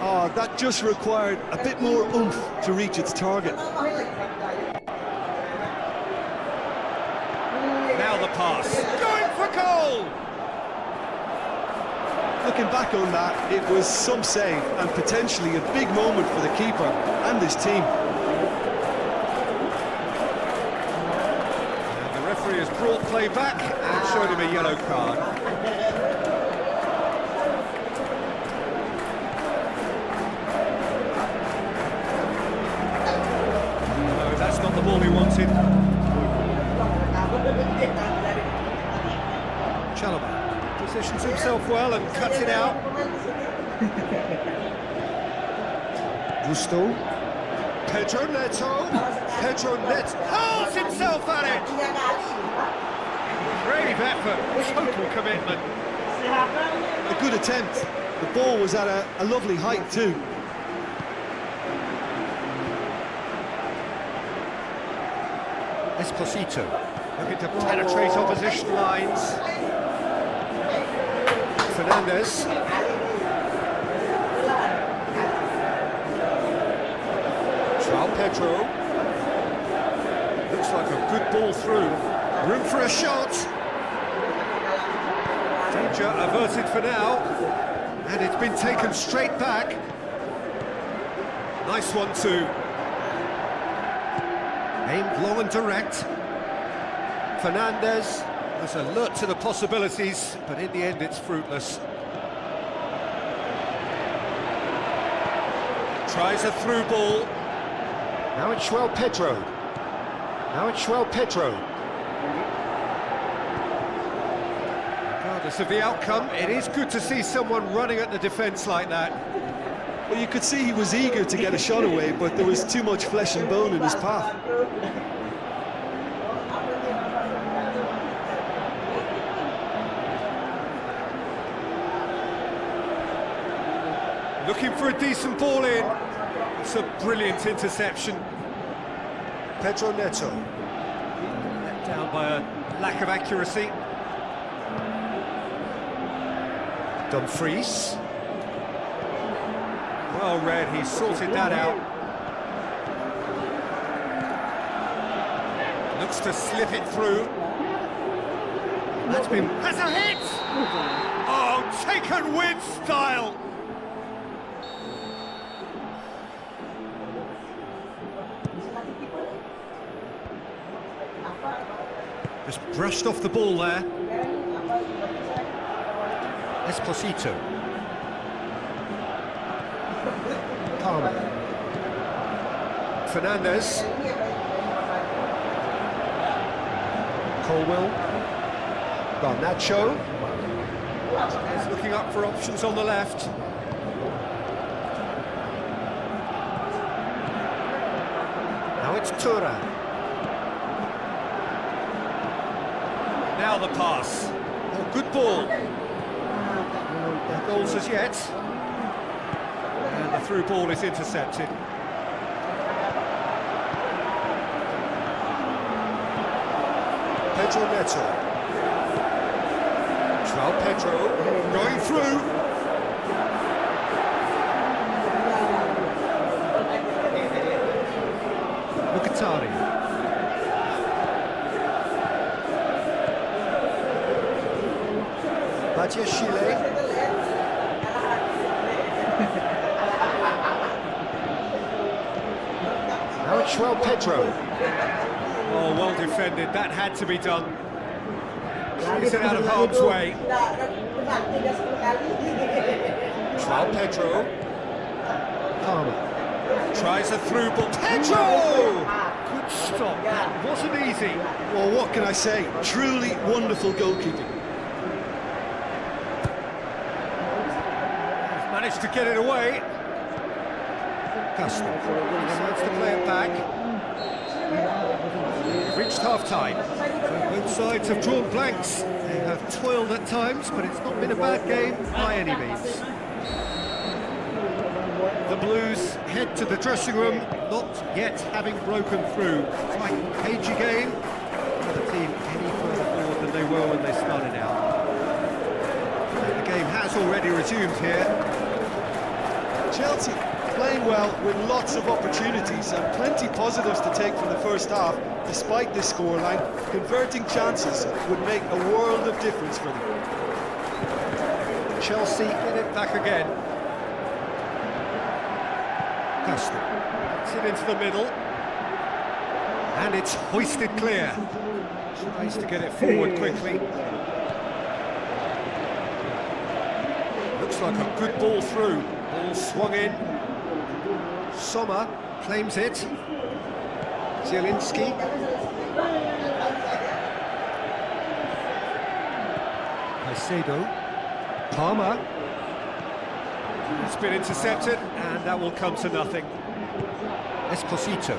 Oh, that just required a bit more oomph to reach its target. Now the pass. Going for goal! Looking back on that, it was some save and potentially a big moment for the keeper and his team. And the referee has brought play back and showed him a yellow card. That's not the ball he wanted. Chalobah positions himself well and cuts it out. Gusto. Pedro Neto. Pedro Neto hurls himself at it. Brave effort, total commitment. A good attempt. The ball was at a lovely height too. Esposito looking to penetrate opposition lines. Fernandez. João Pedro. Looks like a good ball through. Room for a shot. Danger averted for now. And it's been taken straight back. Nice one too. Aimed long and direct. Fernandez was alert to the possibilities, but in the end it's fruitless. Tries a through ball. Now it's João Pedro. Now it's João Pedro. Regardless of the outcome, it is good to see someone running at the defence like that. Well, you could see he was eager to get a shot away, but there was too much flesh and bone in his path. Looking for a decent ball in. It's a brilliant interception. Pedro Neto. Let down by a lack of accuracy. Dumfries. Well read, he sorted that out. Looks to slip it through. That's a hit! Oh, taken with style! Just brushed off the ball there. Esposito. Palmer. Fernandez. Colwill. Garnacho. He's looking up for options on the left. Now it's Thuram. Now the pass. Oh, Good ball. No goals as yet. And the through ball is intercepted. Pedro Neto. João Pedro going through. Mkhitaryan. Badiashile. Now it's João Pedro. Oh, well defended. That had to be done. He's out of harm's way. João Pedro. Palmer. Tries a through ball. Pedro! Good stop. That wasn't easy. Well, what can I say? Truly wonderful goalkeeping. He's managed to get it away. Castro decides to play it back. Reached half-time. So both sides have drawn blanks. They have toiled at times, but it's not been a bad game by any means. The Blues head to the dressing room, not yet having broken through. Quite a cagey game. The team any further forward than they were when they started out. And the game has already resumed here. Chelsea playing well with lots of opportunities and plenty positives to take from the first half. Despite this scoreline, converting chances would make a world of difference for them. Chelsea get it back again. Castro puts it into the middle. And it's hoisted clear. Tries to get it forward quickly. Looks like a good ball through. Ball swung in. Sommer claims it. Zielinski. Caicedo. Palmer. It's been intercepted, and that will come to nothing. Esposito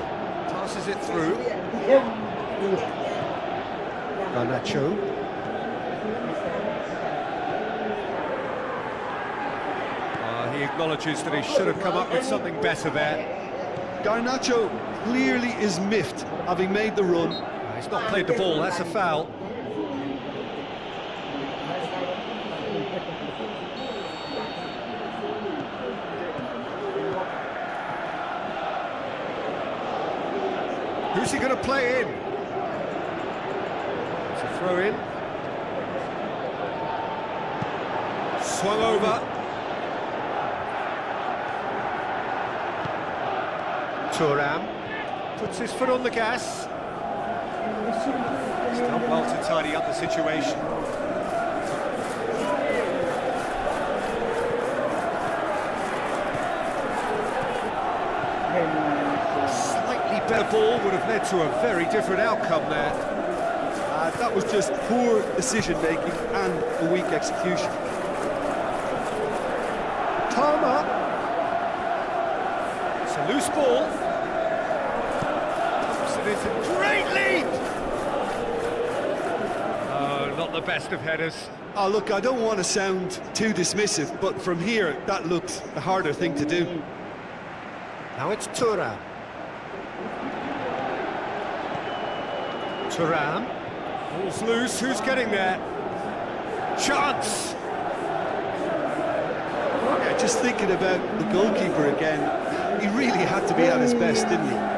passes it through. Garnacho. He acknowledges that he should have come up with something better there. Garnacho clearly is miffed, having made the run. He's not played the ball, that's a foul. Who's he going to play in? It's a throw in. Swung over. Thuram puts his foot on the gas. He's done well to tidy up the situation. Slightly better ball would have led to a very different outcome there. That was just poor decision-making and a weak execution. Palmer. It's a loose ball. It's a great lead! Oh, not the best of headers. Oh, look, I don't want to sound too dismissive, but from here, that looked the harder thing to do. Now it's Thuram. Thuram. Ball's loose, who's getting there? Chance! Yeah, just thinking about the goalkeeper again, he really had to be at his best, didn't he?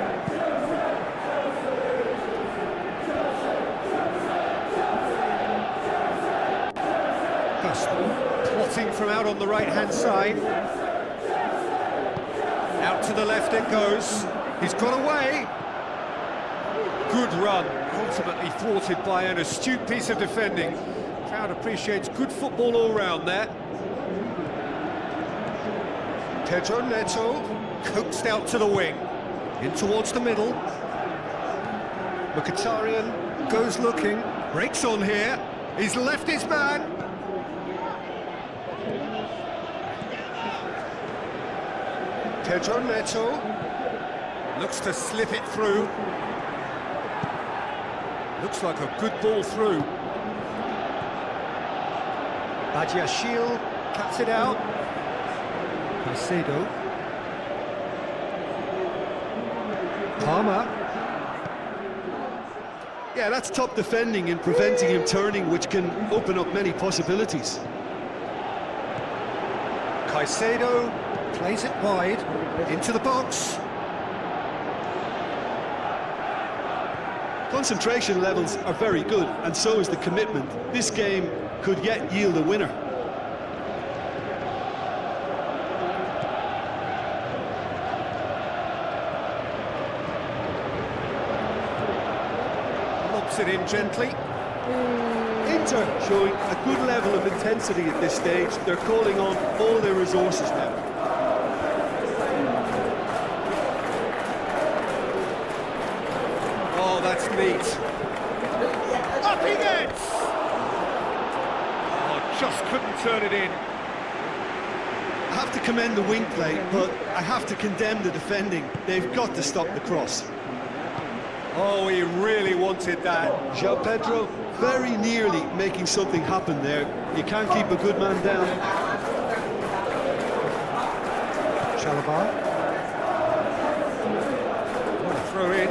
Plotting from out on the right-hand side. Out to the left it goes. He's got away. Good run, ultimately thwarted by an astute piece of defending. Crowd appreciates good football all round there. Pedro Neto coaxed out to the wing, in towards the middle. Mkhitaryan goes looking, breaks on here. He's left his man. Pedro Neto looks to slip it through. Looks like a good ball through. Badiashile cuts it out. Caicedo. Palmer. Yeah, that's top defending and preventing him turning, which can open up many possibilities. Caicedo plays it wide into the box. Concentration levels are very good, and so is the commitment. This game could yet yield a winner. Lobs it in gently. Inter showing a good level of intensity at this stage. They're calling on all their resources now. Oh, that's neat. Up he gets! Oh, just couldn't turn it in. I have to commend the wing play, but I have to condemn the defending. They've got to stop the cross. Oh, he really wanted that. João Pedro very nearly making something happen there. You can't keep a good man down. Chalobah. What a throw in.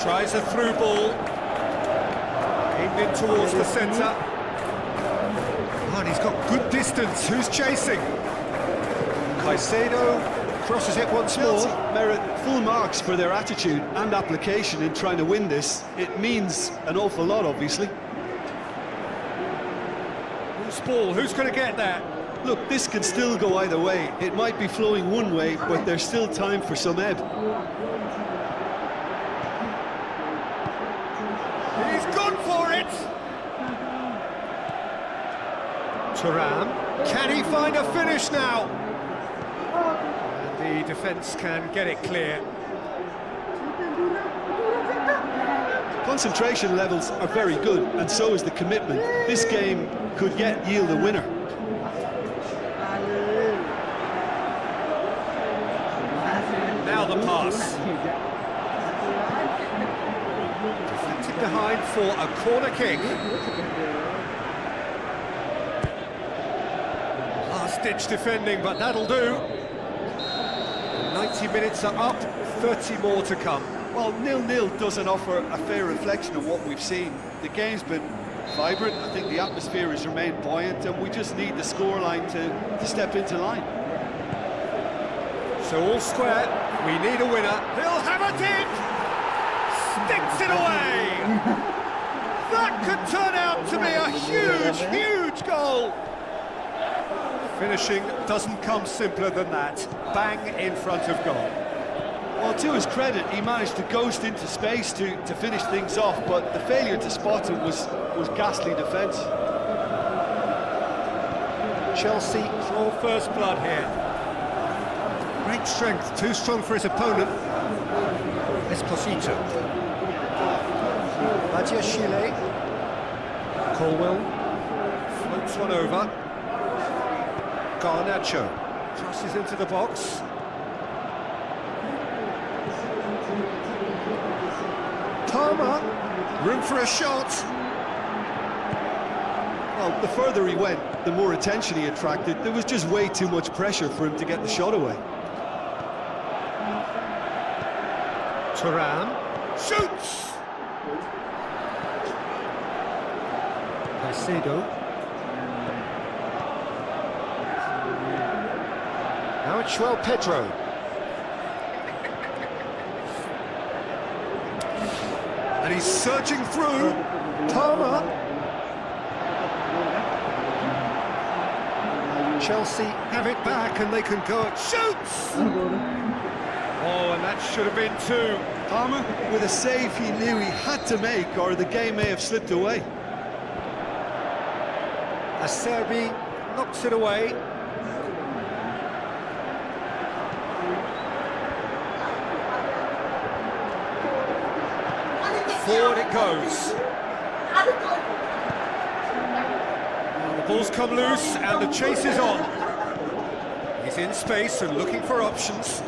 Tries a through ball. Aimed in towards the centre. Oh, and he's got good distance. Who's chasing? Caicedo crosses it once Chelsea more. merit full marks for their attitude and application in trying to win this. It means an awful lot, obviously. Who's ball? Who's going to get that? Look, this can still go either way. It might be flowing one way, but there's still time for some ebb. He's gone for it! Thuram, can he find a finish now? And the defence can get it clear. Concentration levels are very good, and so is the commitment. This game could yet yield a winner. Now the pass. Deflected behind for a corner kick. Last-ditch defending, but that'll do. 90 minutes are up, 30 more to come. Well, 0-0 doesn't offer a fair reflection of what we've seen. The game's been vibrant. I think the atmosphere has remained buoyant, and we just need the scoreline to step into line. So all square, we need a winner. He'll have it in! Sticks it away! That could turn out to be a huge, huge goal! Finishing doesn't come simpler than that. Bang in front of goal. Well, to his credit, he managed to ghost into space to finish things off, but the failure to spot him was ghastly defence. Chelsea draw first blood here. Great strength, too strong for his opponent. Esposito. Badiashile. Colwell. Floats one over. Garnacho. Crosses into the box. Palmer. Room for a shot. Well, the further he went, the more attention he attracted. There was just way too much pressure for him to get the shot away. Thuram shoots. Caicedo. Now it's João Pedro. And he's surging through. Palmer. Chelsea have it back and they can go at shoots. Oh, and that should have been two. Palmer, with a save he knew he had to make, or the game may have slipped away. Acerbi knocks it away. Forward it goes. The ball's come loose and the chase is on. He's in space and looking for options.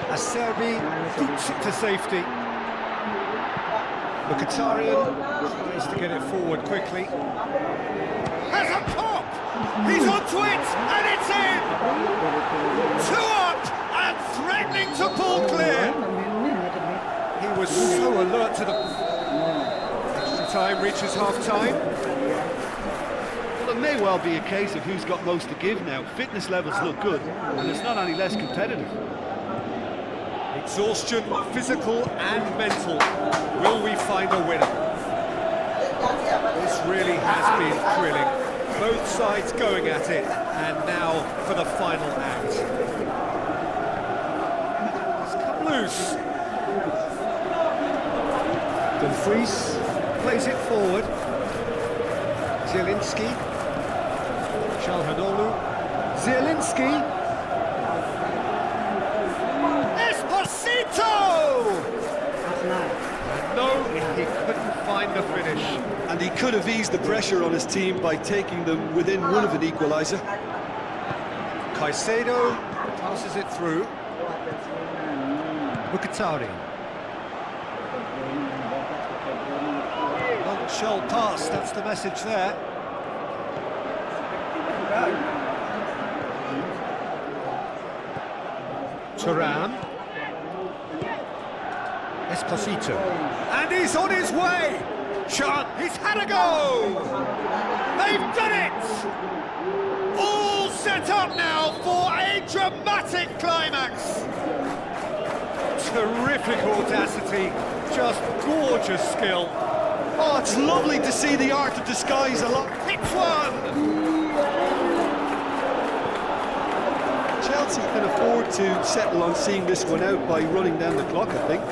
Acerbi boots it to safety. Mkhitaryan tries to get it forward quickly. Has a pop! He's onto it, and it's in! 2 up, and threatening to pull clear! He was so alert to the... Extra time reaches half-time. Well, it may well be a case of who's got most to give now. Fitness levels look good, and it's not any less competitive. Exhaustion, physical and mental. Will we find a winner? This really has been thrilling. Both sides going at it, and now for the final act. It's come loose. Dumfries plays it forward. Zielinski. Çalhanoğlu. Zielinski. Esposito! No, he couldn't find the finish. And he could have eased the pressure on his team by taking them within one of an equaliser. Caicedo passes it through. Mkhitaryan. Long shell pass, that's the message there. Thuram. Esposito. And he's on his way! He's had a go! They've done it! All set up now for a dramatic climax! Terrific audacity, just gorgeous skill. Oh, it's lovely to see the art of disguise a lot. Hits one! Chelsea can afford to settle on seeing this one out by running down the clock, I think.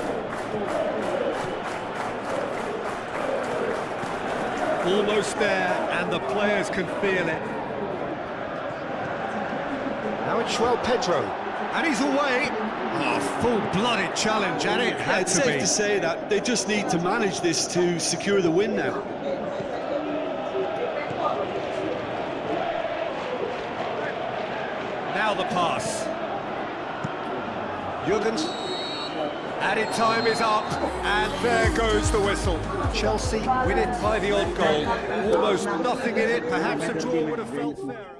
Almost there, and the players can feel it. Now it's João Pedro, and he's away. Oh, full-blooded challenge, and it had It's to safe be. to say that they just need to manage this to secure the win now. Now the pass. Jurgens. Added time is up, and there goes the whistle. Chelsea win it by the odd goal. Almost nothing in it. Perhaps a draw would have felt fairer.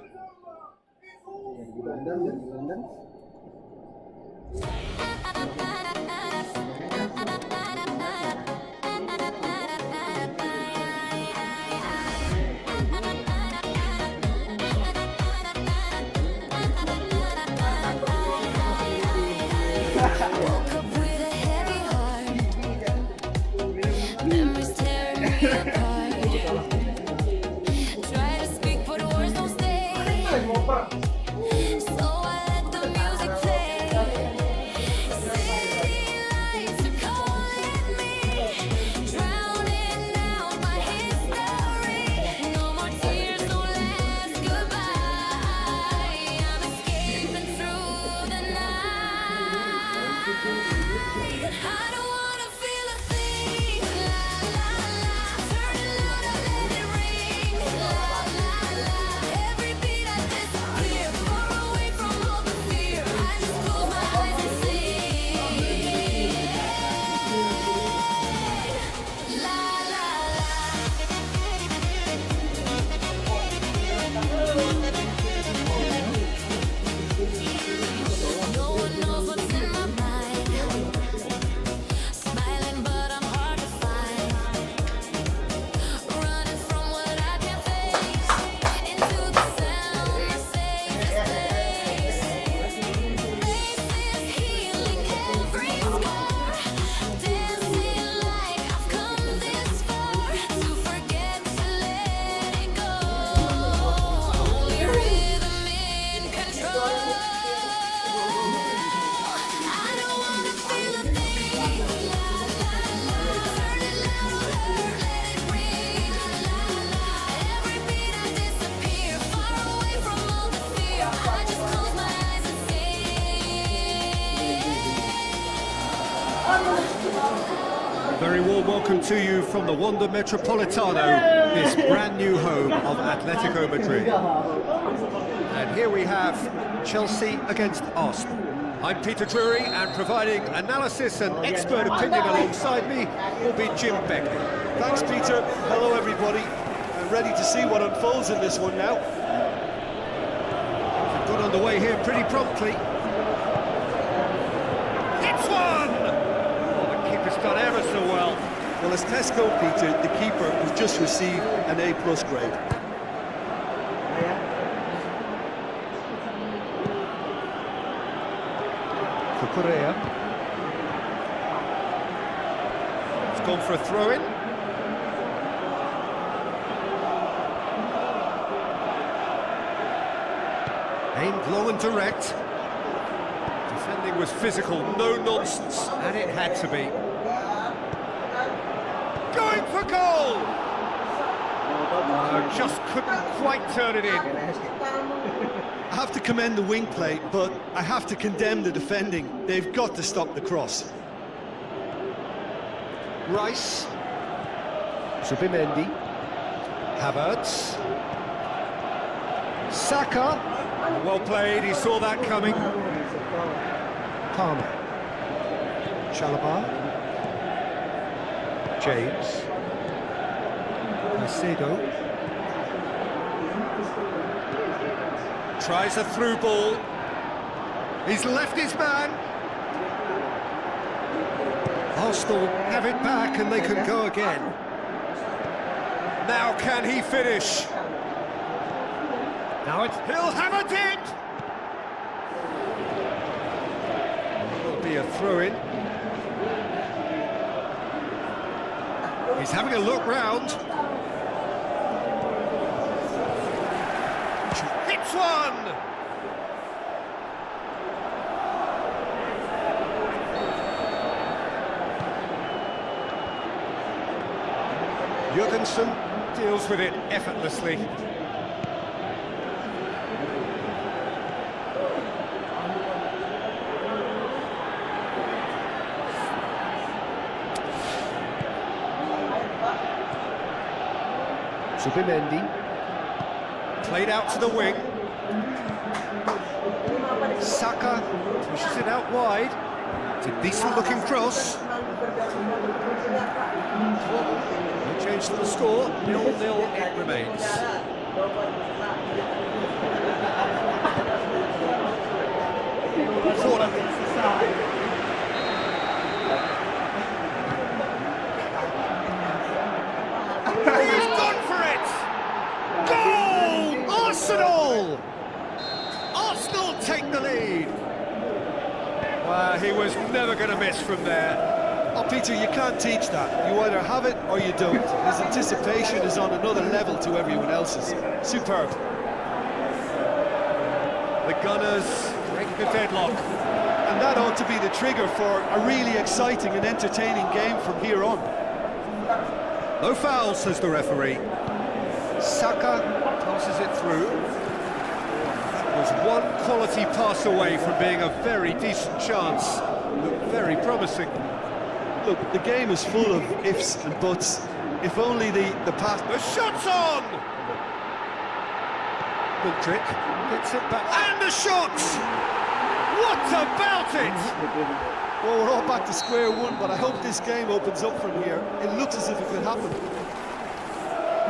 Woke up with a heavy heart. Memories tearing me apart. Try to speak, but words don't stay. So I let the music play. City lights are calling me, drowning out my history. No more tears, no last goodbye. I'm escaping through the night. I don't wanna feel a thing. La la la, turn it loud and let it ring. La la la, every beat I disappear, far away from all the fear. I just close my eyes and sing. La la la. No one knows what's in my mind. Smiling, but I'm hard to find. Running from what I can't face. Into the sound, the safest place. Faces healing every scar. Dancing like I've come this far. To forget to let it go. Only rhythm in control. I don't wanna feel a thing. La la la, turn it loud, let it ring. La la, every beat I disappear, far away from all the fear. I just close my eyes and sing. A very warm welcome to you from the Wanda Metropolitano, this brand new home of Atletico Madrid. And here we have Chelsea against Arsenal. I'm Peter Drury, and providing analysis and expert opinion alongside me will be Jim Beckley. Thanks, Peter. Hello, everybody. I'm ready to see what unfolds in this one now. Got underway here pretty promptly. Hits one! Oh, the keeper's done ever so well. Well, as Tesco, Peter, the keeper has just received an A+ grade. For Correa. It's gone for a throw-in. Aimed low and direct. Defending was physical, no nonsense, and it had to be. Going for goal! Just couldn't quite turn it in. I have to commend the wing play, but I have to condemn the defending. They've got to stop the cross. Rice. Zubimendi. Havertz. Saka. Well played, he saw that coming. Palmer. Chalobah. James. Caicedo. Tries a through ball. He's left his man. Arsenal have it back and they can go again. Now can he finish? Now he'll have a it! Will be a throw-in. He's having a look round. Hits one! Jurgensen deals with it effortlessly. Zubimendi. Played out to the wing. Saka pushes it out wide. It's a decent looking cross. No change to the score, 0-0 it remains. Corner. He's gone for it! Goal! Arsenal! Arsenal take the lead. Wow, he was never going to miss from there. Oh, Peter, you can't teach that. You either have it or you don't. His anticipation is on another level to everyone else's. Superb. The Gunners break the deadlock. And that ought to be the trigger for a really exciting and entertaining game from here on. No foul, says the referee. Saka passes it through. That was one quality pass away from being a very decent chance. Looked very promising. Look, the game is full of ifs and buts. If only the pass... The shot's on! Mudryk gets it back. And the shot! What about it? Well, we're all back to square one, but I hope this game opens up from here. It looks as if it could happen.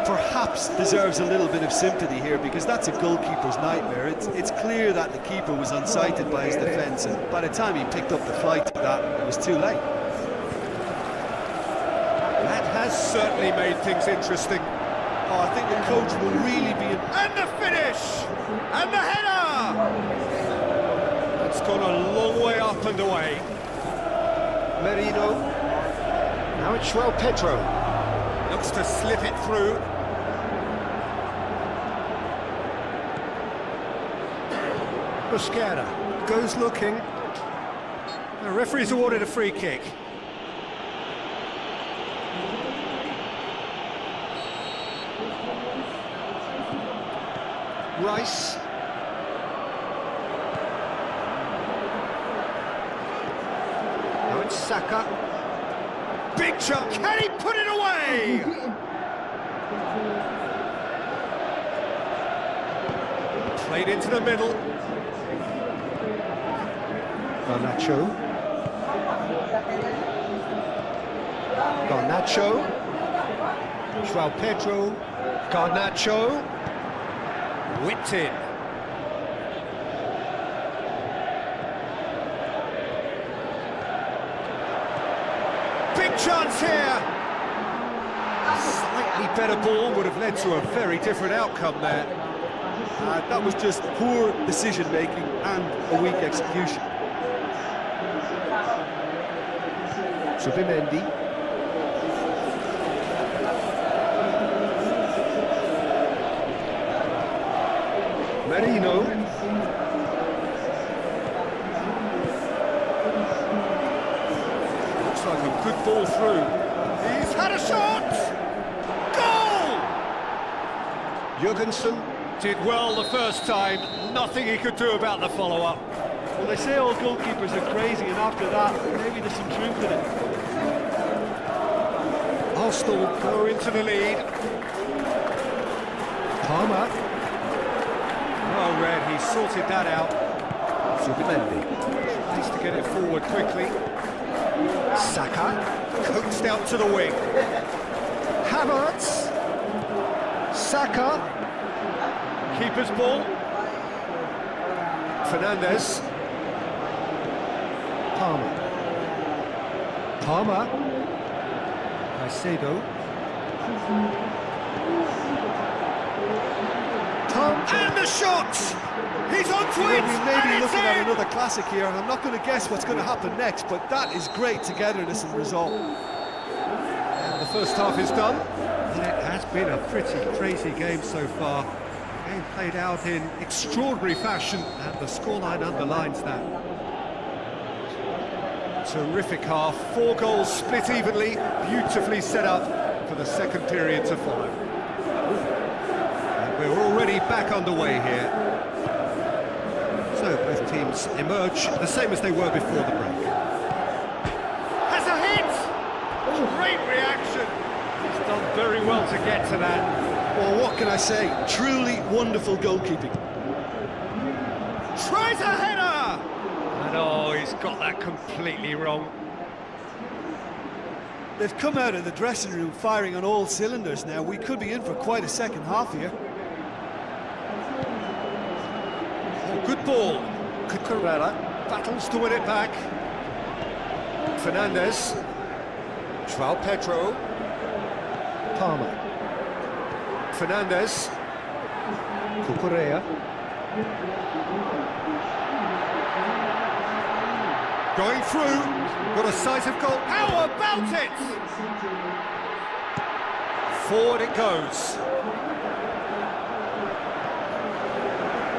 Perhaps deserves a little bit of sympathy here, because that's a goalkeeper's nightmare. It's clear that the keeper was unsighted by his defence, and by the time he picked up the flight to that, it was too late. That has certainly made things interesting. Oh, I think the coach will really be... And the finish! And the header! It's gone a long way up and away. Merino. Now it's João Pedro. Looks to slip it through. Busquera goes looking. The referee's awarded a free kick. Rice. Now it's Saka. Big chunk, can he put it away? Played into the middle. Garnacho. Garnacho. João Pedro. Garnacho. Whipped in. Big chance here. Slightly better ball would have led to a very different outcome there. That was just poor decision-making and a weak execution. Subimendi. Merino. Looks like a good ball through. He's had a shot! Goal! Jurgensen did well the first time. Nothing he could do about the follow-up. Well, they say all goalkeepers are crazy, and after that, maybe there's some truth in it. Arsenal go into the lead. Palmer. Oh, Red, he sorted that out. Subimendi tries to get it forward quickly. Saka coaxed out to the wing. Havertz. Saka. Keeper's ball. Fernandes. Palmer. Palmer. Caicedo. And the shot! He's onto Well, it! we may And be it's looking at in! another classic here, and I'm not going to guess what's going to happen next, but that is great togetherness and resolve. And the first half is done. And it has been a pretty crazy game so far. The game played out in extraordinary fashion, and the scoreline underlines that. Terrific half, 4 goals split evenly, beautifully set up for the second period to follow. And we're already back underway here. So both teams emerge the same as they were before the break. Has a hit! Great reaction! He's done very well to get to that. Well, what can I say? Truly wonderful goalkeeping. Tries a header! And oh, he's got that completely wrong. They've come out of the dressing room firing on all cylinders now. We could be in for quite a second half here. Oh, good ball. Cucurella battles to win it back. Fernandes. João Pedro. Palmer. Fernandes. Cucurella. Going through. Got a sight of goal. How about it? Forward it goes.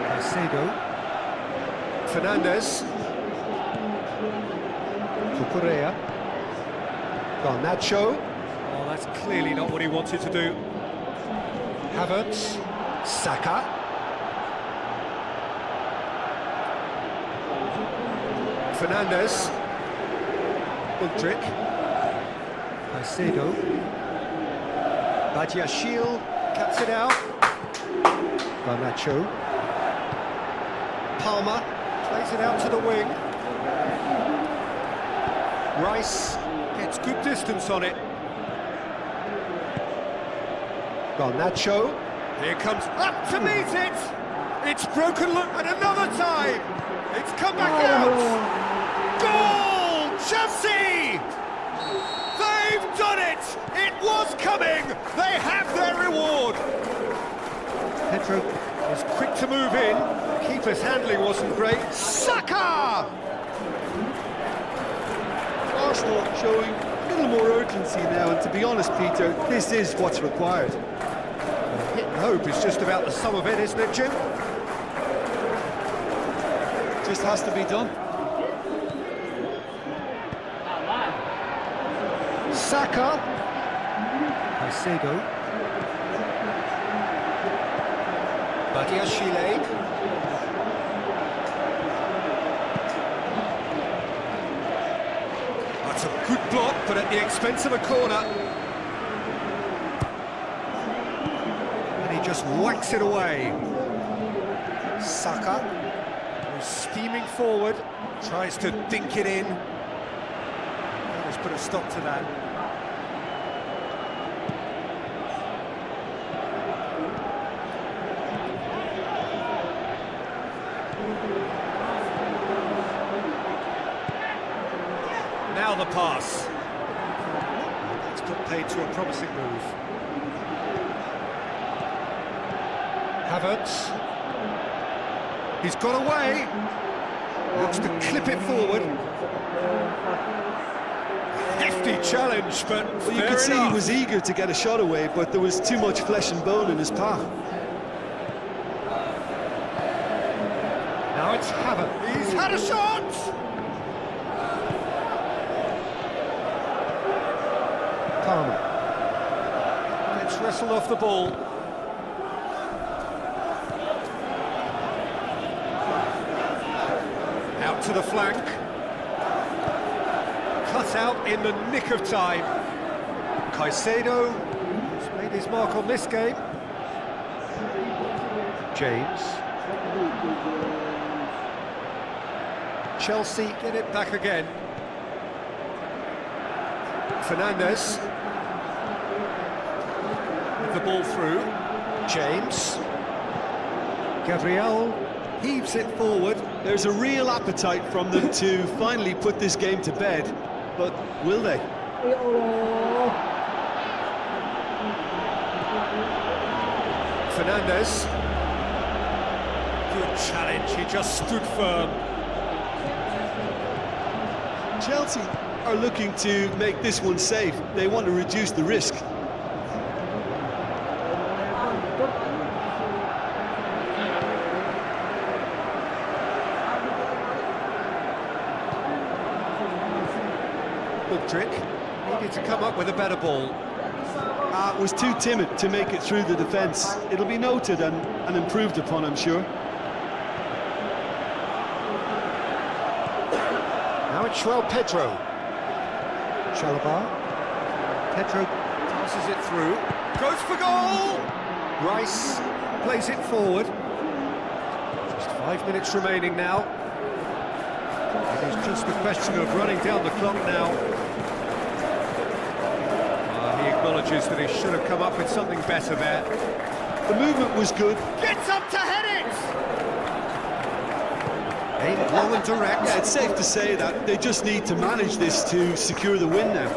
Caicedo. Fernandes. Cucurella. Garnacho. Oh, that's clearly not what he wanted to do. Havertz. Saka. Fernandes. Ulrich. Caicedo. Badiashile cuts it out. Garnacho. Palmer plays it out to the wing. Rice gets good distance on it. Garnacho. Here comes up to meet it. It's broken look at another time. It's come back out. Goal! Chelsea! They've done it! It was coming! They have their reward! Pedro is quick to move in. Keeper's handling wasn't great. Saka! Arsenal showing a little more urgency now, and to be honest, Peter, this is what's required. Hit and hope is just about the sum of it, isn't it, Jim? Just has to be done. Saka. Caicedo. Badiashile. That's a good block, but at the expense of a corner. And he just whacks it away. Saka. comes steaming forward, tries to dink it in. Let's put a stop to that. Now the pass. It's got paid to a promising move. Havertz. He's got away. Looks to clip it forward. Hefty challenge, but Well, you fair could see enough. he was eager to get a shot away, but there was too much flesh and bone in his path. Now it's Havertz. He's had a shot! Palmer. Gets wrestled off the ball. Out to the flank. Cut out in the nick of time. Caicedo has made his mark on this game. James. Chelsea get it back again. Fernandes. With the ball through. James. Gabriel heaves it forward. There's a real appetite from them to finally put this game to bed, but will they? Ya Allah. Fernandes. Good challenge, he just stood firm. Chelsea are looking to make this one safe. They want to reduce the risk. Mudryk needed to come up with a better ball. Was too timid to make it through the defence. It'll be noted and improved upon, I'm sure. Now it's João Pedro. Chalobah. Pedro passes it through. Goes for goal! Rice plays it forward. Just 5 minutes remaining now. It is just a question of running down the clock now. He acknowledges that he should have come up with something better there. The movement was good. Gets up to head it! Aimed long and direct. Yeah, it's safe to say that they just need to manage this to secure the win now.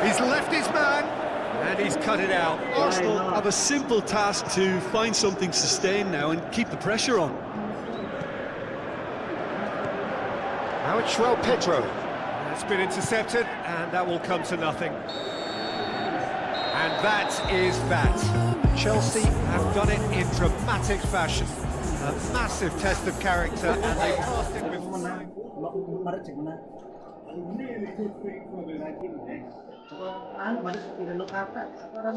He's left his man, and he's cut it out. Arsenal have a simple task to find something sustained now and keep the pressure on. Now it's João Pedro. That's been intercepted, and that will come to nothing. And that is that. Chelsea have done it in dramatic fashion. A massive test of character, and they passed it with Menang. Madrid sih menang. Madrid tidak look apa? Sekarang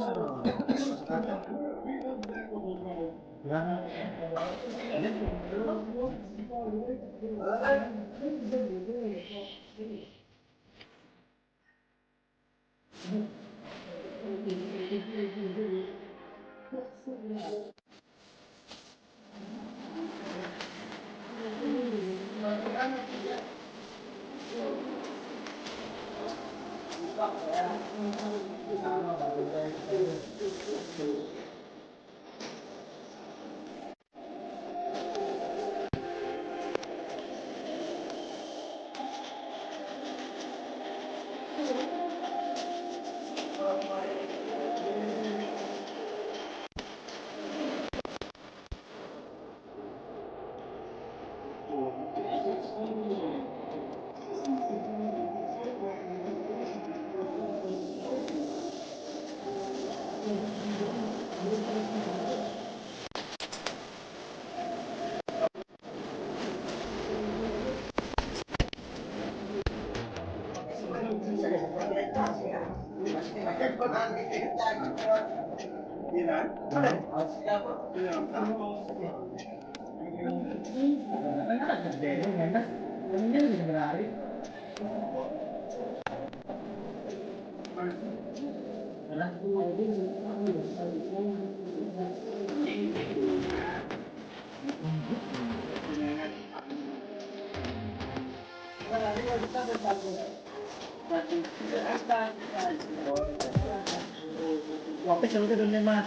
Wapis lang ka doon lima.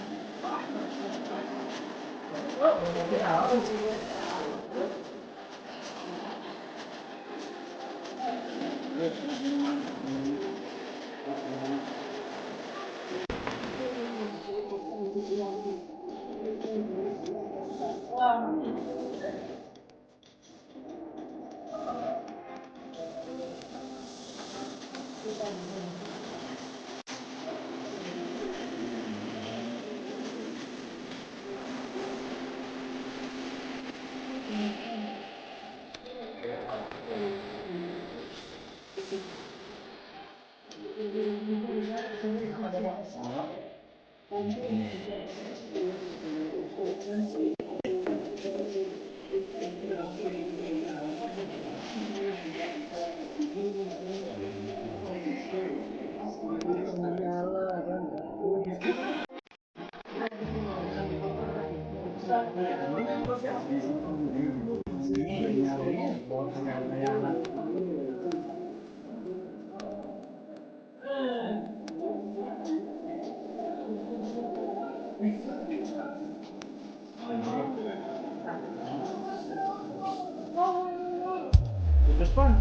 Terus pan,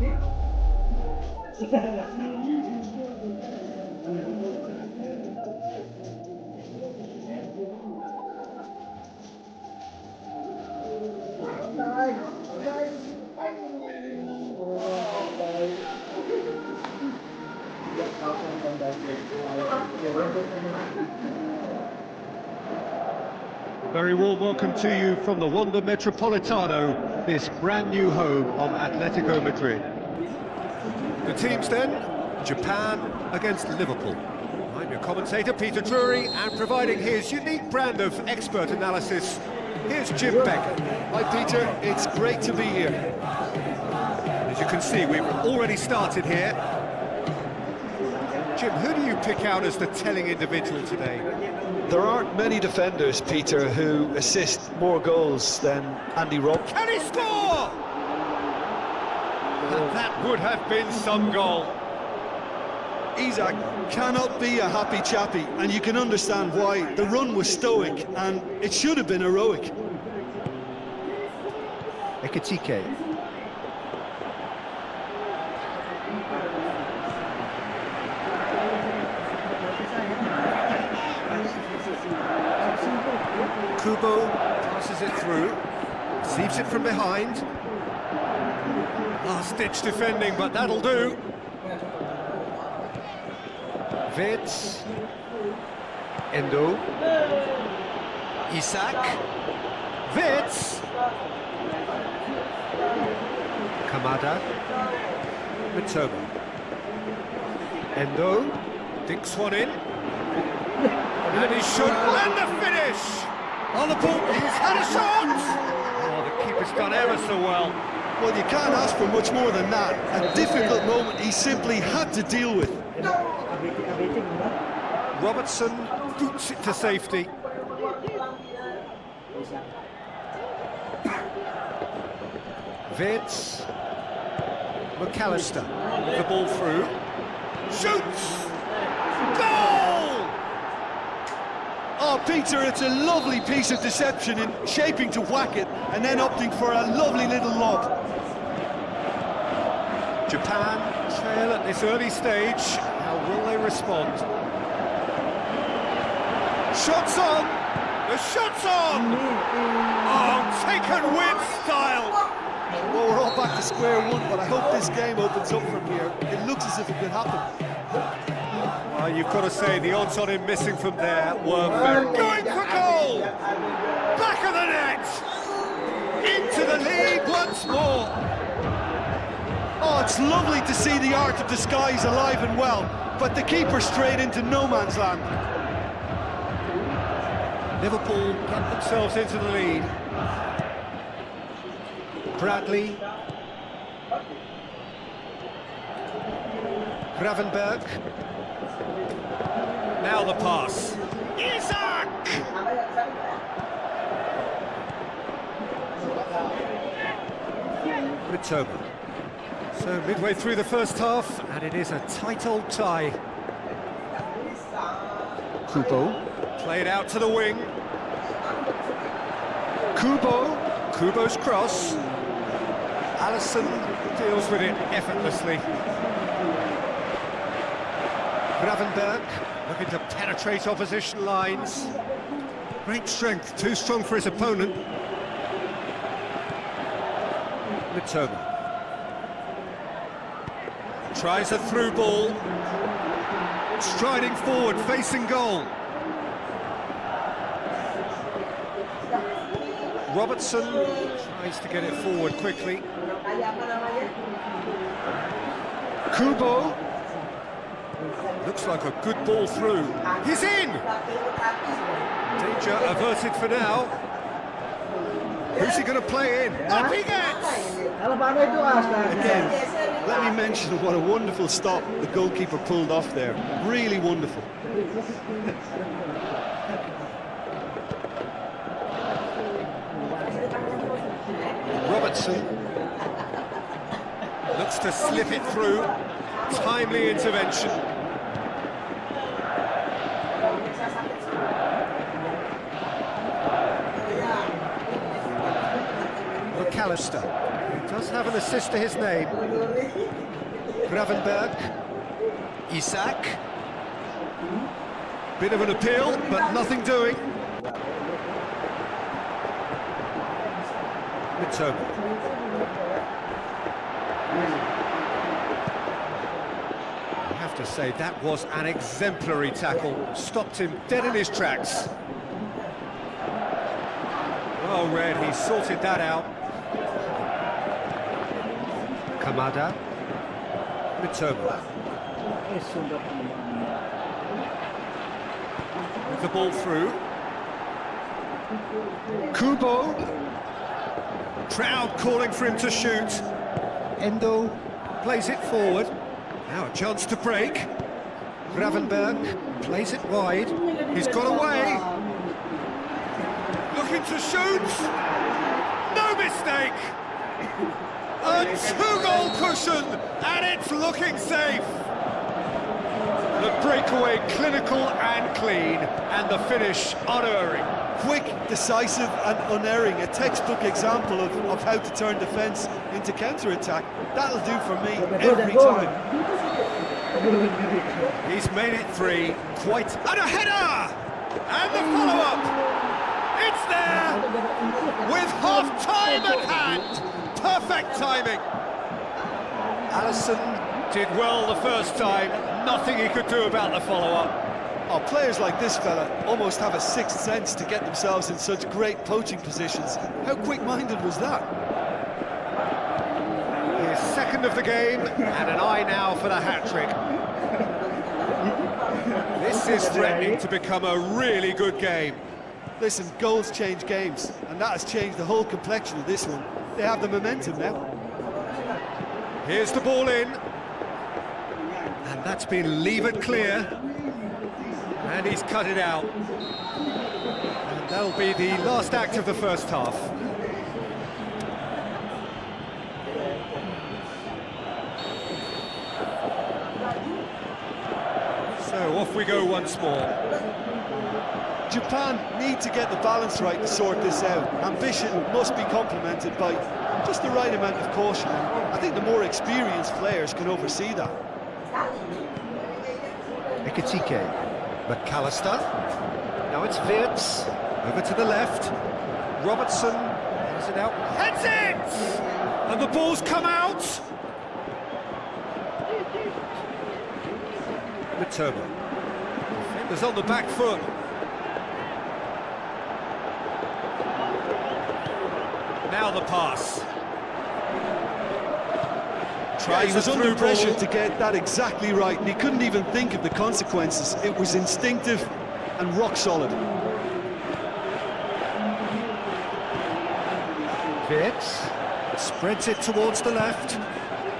Very warm welcome to you from the Wanda Metropolitano, this brand new home of Atletico Madrid. The teams then, Japan against Liverpool. I'm your commentator, Peter Drury, and providing his unique brand of expert analysis, here's Jim Becker. Hi Peter, it's great to be here. As you can see, we've already started here. Jim, who do you pick out as the telling individual today? There aren't many defenders, Peter, who assist more goals than Andy Robb. Can he score? And that would have been some goal. Isak cannot be a happy chappy, and you can understand why. The run was stoic, and it should have been heroic. Ekitike. Kubo passes it through, receives it from behind. Last-ditch defending, but that'll do. Vitz. Endo. Isak. Vitz. Kamada. Mitoma. Endo. Dinks one in. And he should land the finish! On the ball, he's had a shot! Oh, the keeper's done ever so well. Well, you can't ask for much more than that. A difficult moment he simply had to deal with. Robertson boots it to safety. Vitz. McAllister. The ball through. Shoots! Goal! Oh, Peter, it's a lovely piece of deception in shaping to whack it and then opting for a lovely little lob. Japan trail at this early stage. How will they respond? Shots on! The shot's on! Oh, taken with style! Well, we're all back to square one, but I hope this game opens up from here. It looks as if it could happen. Well, you've got to say, the odds on him missing from there were very... Going for goal! Back of the net! Into the lead once more! Oh, it's lovely to see the art of disguise alive and well, but the keeper straight into no man's land. Liverpool get themselves into the lead. Bradley. Gravenberg. Now the pass. Isak! Mitoma. So midway through the first half, and it is a tight old tie. Kubo played out to the wing. Kubo's cross. Alisson deals with it effortlessly. Gravenberg looking to penetrate opposition lines. Great strength, too strong for his opponent. Mitoma tries a through ball. Striding forward, facing goal. Robertson tries to get it forward quickly. Kubo. Looks like a good ball through. He's in! Danger averted for now. Who's he going to play in? Up he gets! Kalau paano itu Again, let me mention what a wonderful stop the goalkeeper pulled off there. Really wonderful. Robertson looks to slip it through. Timely intervention. McAllister, he does have an assist to his name. Gravenberg, Isak. Bit of an appeal, but nothing doing. Mitoma. I have to say, that was an exemplary tackle. Stopped him dead in his tracks. Well read, he sorted that out. Kamada. Mitoma. With the ball through. Kubo. Crowd calling for him to shoot. Endo plays it forward. Now a chance to break. Gravenberg plays it wide. He's got away. Looking to shoot. No mistake. A two-goal cushion, and it's looking safe. The breakaway clinical and clean, and the finish unerring. Quick, decisive and unerring. A textbook example of how to turn defence into counter-attack. That'll do for me every time. He's made it three, quite... And a header! And the follow-up! It's there! With half-time at hand! Perfect timing! Alisson did well the first time, nothing he could do about the follow-up. Oh, players like this fella almost have a sixth sense to get themselves in such great poaching positions. How quick-minded was that? His second of the game, and an eye now for the hat-trick. This is threatening to become a really good game. Listen, goals change games, and that has changed the whole complexion of this one. They have the momentum now. Here's the ball in. And that's been levered clear. And he's cut it out. And that'll be the last act of the first half. So off we go once more. Japan need to get the balance right to sort this out. Ambition must be complemented by just the right amount of caution. I think the more experienced players can oversee that. Ekitike. McAllister. Now it's Wirtz. Over to the left. Robertson. Has it out. Heads it! And the ball's come out. Mitoma. Defenders on the back foot. Now the pass. He was under pressure to get that exactly right, and he couldn't even think of the consequences. It was instinctive and rock solid. Wirtz spreads it towards the left.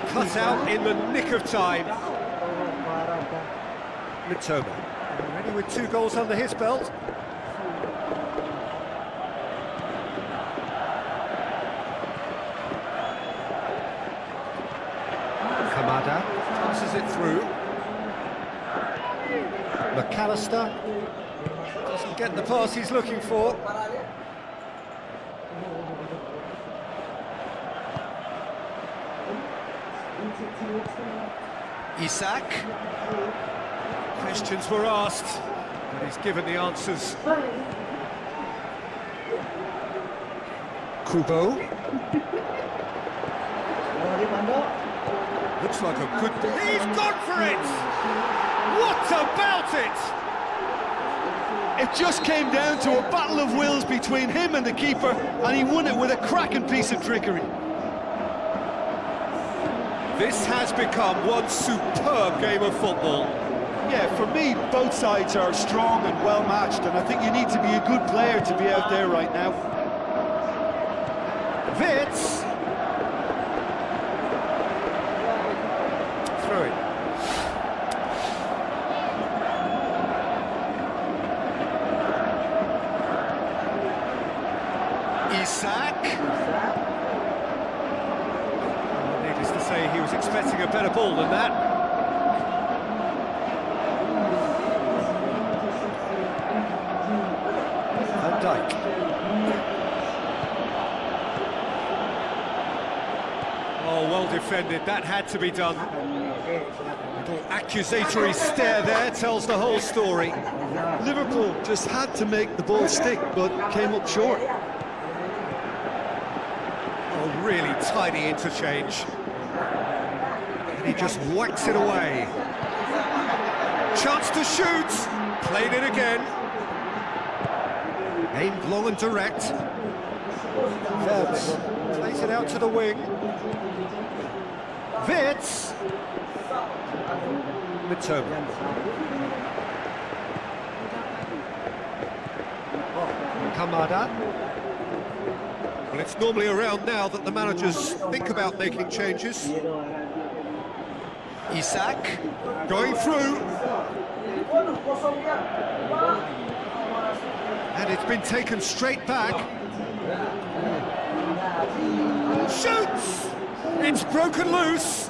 Cut out in the nick of time. Mitoma, already with 2 goals under his belt. McAllister doesn't get the pass he's looking for. Isak. Questions were asked, but he's given the answers. Kubo. Looks like a good... He's gone for it! What about it? It just came down to a battle of wills between him and the keeper, and he won it with a cracking piece of trickery. This has become one superb game of football. Yeah, for me, both sides are strong and well matched, and I think you need to be a good player to be out there right now. Wits. Throw it. Isak. Needless to say, he was expecting a better ball than that. Van Dijk. Oh, well defended. That had to be done. Little accusatory stare there tells the whole story. Liverpool just had to make the ball stick, but came up short. Oh, really tiny interchange. And he just whacks it away. Chance to shoot. Played it again. Aimed long and direct. Phelps plays it out to the wing. Wits. Mitoma. Kamada. Well, it's normally around now that the managers think about making changes. Isak going through. And it's been taken straight back. Shoots! It's broken loose.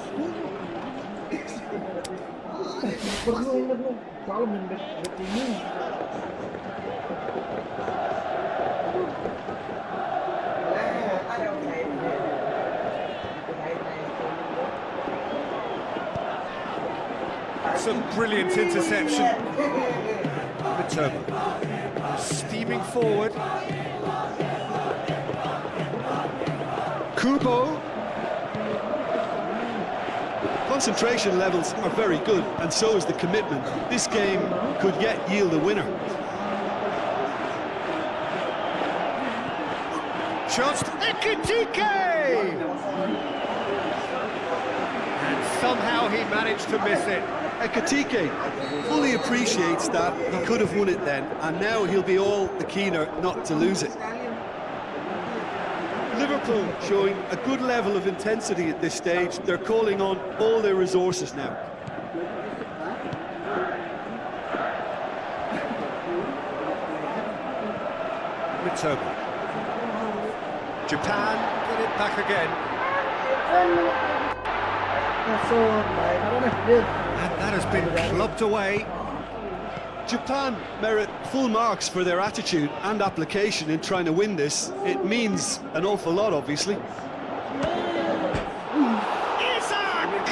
Some brilliant interception. Mitoma steaming forward. Kubo. Concentration levels are very good, and so is the commitment. This game could yet yield a winner. Chance to Ekitike! And somehow he managed to miss it. Ekitike fully appreciates that he could have won it then, and now he'll be all the keener not to lose it. Liverpool showing a good level of intensity at this stage. They're calling on all their resources now. Mitoma. Japan get it back again. And that has been clubbed away. Japan merit full marks for their attitude and application in trying to win this. It means an awful lot, obviously. Isak!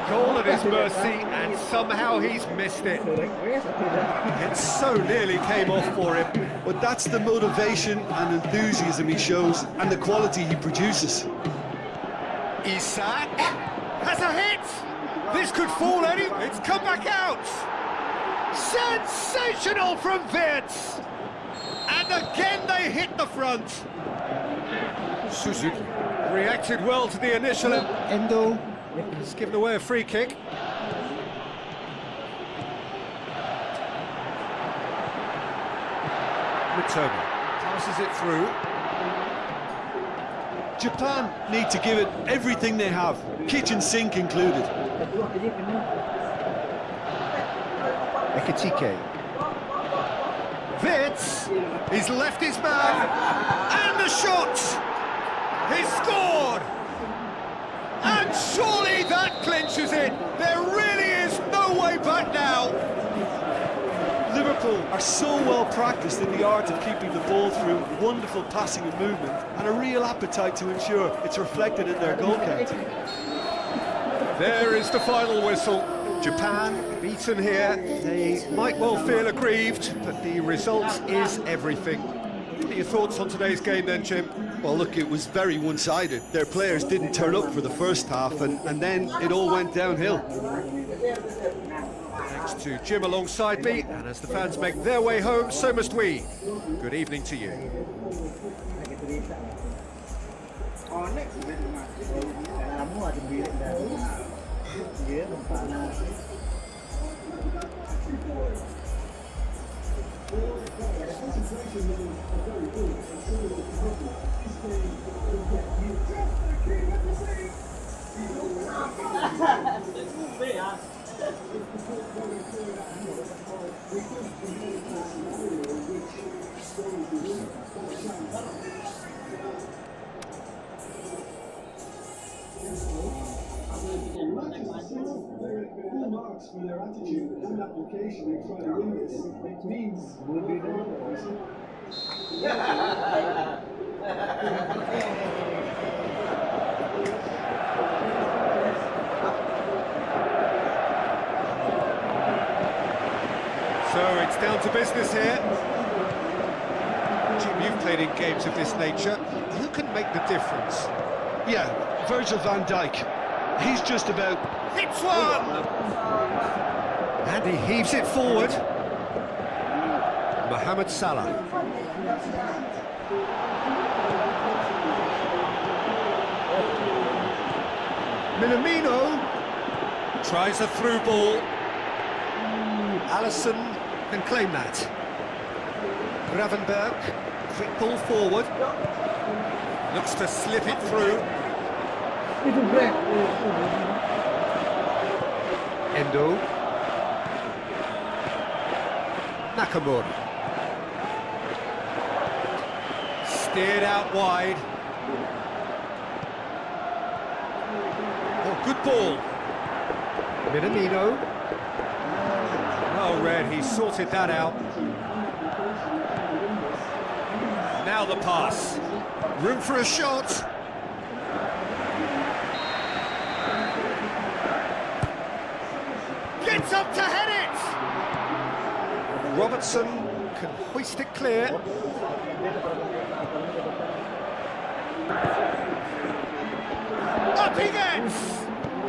Goal at his mercy, and somehow he's missed it. It so nearly came off for him. But that's the motivation and enthusiasm he shows, and the quality he produces. Isak has a hit! This could fall any... It's come back out! Sensational from Wits! And again they hit the front. Suzuki reacted well to the initial... Endo has given away a free kick. Mitoma passes it through. Japan need to give it everything they have, kitchen sink included. Ekitike. Wits, he's left his man, and the shot! He's scored! And surely that clinches it! There really is no way back now! Liverpool are so well practiced in the art of keeping the ball through wonderful passing and movement, and a real appetite to ensure it's reflected in their goal count. There is the final whistle. Japan beaten here. They might well feel aggrieved, but the result is everything. What are your thoughts on today's game then, Jim? Well, look, it was very one-sided. Their players didn't turn up for the first half, and then it all went downhill. Thanks to Jim alongside me, and as the fans make their way home, so must we. Good evening to you. Kamu ada bilik dan dia mempanah. Marks for their attitude and application in trying to win this. It means we'll be the winners. So it's down to business here. Jim, you've played in games of this nature. Who can make the difference? Yeah, Virgil van Dijk. He's just about... Hits one! And he heaves it forward. Mohamed Salah. Minamino tries a through ball. Alisson can claim that. Gravenberg, quick ball forward. Looks to slip it through. Endo. Nakamura. Steered out wide. Oh, good ball. Minamino. Well read, he sorted that out. Now the pass. Room for a shot. Gets up to head it! Robertson can hoist it clear. Up he gets!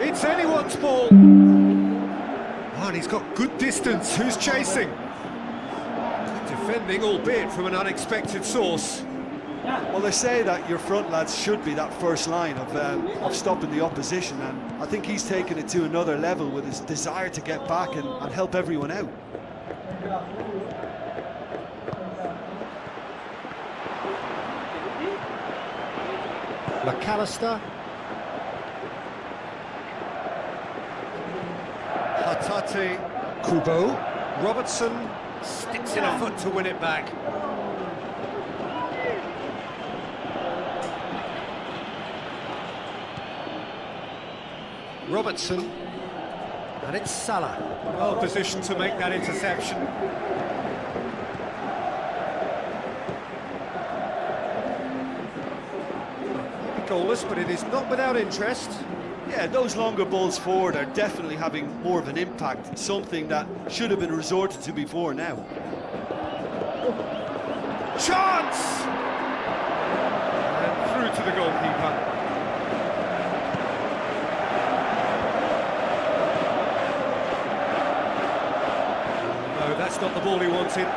It's anyone's ball. Oh, and he's got good distance. Who's chasing? Good defending, albeit from an unexpected source. Well, they say that your front lads should be that first line of stopping the opposition, and I think he's taken it to another level with his desire to get back and help everyone out. McAllister. Hatate. Kubo. Robertson sticks in a foot to win it back. Robertson, and it's Salah. Well positioned to make that interception. Goalless, but it is not without interest. Yeah, those longer balls forward are definitely having more of an impact, something that should have been resorted to before now. Chance! And through to the goalkeeper. No, that's not the ball he wanted.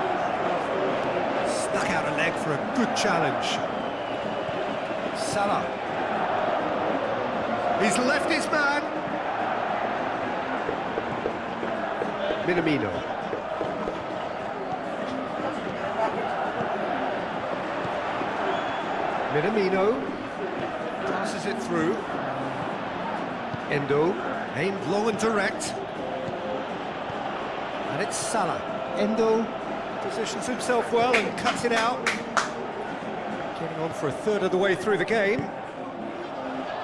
Stuck out a leg for a good challenge. Salah. He's left his man. Minamino. Minamino passes it through. Endo, aimed long and direct. And it's Salah. Endo positions himself well and cuts it out. Getting on for a third of the way through the game.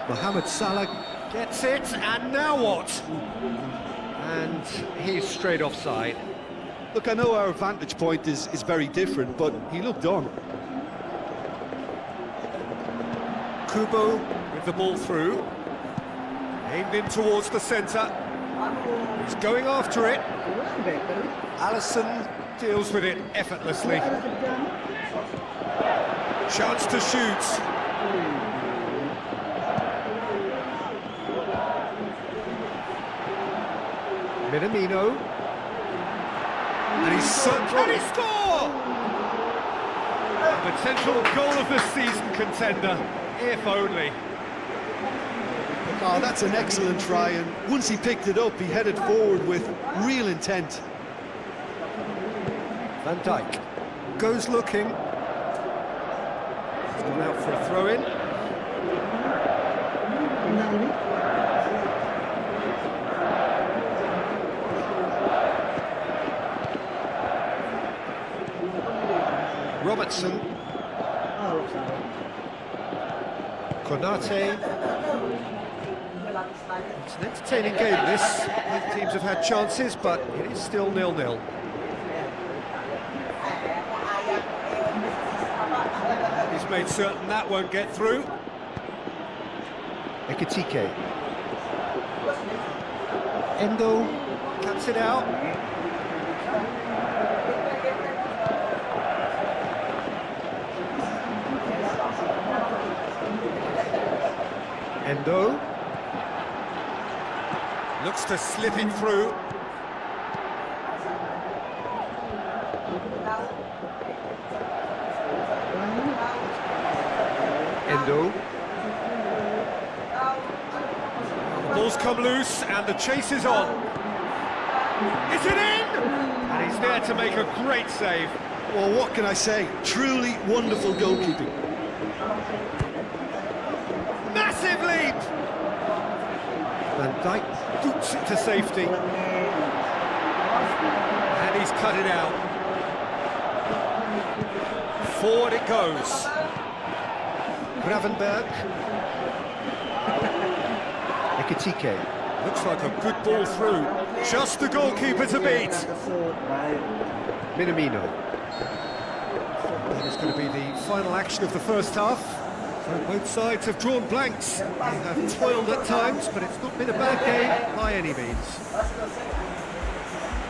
Mohamed Salah gets it, and now what? And he's straight offside. Look, I know our vantage point is very different, but he looked on. Kubo with the ball through. Aimed in towards the centre. He's going after it. Kurang better. Allison deals with it effortlessly. Ada kejam. Chance to shoot. Minamino. And he's can he score? Potential goal of the season contender, if only. Oh, that's an excellent try, and once he picked it up, he headed forward with real intent. Van Dijk goes looking. He's gone out for a throw-in. Menang ni. Robertson, Ah, offside. Konate. It's an entertaining game, this. Both teams have had chances, but it is still 0-0. He's made certain that won't get through. Ekitike. Endo cuts it out. Endo looks to slip it through. Endo. The ball's come loose and the chase is on. Is it in? And he's there to make a great save. Well, what can I say? Truly wonderful goalkeeping. Massive lead! Van Dijk boots it to safety. And he's cut it out. Forward it goes. Gravenberg. Ekitike. Looks like a good ball through. Just the goalkeeper to beat. Kesut, baik. Minamino. That is going to be the final action of the first half. So both sides have drawn blanks. They have toiled at times, but it's not been a bad game by any means.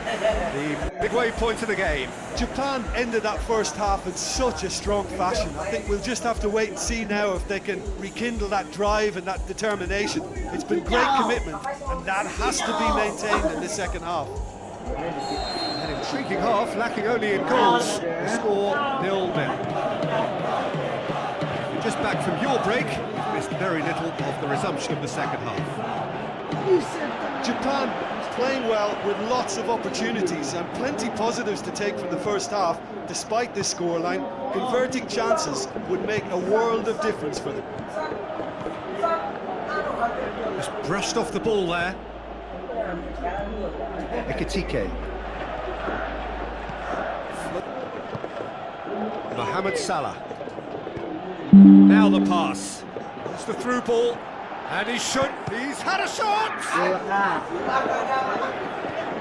The midway point of the game. Japan ended that first half in such a strong fashion. I think we'll just have to wait and see now if they can rekindle that drive and that determination. It's been great commitment, and that has to be maintained in the second half. An intriguing half, lacking only in goals. The score 0-0. Just back from your break, you've missed very little of the resumption of the second half. Japan playing well with lots of opportunities and plenty positives to take from the first half. Despite this scoreline, converting chances would make a world of difference for them. Just brushed off the ball there. Ekitike. Mohamed Salah. Now the pass. It's the through ball. And he's had a shot!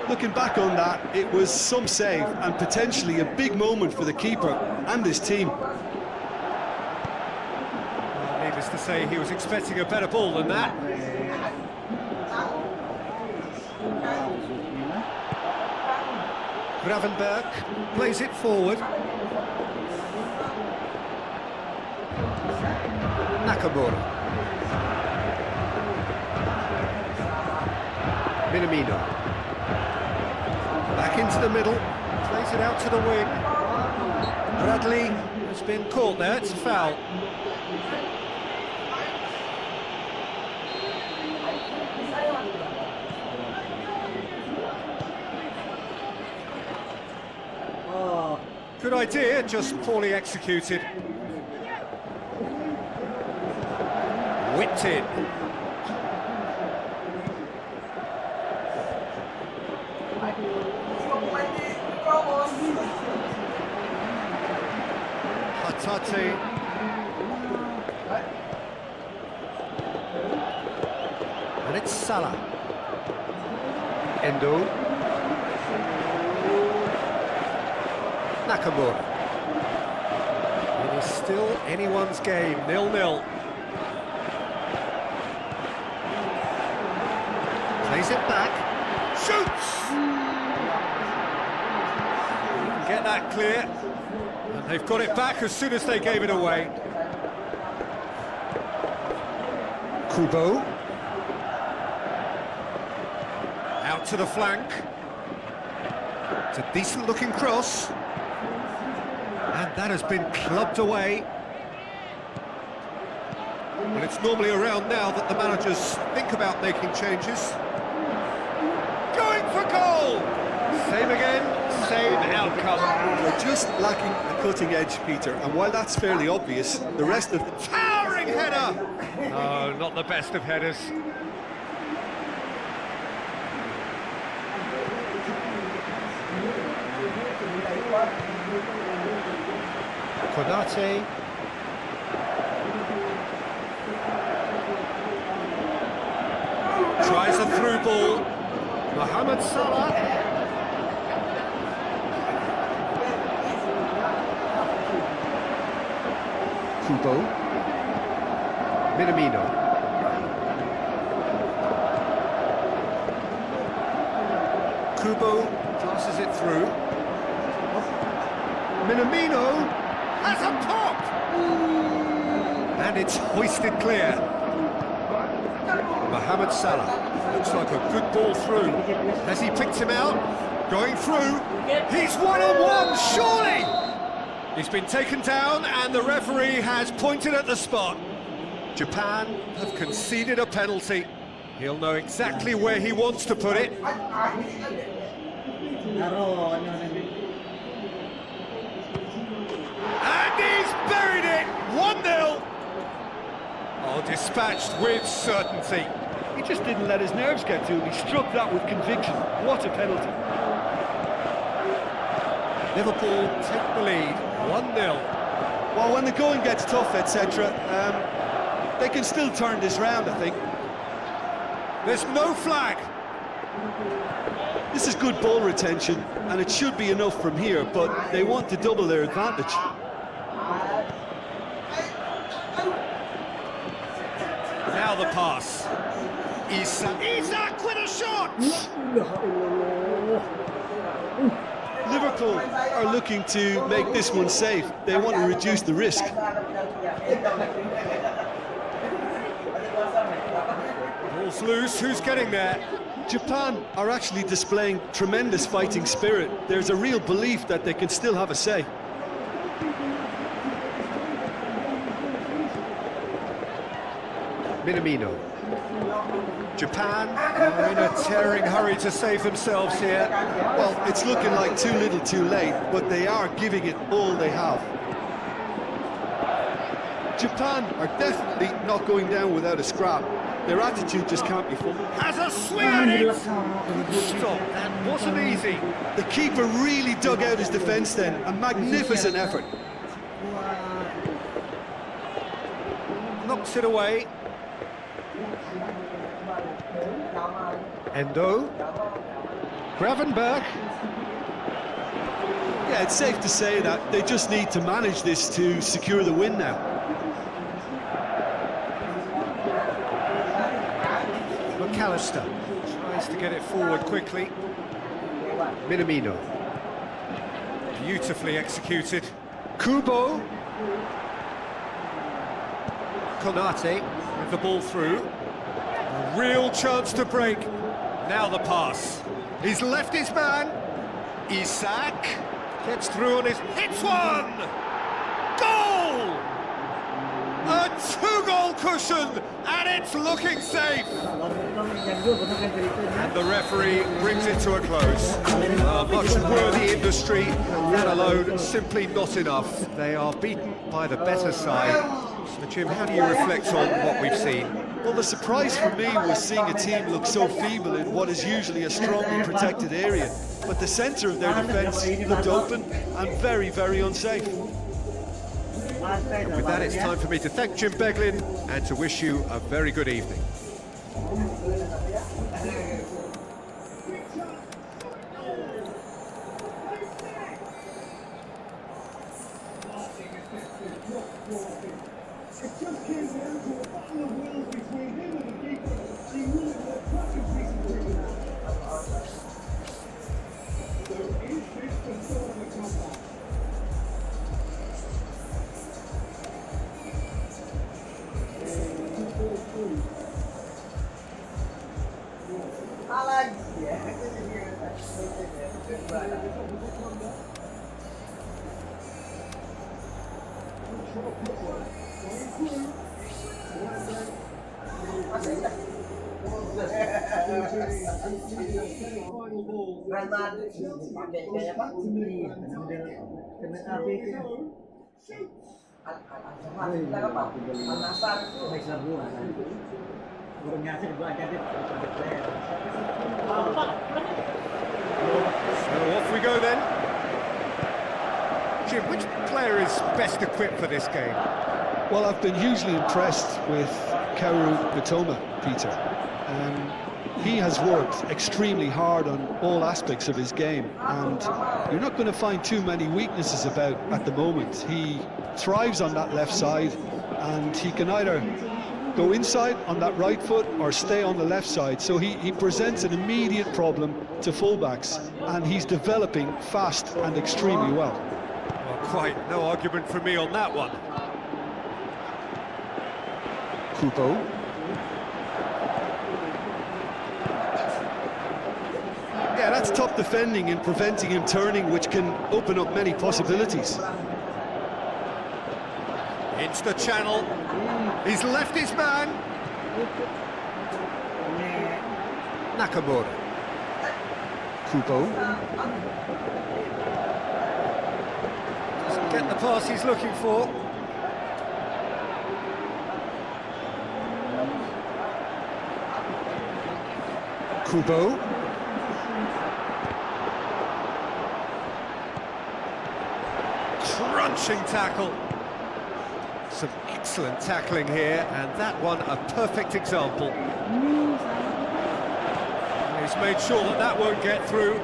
Looking back on that, it was some save and potentially a big moment for the keeper and his team. Well, needless to say, he was expecting a better ball than that. Gravenberg plays it forward. Nakamura. Minamino. Back into the middle, plays it out to the wing. Bradley has been caught there, it's a foul. Oh, Good idea, just poorly executed. Whipped in. Hatate. And it's Salah. Endo. Nakamura. It is still anyone's game, 0-0. Plays it back, shoots! Get that clear, and they've got it back as soon as they gave it away. Kubo. Out to the flank. It's a decent-looking cross. And that has been clubbed away. Well, it's normally around now that the managers think about making changes. Going for goal! Same again, same outcome. They're just lacking a cutting edge, Peter, and while that's fairly obvious, the rest of the... Towering header! Oh, not the best of headers. Konate. Tries a through ball. Mohamed Salah. Kubo. Minamino. Kubo passes it through. Minamino has a pop! And it's hoisted clear. Mohamed Salah looks like a good ball through. Has he picked him out? Going through. He's one-on-one, surely! He's been taken down and the referee has pointed at the spot. Japan have conceded a penalty. He'll know exactly where he wants to put it. And he's buried it! 1-0! Oh, dispatched with certainty. He just didn't let his nerves get to him. He struck that with conviction. What a penalty. Liverpool take the lead, 1-0. Well, when the going gets tough, etc., they can still turn this round, I think. There's no flag. This is good ball retention, and it should be enough from here, but they want to double their advantage. Now the pass. Isak with a shot! Liverpool are looking to make this one safe. They want to reduce the risk. Ball's loose, who's getting there? Japan are actually displaying tremendous fighting spirit. There's a real belief that they can still have a say. Minamino. Japan are in a tearing hurry to save themselves here. Well, it's looking like too little too late, but they are giving it all they have. Japan are definitely not going down without a scrap. Their attitude just can't be full. Has a swing at it! Stop, that wasn't easy. The keeper really dug out his defence then. A magnificent effort. Knocks it away. Endo. Gravenberg. Yeah, it's safe to say that they just need to manage this to secure the win now. McAllister tries to get it forward quickly. Minamino. Beautifully executed. Kubo. Konate with the ball through. A real chance to break. Now the pass. He's left his man. Isak gets through on his... Hits one! Goal! A two-goal cushion, and it's looking safe. And the referee brings it to a close. A much worthy industry, that alone simply not enough. They are beaten by the better side. So, Jim, how do you reflect on what we've seen? Well, the surprise for me was seeing a team look so feeble in what is usually a strongly protected area. But the centre of their defence looked open and very, very unsafe. And with that, it's time for me to thank Jim Beglin and to wish you a very good evening. It just came down to a battle of wills between him and the keeper. He really had cracking pieces of So is this the start of a comeback? Lagi ya. Kena api itu. Al-Nasar itu Baik sebuah. Burung nyasir gua jadi player. So off we go then. Jim, which player is best equipped for this game? Well, I've been hugely impressed with Kaoru Mitoma, Peter. He has worked extremely hard on all aspects of his game, and you're not going to find too many weaknesses about at the moment. He thrives on that left side, and he can either go inside on that right foot or stay on the left side, so he presents an immediate problem to fullbacks, and he's developing fast and extremely well. Well, quite no argument from me on that one. Kubo. Yeah, that's top defending and preventing him turning, which can open up many possibilities. Into the channel. He's left his man. Nakamura. Kubo. Doesn't get the pass he's looking for. Kubo. Crunching tackle. Some excellent tackling here, and that one a perfect example. He's made sure that that won't get through.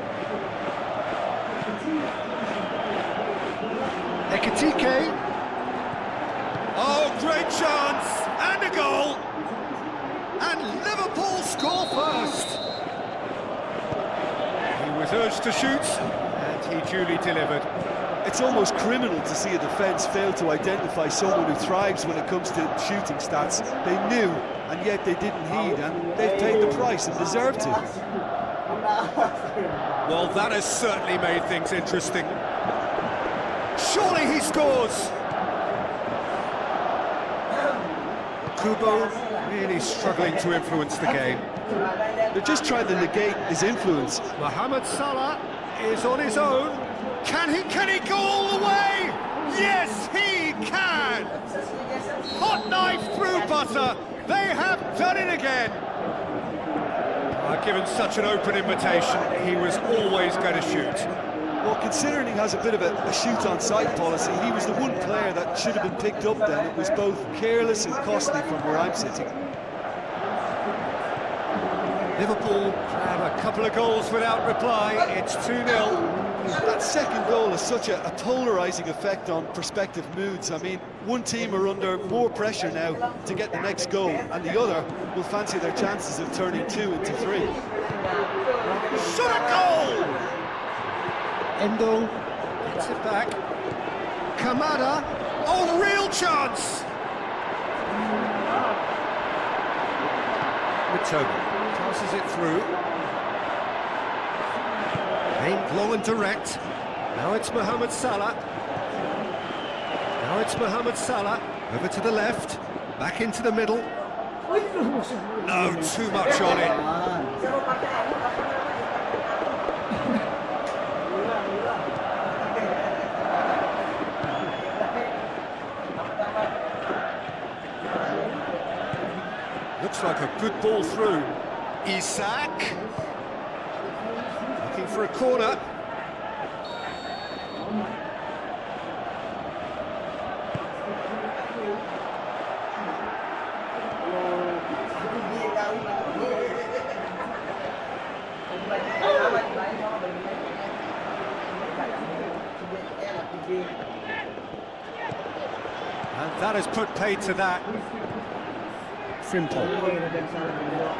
Ekitike. Oh, great chance, and a goal. And Liverpool score first. He was urged to shoot, and he duly delivered. It's almost criminal to see a defence fail to identify someone who thrives when it comes to shooting stats. They knew, and yet they didn't heed, and they've paid the price and deserved to. Well, that has certainly made things interesting. Surely he scores! Kubo really struggling to influence the game. They're just trying to negate his influence. Mohamed Salah is on his own. Can he go all the way? Yes, he can! Hot knife through butter. They have done it again. Given such an open invitation, he was always going to shoot. Well, considering he has a bit of a shoot-on-sight policy, he was the one player that should have been picked up then. It was both careless and costly from where I'm sitting. Liverpool have a couple of goals without reply. It's 2-0. That second goal has such a polarising effect on prospective moods. I mean, one team are under more pressure now to get the next goal, and the other will fancy their chances of turning 2 into 3. Shot a goal! Endo gets it back. Kamada. Oh, real chance! Mitoma passes it through. Aimed long and direct. Now it's Mohamed Salah. Now it's Mohamed Salah. Over to the left. Back into the middle. No, too much on it. Looks like a good ball through. Isak. Looking for a corner. That has put paid to that. Frimpong. Dan Salah berdua.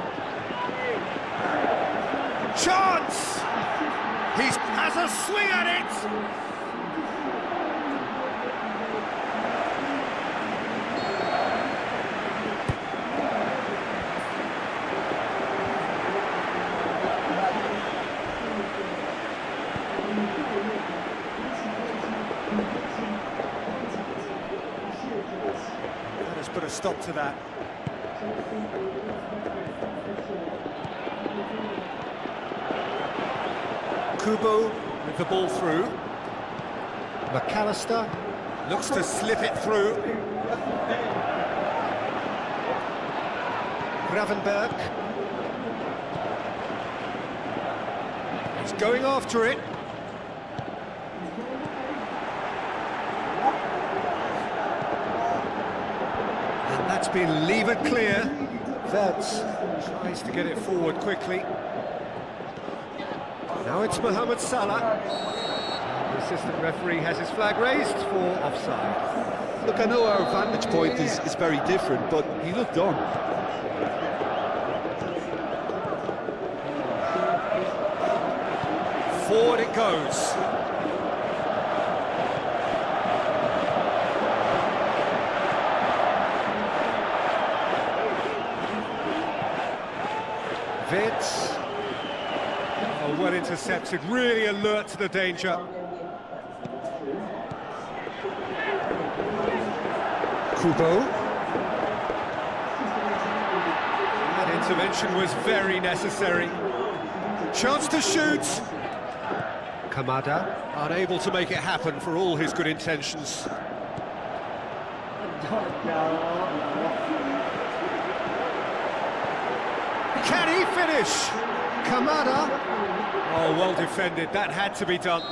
Chance! He has a swing at it! That has put a stop to that. Kubo with the ball through. McAllister looks to slip it through. Gravenberg. He's going after it. And that's been levered clear. Verts tries to get it forward quickly. Now it's Mohamed Salah. The assistant referee has his flag raised for offside. Look, I know our vantage point is very different, but he looked on. Forward it goes. Vitz. Oh, well intercepted, really alert to the danger. Kubo. That intervention was very necessary. Chance to shoot. Kamada, unable to make it happen for all his good intentions. Can he finish? Kamada. Oh, well defended. That had to be done.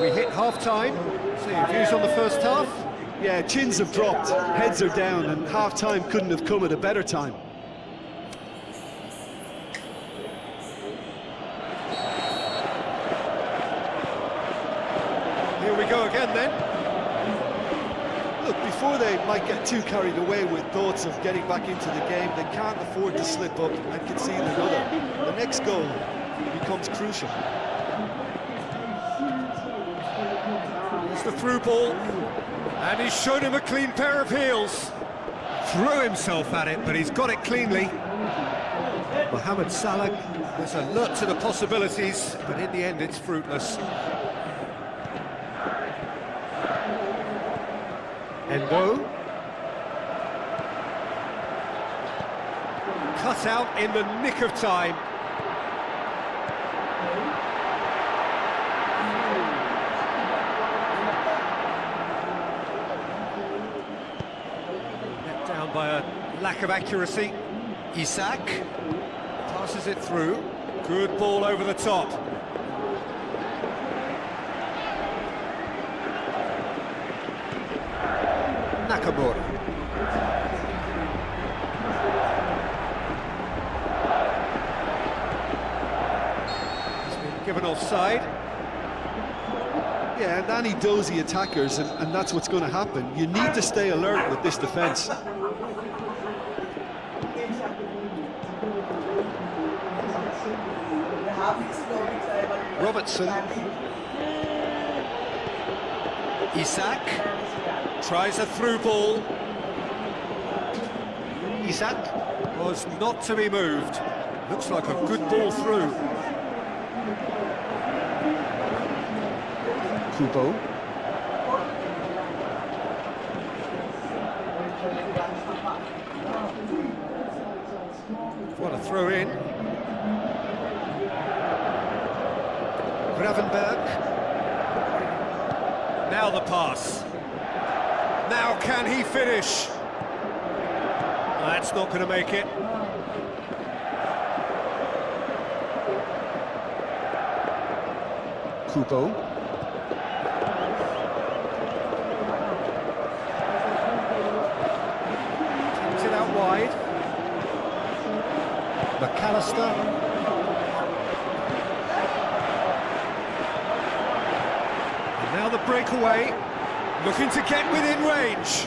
We hit half-time. So your views on the first half? Yeah, chins have dropped, heads are down, and half-time couldn't have come at a better time. Here we go again then. Look, before they might get too carried away with thoughts of getting back into the game, they can't afford to slip up and concede another. The next goal becomes crucial. It's the through ball, and he's shown him a clean pair of heels. Threw himself at it, but he's got it cleanly. Mohamed Salah was alert to the possibilities, but in the end it's fruitless. Endo. Cut out in the nick of time. Let down by a lack of accuracy. Isak passes it through. Good ball over the top. Nakamura. He's been given offside. Yeah, and any dozy attackers, and that's what's going to happen. You need to stay alert with this defence. Robertson. Isak tries a through ball. Isak was not to be moved. Looks like a good ball through. Kubo. What a throw in. Gravenberg. Now the pass. Now can he finish? That's not going to make it. Kubo. Takes it out wide. McAllister. And now the breakaway. Looking to get within range.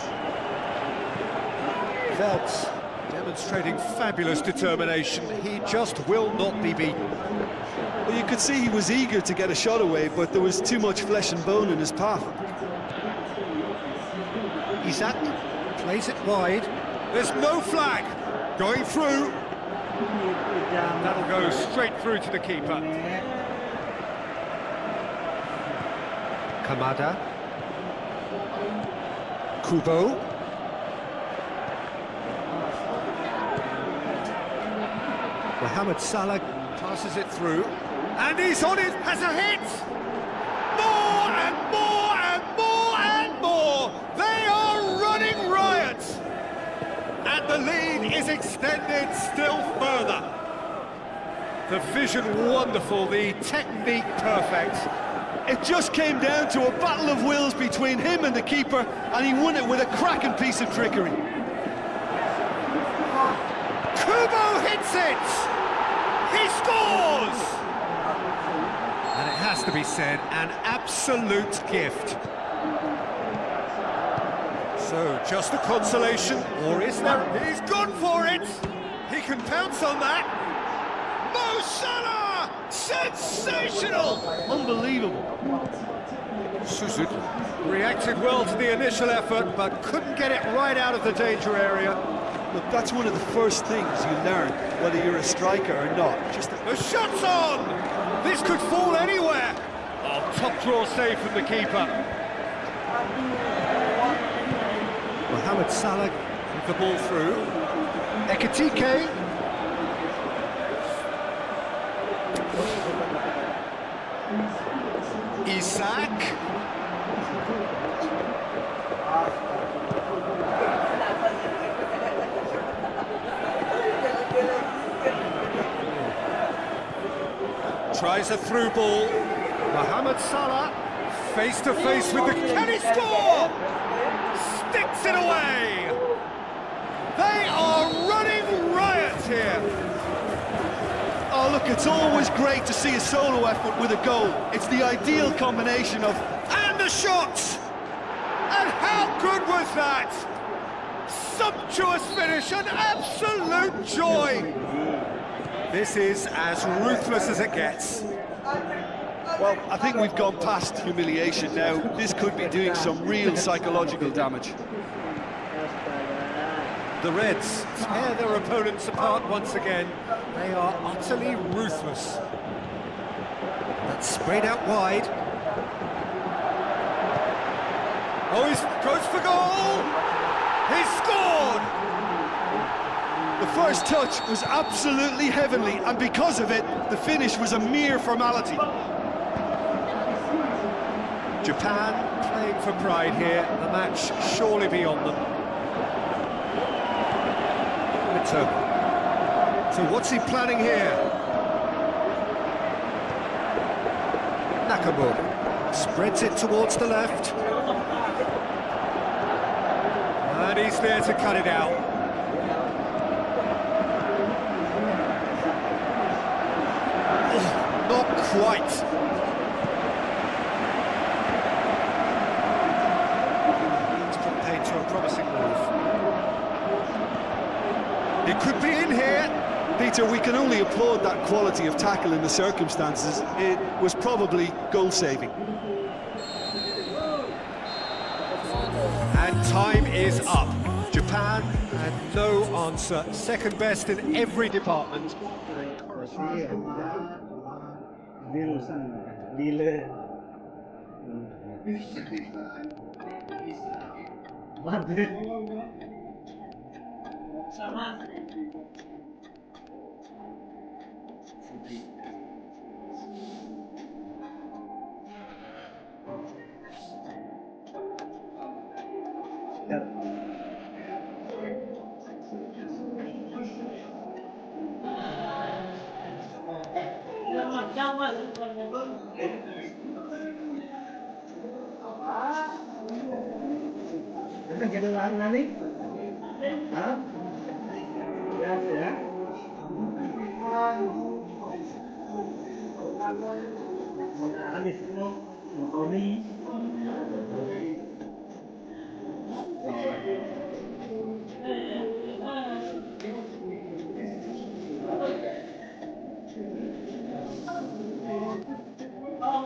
Phelps demonstrating fabulous determination. He just will not be beaten. Well, you could see he was eager to get a shot away, but there was too much flesh and bone in his path. Isak plays it wide. There's no flag. Going through. That'll go straight through to the keeper. Kamada. Kubo. Mohamed Salah passes it through. And he's on it, has a hit! More and more and more and more! They are running riot! And the lead is extended still further. The vision wonderful, the technique perfect. It just came down to a battle of wills between him and the keeper, and he won it with a cracking piece of trickery. Kubo hits it! He scores! And it has to be said, an absolute gift. So, just a consolation, or is there? He's gone for it! He can pounce on that! Mo Salah! Sensational! Unbelievable. Suzuki reacted well to the initial effort, but couldn't get it right out of the danger area. Look, that's one of the first things you learn, whether you're a striker or not. The shot's on! This could fall anywhere! Oh, top draw save from the keeper. Mohamed Salah with the ball through. Ekitike. Isak. Tries a through ball. Mohamed Salah face to face with the... Can he score? Sticks it away. They are running riot here. Oh, look, it's always great to see a solo effort with a goal. It's the ideal combination of... And the shot! And how good was that? Sumptuous finish, an absolute joy. This is as ruthless as it gets. Well, I think we've gone past humiliation now. This could be doing some real psychological damage. The Reds tear their opponents apart once again. They are utterly ruthless. That's sprayed out wide. Oh, he goes for goal! He scored! The first touch was absolutely heavenly, and because of it, the finish was a mere formality. Japan playing for pride here. The match surely beyond them. So what's he planning here? Nakamura spreads it towards the left. And he's there to cut it out. Oh, not quite. It's put paid to a promising move. It could be in here. Peter, we can only applaud that quality of tackle in the circumstances. It was probably goal-saving. And time is up. Japan had no answer. Second best in every department.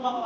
Udah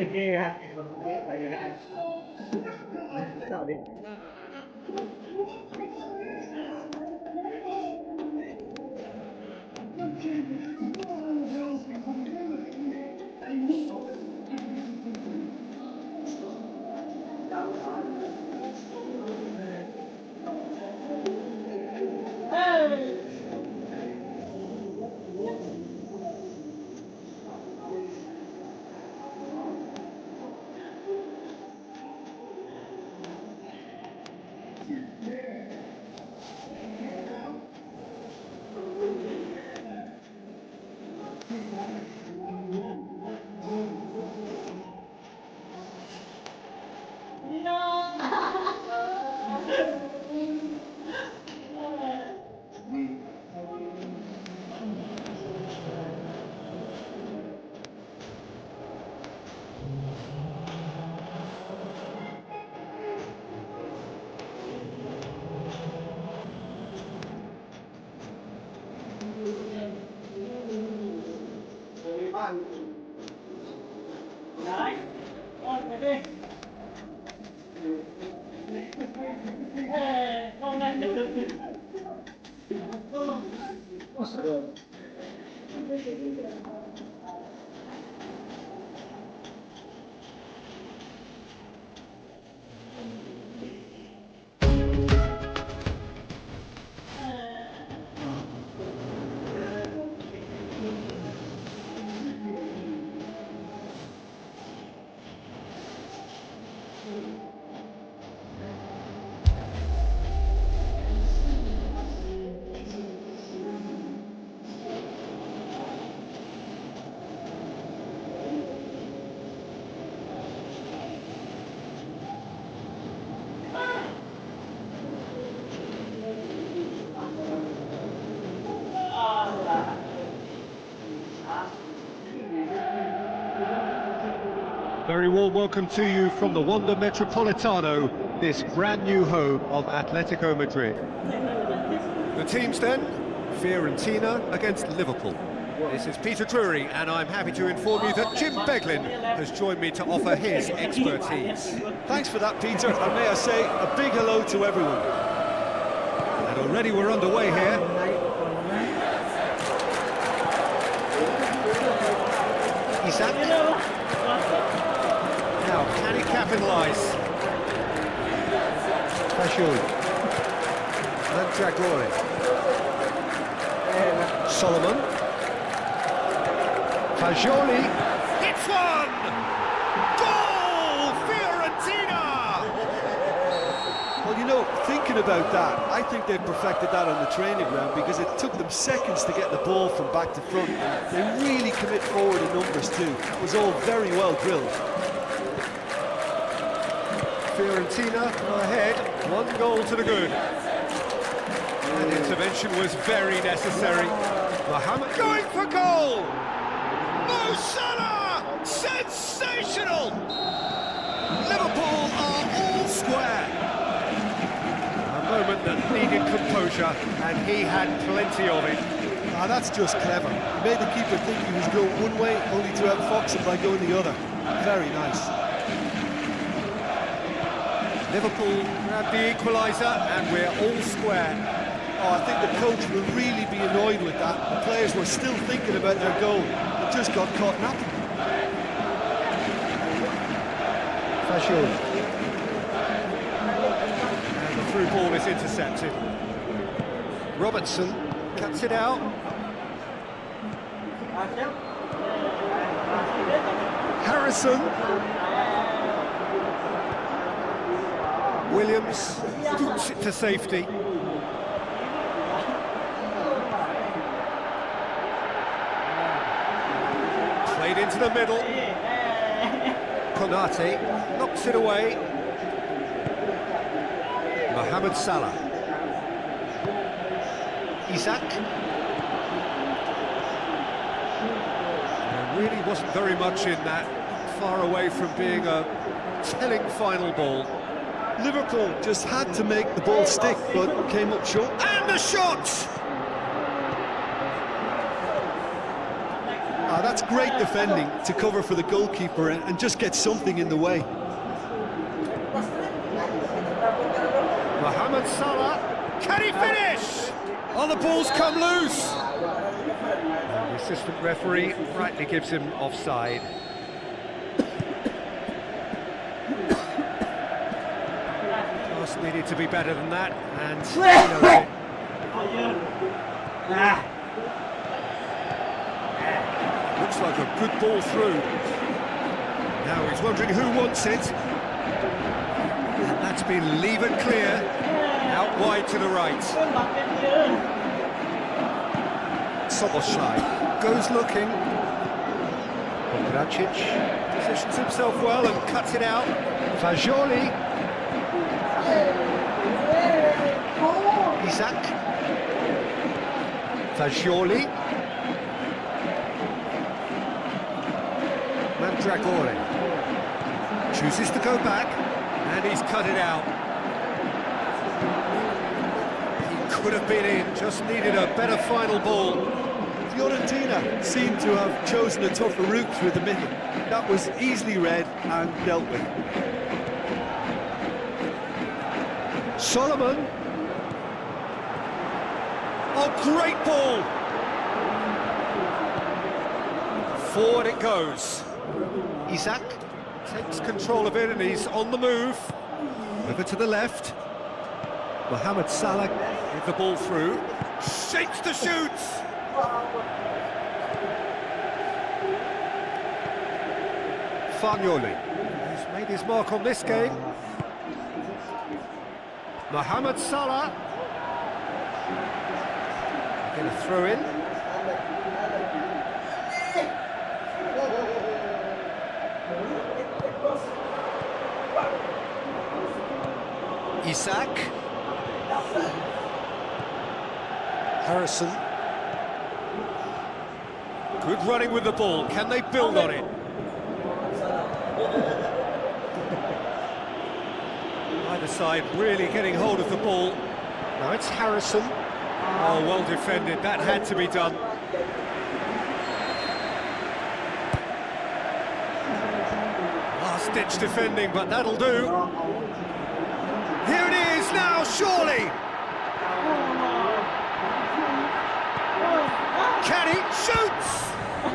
kayak tahu deh. Very warm welcome to you from the Wanda Metropolitano, this brand new home of Atletico Madrid. The teams then, Fiorentina against Liverpool. This is Peter Drury, and I'm happy to inform you that Jim Beglin has joined me to offer his expertise. Thanks for that, Peter, and may I say a big hello to everyone. And already we're underway here. Isak. Now, can he capitalise? Fashul. Mandragore. Solomon. Fagioli. It's one! Goal! Fiorentina! Well, you know, thinking about that, I think they perfected that on the training ground because it took them seconds to get the ball from back to front. And they really commit forward in numbers too. It was all very well drilled. Fiorentina ahead, 1 goal to the good. And intervention was very necessary. Mohamed going for goal! Mo Salah! Sensational! Liverpool are all square. A moment that needed composure, and he had plenty of it. Ah, that's just clever. He made the keeper think he was going one way, only to outfox him by going the other. Very nice. Liverpool grab the equaliser, and we're all square. Oh, I think the coach will really be annoyed with that. The players were still thinking about their goal. It just got caught napping. Fashul. And the through ball is intercepted. Robertson cuts it out. Harrison. Williams puts it to safety. into the middle. Konate knocks it away. Mohamed Salah. Isak. There really wasn't very much in that, far away from being a telling final ball. Liverpool just had to make the ball stick, but came up short. And the shot! That's great defending to cover for the goalkeeper and just get something in the way. Mohamed Salah, can he finish? Oh, the ball's come loose! The assistant referee rightly gives him offside. Pass needed to be better than that, and he knows it. Looks like a good ball through. Now he's wondering who wants it. And that's been levered clear, out wide to the right. Soboslai goes looking. Kovacic positions himself well and cuts it out. Fagioli. Isak. Fagioli. Mandragore chooses to go back, and he's cut it out. He could have been in, just needed a better final ball. Fiorentina seemed to have chosen a tougher route through the middle. That was easily read and dealt with. Solomon. Oh, great ball! Forward it goes. Isak takes control of it and he's on the move. Over to the left. Mohamed Salah with the ball through. Shakes to shoot! Fagioli, who's made his mark on this game. Mohamed Salah. Going to throw in. Isak. Harrison. Good running with the ball. Can they build on it? Either side really getting hold of the ball. Now it's Harrison. Oh, well defended. That had to be done. Last-ditch defending, but that'll do. Here it is now, surely! Can he? Shoots!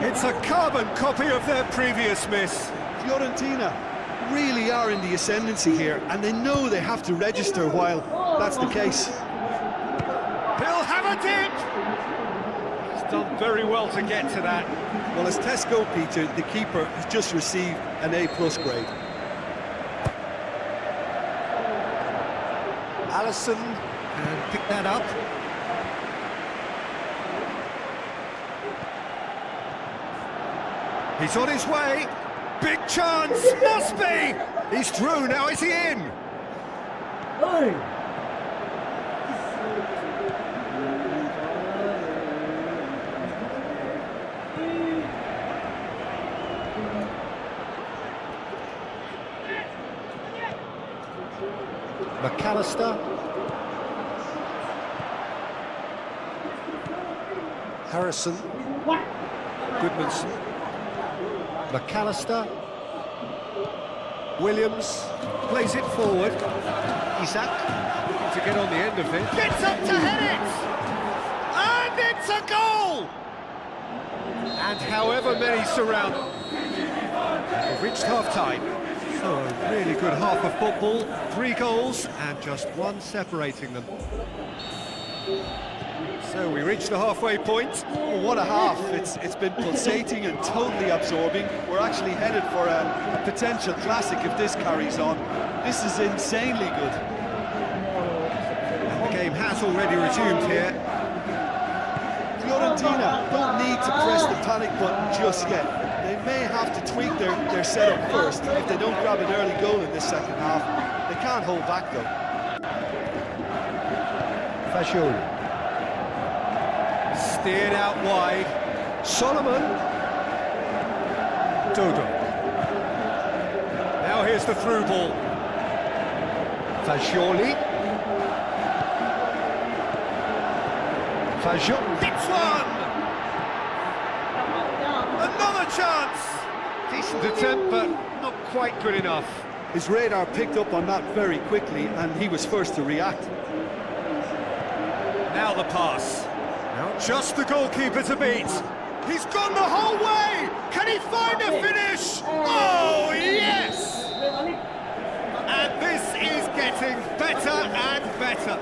It's a carbon copy of their previous miss. Fiorentina really are in the ascendancy here, and they know they have to register while that's the case. He'll have a dip! He's done very well to get to that. Well, as Tesco, Peter, the keeper has just received an A+ grade. Alisson can pick that up. He's on his way. Big chance, must be! He's through, now is he in? McAllister. Harrison. Goodmanson. McAllister. Williams plays it forward. Isak looking to get on the end of it. Gets up to head it! And it's a goal! And however many surround. We've reached half-time. So a really good half of football. 3 goals and just 1 separating them. So we reach the halfway point. Oh, what a half. It's been pulsating and totally absorbing. We're actually headed for a potential classic if this carries on. This is insanely good. And the game has already resumed here. Fiorentina don't need to press the panic button just yet. They may have to tweak their setup first. If they don't grab an early goal in this second half, they can't hold back though. Fagioli. Steered out wide. Solomon. Dodo. Now here's the through ball. Fagioli. Fagioli. Hits one! Another chance! Decent attempt, but not quite good enough. His radar picked up on that very quickly, and he was first to react. Now the pass. Now just the goalkeeper to beat. He's gone the whole way! Can he find a finish? Oh, yes! And this is getting better and better.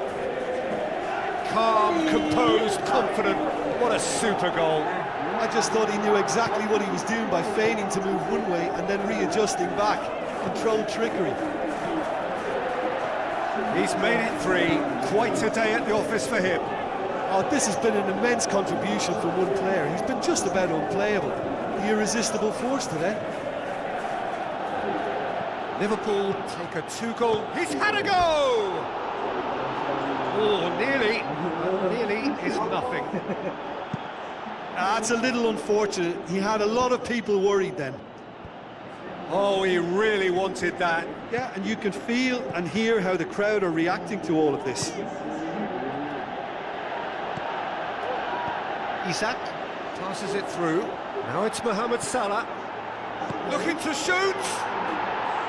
Calm, composed, confident. What a super goal. I just thought he knew exactly what he was doing by feigning to move one way and then readjusting back. Controlled trickery. He's made it 3. Quite a day at the office for him. Oh, this has been an immense contribution from one player. He's been just about unplayable. The irresistible force today. Liverpool take a 2-goal. He's had a go! Oh, nearly. Nearly is nothing. That's a little unfortunate. He had a lot of people worried then. Oh, he really wanted that. Yeah, and you can feel and hear how the crowd are reacting to all of this. Isak passes it through. Now it's Mohamed Salah. Looking to shoot!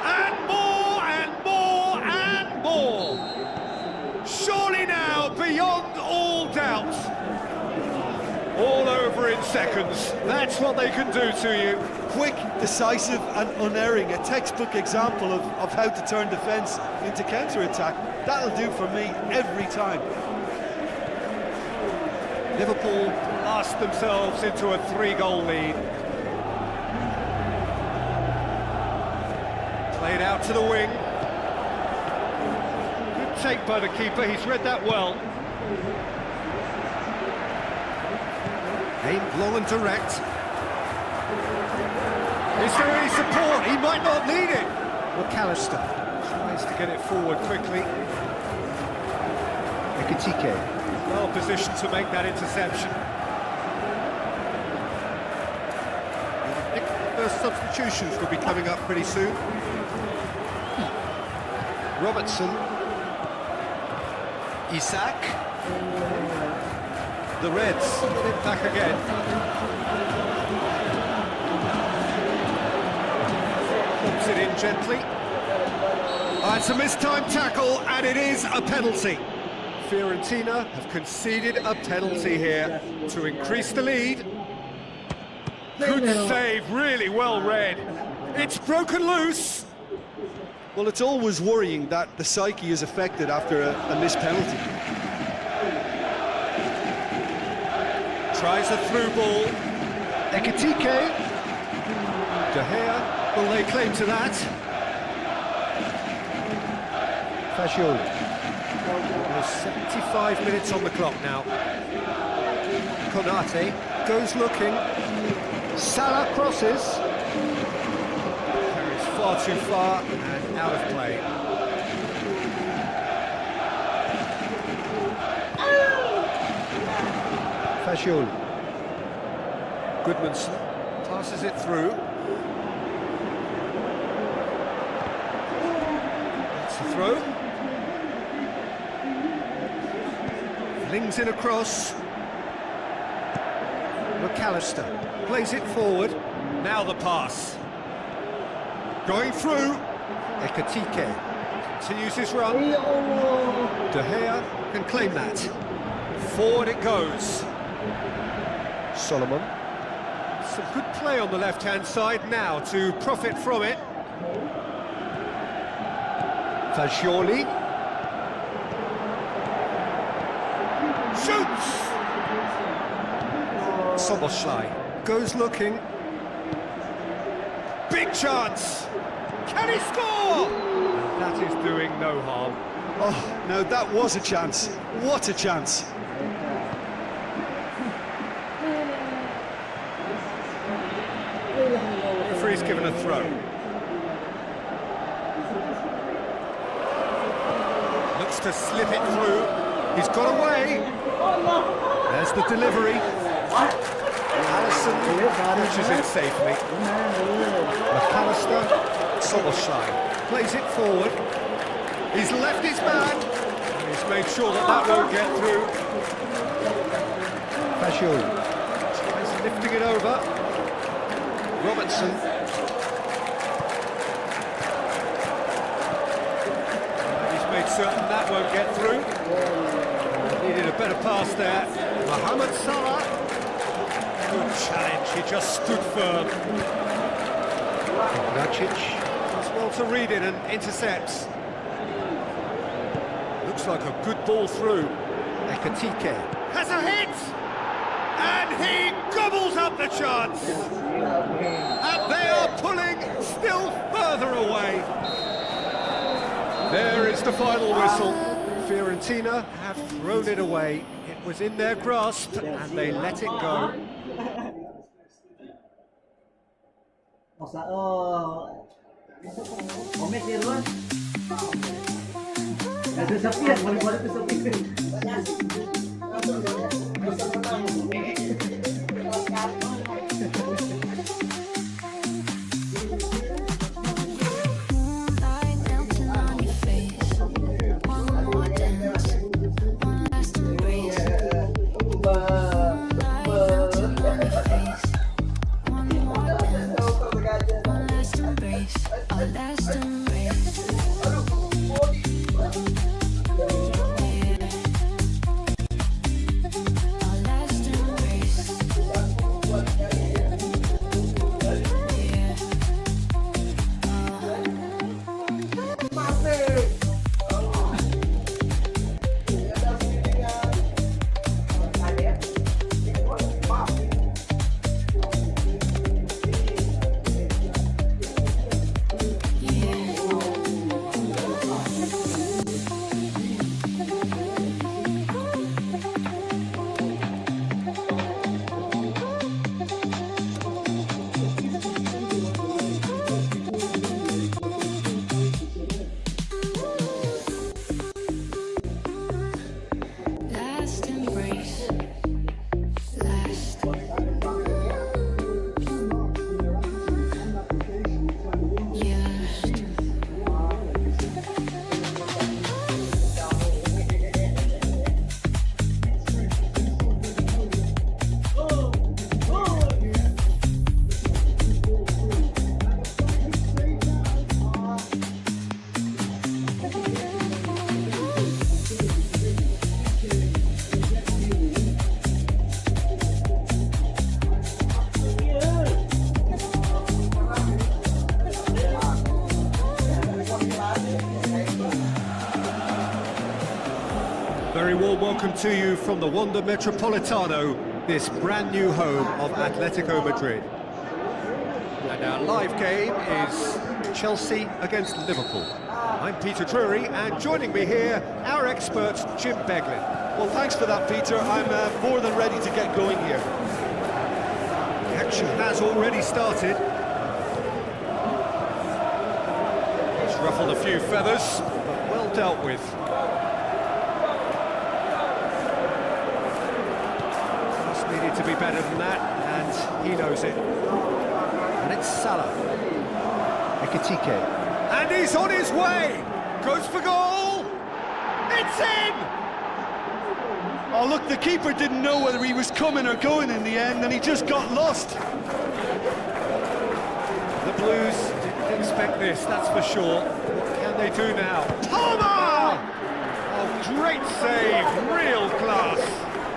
And more, and more, and more! Surely now, beyond all doubt. All over in seconds. That's what they can do to you. Quick, decisive and unerring. A textbook example of how to turn defence into counter-attack. That'll do for me every time. Liverpool blast themselves into a 3-goal lead. Played out to the wing. Good take by the keeper, he's read that well. Aimed long and direct. Is there any support? He might not need it. McAllister tries to get it forward quickly. Ekitike. Well positioned to make that interception. I think the first substitutions will be coming up pretty soon. Robertson. Isak. The Reds get it back again. Pops it in gently. It's a mistimed tackle, and it is a penalty. Fiorentina have conceded a penalty here to increase the lead. Good save, really well read. It's broken loose. Well, it's always worrying that the psyche is affected after a missed penalty. Tries a through ball. Ekitike. De Gea will lay claim to that. Fagioli. There's 75 minutes on the clock now. Konate goes looking. Salah crosses. Carries far too far and out of play. Fagioli. Goodmanson passes it through. That's the throw. Flings it across. McAllister plays it forward. Now the pass. Going through. Ekitike continues his run. De Gea can claim that. Forward it goes. Solomon. Some good play on the left-hand side now to profit from it. Fagioli. Shoots! Soboslai goes looking. Big chance! Can he score? And that is doing no harm. Oh, no, that was a chance. What a chance. referee's given a throw. Looks to slip it through. He's got away. There's the delivery. Allison reaches it safely. McAllister, Solskjaer plays it forward. He's left his man. He's made sure that that won't get through. Fajol tries lifting it over. Robertson. He's made certain that won't get through. Needed a better pass there. Mohamed Salah. Good challenge, he just stood firm. Nacic does well to read it and intercepts. Looks like a good ball through. Ekitike has a hit! And he gobbles up the chance! And they are pulling still further away. There is the final whistle. Fiorentina have thrown it away. It was in their grasp and they let it go. Komik dia duluan. Ada sepian, boleh-boleh tu sepian. Moonlight melting on your face. One more dance, one last embrace. Moonlight melting on your face. One more dance, one last embrace. A last embrace. Yeah. A last embrace. Yeah. Last embrace. Last. Yes. Very warm welcome to you from the Wanda Metropolitano, this brand new home of Atletico Madrid. And our live game is Chelsea against Liverpool. I'm Peter Drury, and joining me here, our expert Jim Beglin. Well, thanks for that, Peter. I'm more than ready to get going here. The action has already started. He's ruffled a few feathers, but well dealt with. Just needed to be better than that, and he knows it. And it's Salah. Ekitike. And he's on his way! Goes for goal! It's in! Oh, look, the keeper didn't know whether he was coming or going in the end, and he just got lost. The Blues didn't expect this, that's for sure. What can they do now? Palmer! Oh, great save, real class.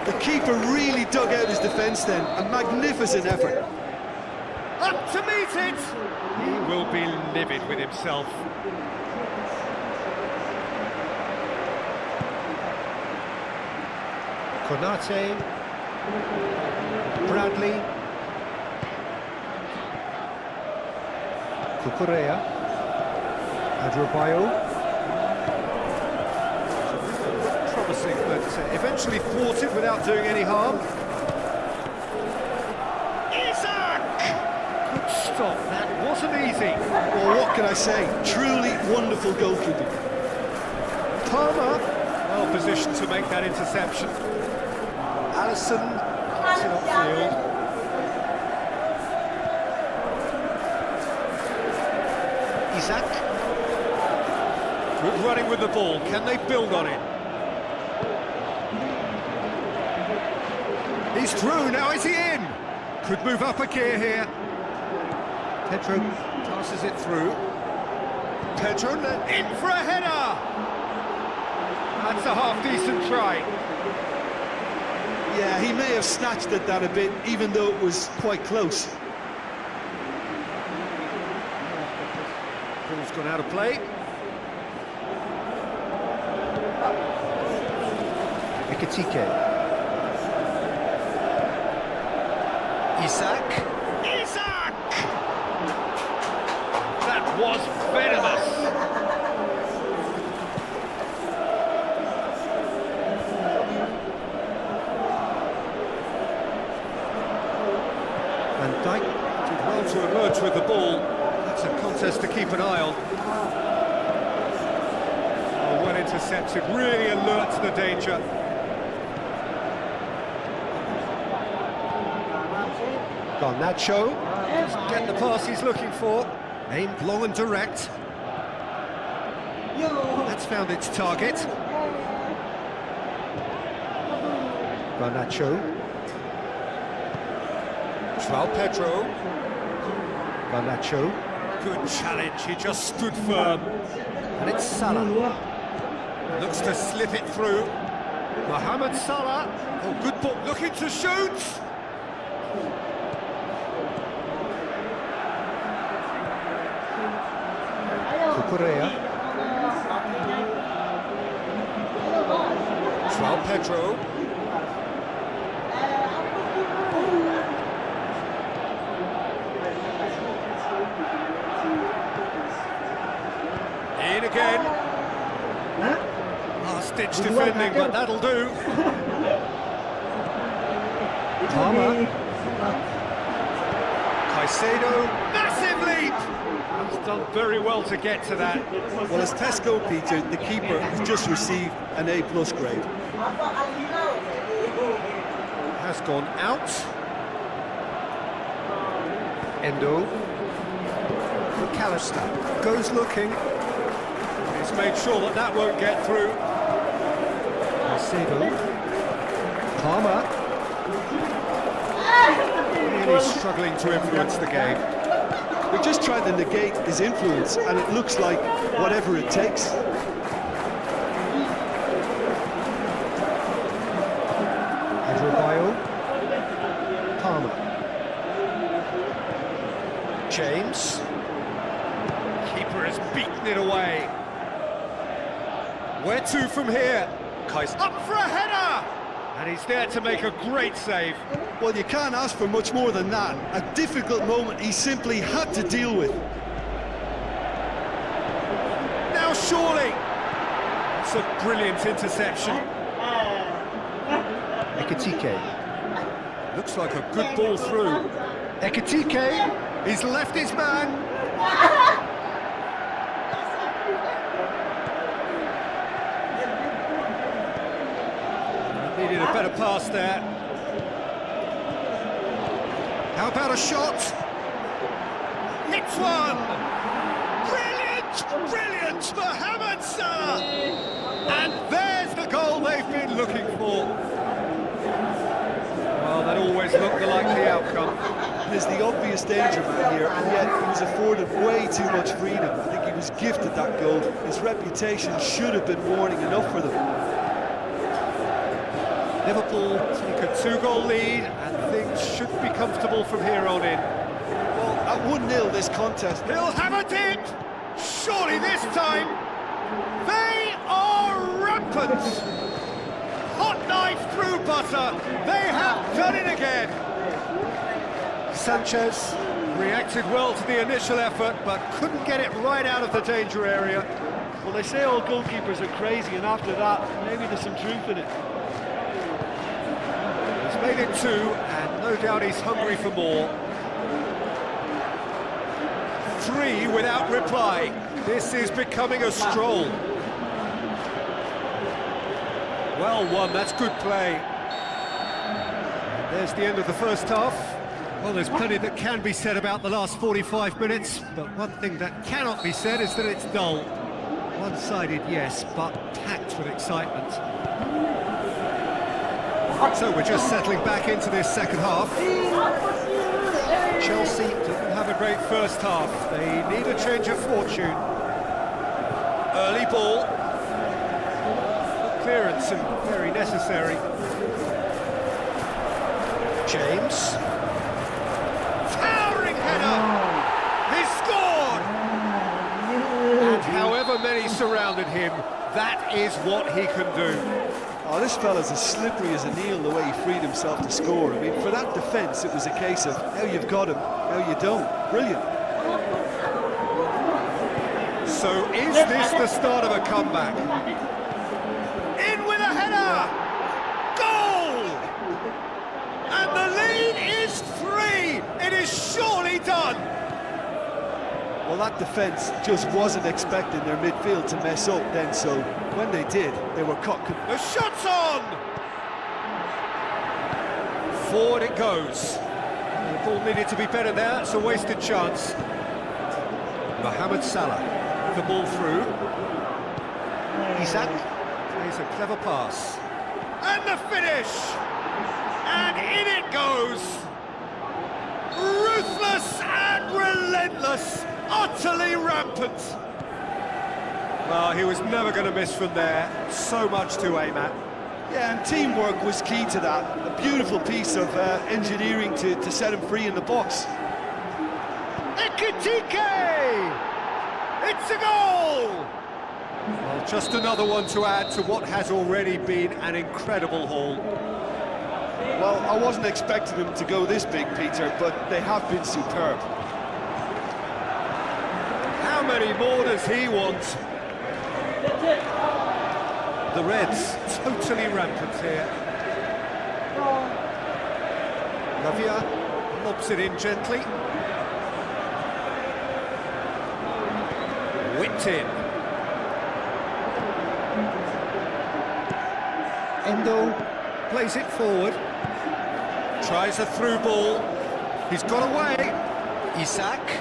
The keeper really dug out his defence then. A magnificent effort. Up to meet it! He will be livid with himself. Konate, Bradley, Cucurella, Adrabayo. Promising, but eventually thwarted without doing any harm. Isaac! Good stop, that wasn't easy. Well, what can I say? Truly wonderful goalkeeping. Palmer, well positioned to make that interception. Allison gets it upfield. Isaac. Good running with the ball. Can they build on it? He's through. Now is he in? Could move up a gear here. Pedro passes it through. Pedro in for a header. That's a half-decent try. Yeah, he may have snatched at that a bit, even though it was quite close. Ball's gone out of play. Ekitike. Isaac. That was venomous. Van Dijk did well to emerge with the ball. That's a contest to keep an eye on. Oh, well intercepted, really alert to the danger. Garnacho, doesn't get the pass he's looking for. Aimed long and direct. That's found its target. Garnacho. João Pedro. Garnacho. Good challenge, he just stood firm. And it's Salah. Looks to slip it through. Mohamed Salah. Oh, good ball, looking to shoot. Cucurella. João Pedro. In again. Last-ditch defending, but that'll do. Palmer. Caicedo. Massive leap! He's done very well to get to that. Well, as Tesco, Peter, the keeper has just received an A+ grade. Has gone out. Endo. McAllister goes looking. He's made sure that that won't get through. Caicedo. Palmer. Really struggling to influence the game. They're just trying to negate his influence, and it looks like whatever it takes. Adebayo. Palmer. James. Keeper has beaten it away. Where to from here? Kais up for a header! And he's there to make a great save. Well, you can't ask for much more than that. A difficult moment he simply had to deal with. Now surely! It's a brilliant interception. Ekitike. Looks like a good ball through. Ekitike, he's left his man. Needed a better pass there. How about a shot? Hits one! Brilliant! Brilliant! Mohamed Salah! And there's the goal they've been looking for. Well, that always looked the likely outcome. There's the obvious danger man here, and yet he was afforded way too much freedom. I think he was gifted that goal. His reputation should have been warning enough for them. Liverpool take a 2-goal lead, and things should be comfortable from here on in. Well, at 1-0 this contest. He'll have it in! Surely this time, they are rampant! Hot knife through butter, they have done it again! Sanchez reacted well to the initial effort, but couldn't get it right out of the danger area. Well, they say all goalkeepers are crazy, and after that, maybe there's some truth in it. He's made it 2, and no doubt he's hungry for more. 3 without reply. This is becoming a stroll. Well won, that's good play. There's the end of the first half. Well, there's plenty that can be said about the last 45 minutes, but one thing that cannot be said is that it's dull. One-sided, yes, but packed with excitement. So we're just settling back into this second half. Chelsea didn't have a great first half. They need a change of fortune. Early ball. Clearance and very necessary. James. Towering header! He scored! And however many surrounded him, that is what he can do. Oh, this fella's as slippery as a Neil the way he freed himself to score. I mean, for that defence, it was a case of how you've got him, how you don't. Brilliant. So is this the start of a comeback? In with a header! Goal! And the lead is 3! It is surely done! Well, that defence just wasn't expecting their midfield to mess up then, so when they did, they were caught. The shot's on! Forward it goes. The ball needed to be better there, it's a wasted chance. Mohamed Salah, the ball through. Isak plays a clever pass. And the finish! And in it goes! Ruthless and relentless, utterly rampant. Well, he was never going to miss from there. So much to aim at. Yeah, and teamwork was key to that. A beautiful piece of engineering to set him free in the box. Ekitike! It's a goal! Well, just another one to add to what has already been an incredible haul. Well, I wasn't expecting them to go this big, Peter, but they have been superb. How many more does he want? The Reds totally rampant here. Lavia lobs it in gently. Whipped in. Endo plays it forward. Tries a through ball. He's got away. Isak.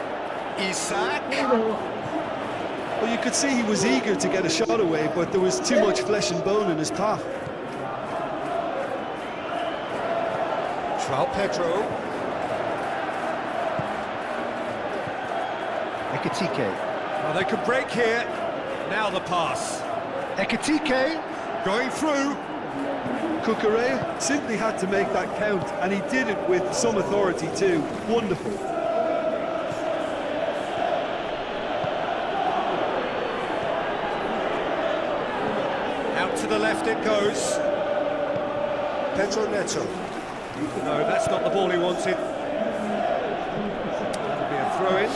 Well, you could see he was eager to get a shot away, but there was too much flesh and bone in his path. João Pedro. Ekitike. Well, they could break here. Now the pass. Ekitike going through. Cucurella simply had to make that count, and he did it with some authority too. Wonderful. Out to the left it goes. Pedro Neto. No, that's not the ball he wanted. That'll be a throw-in.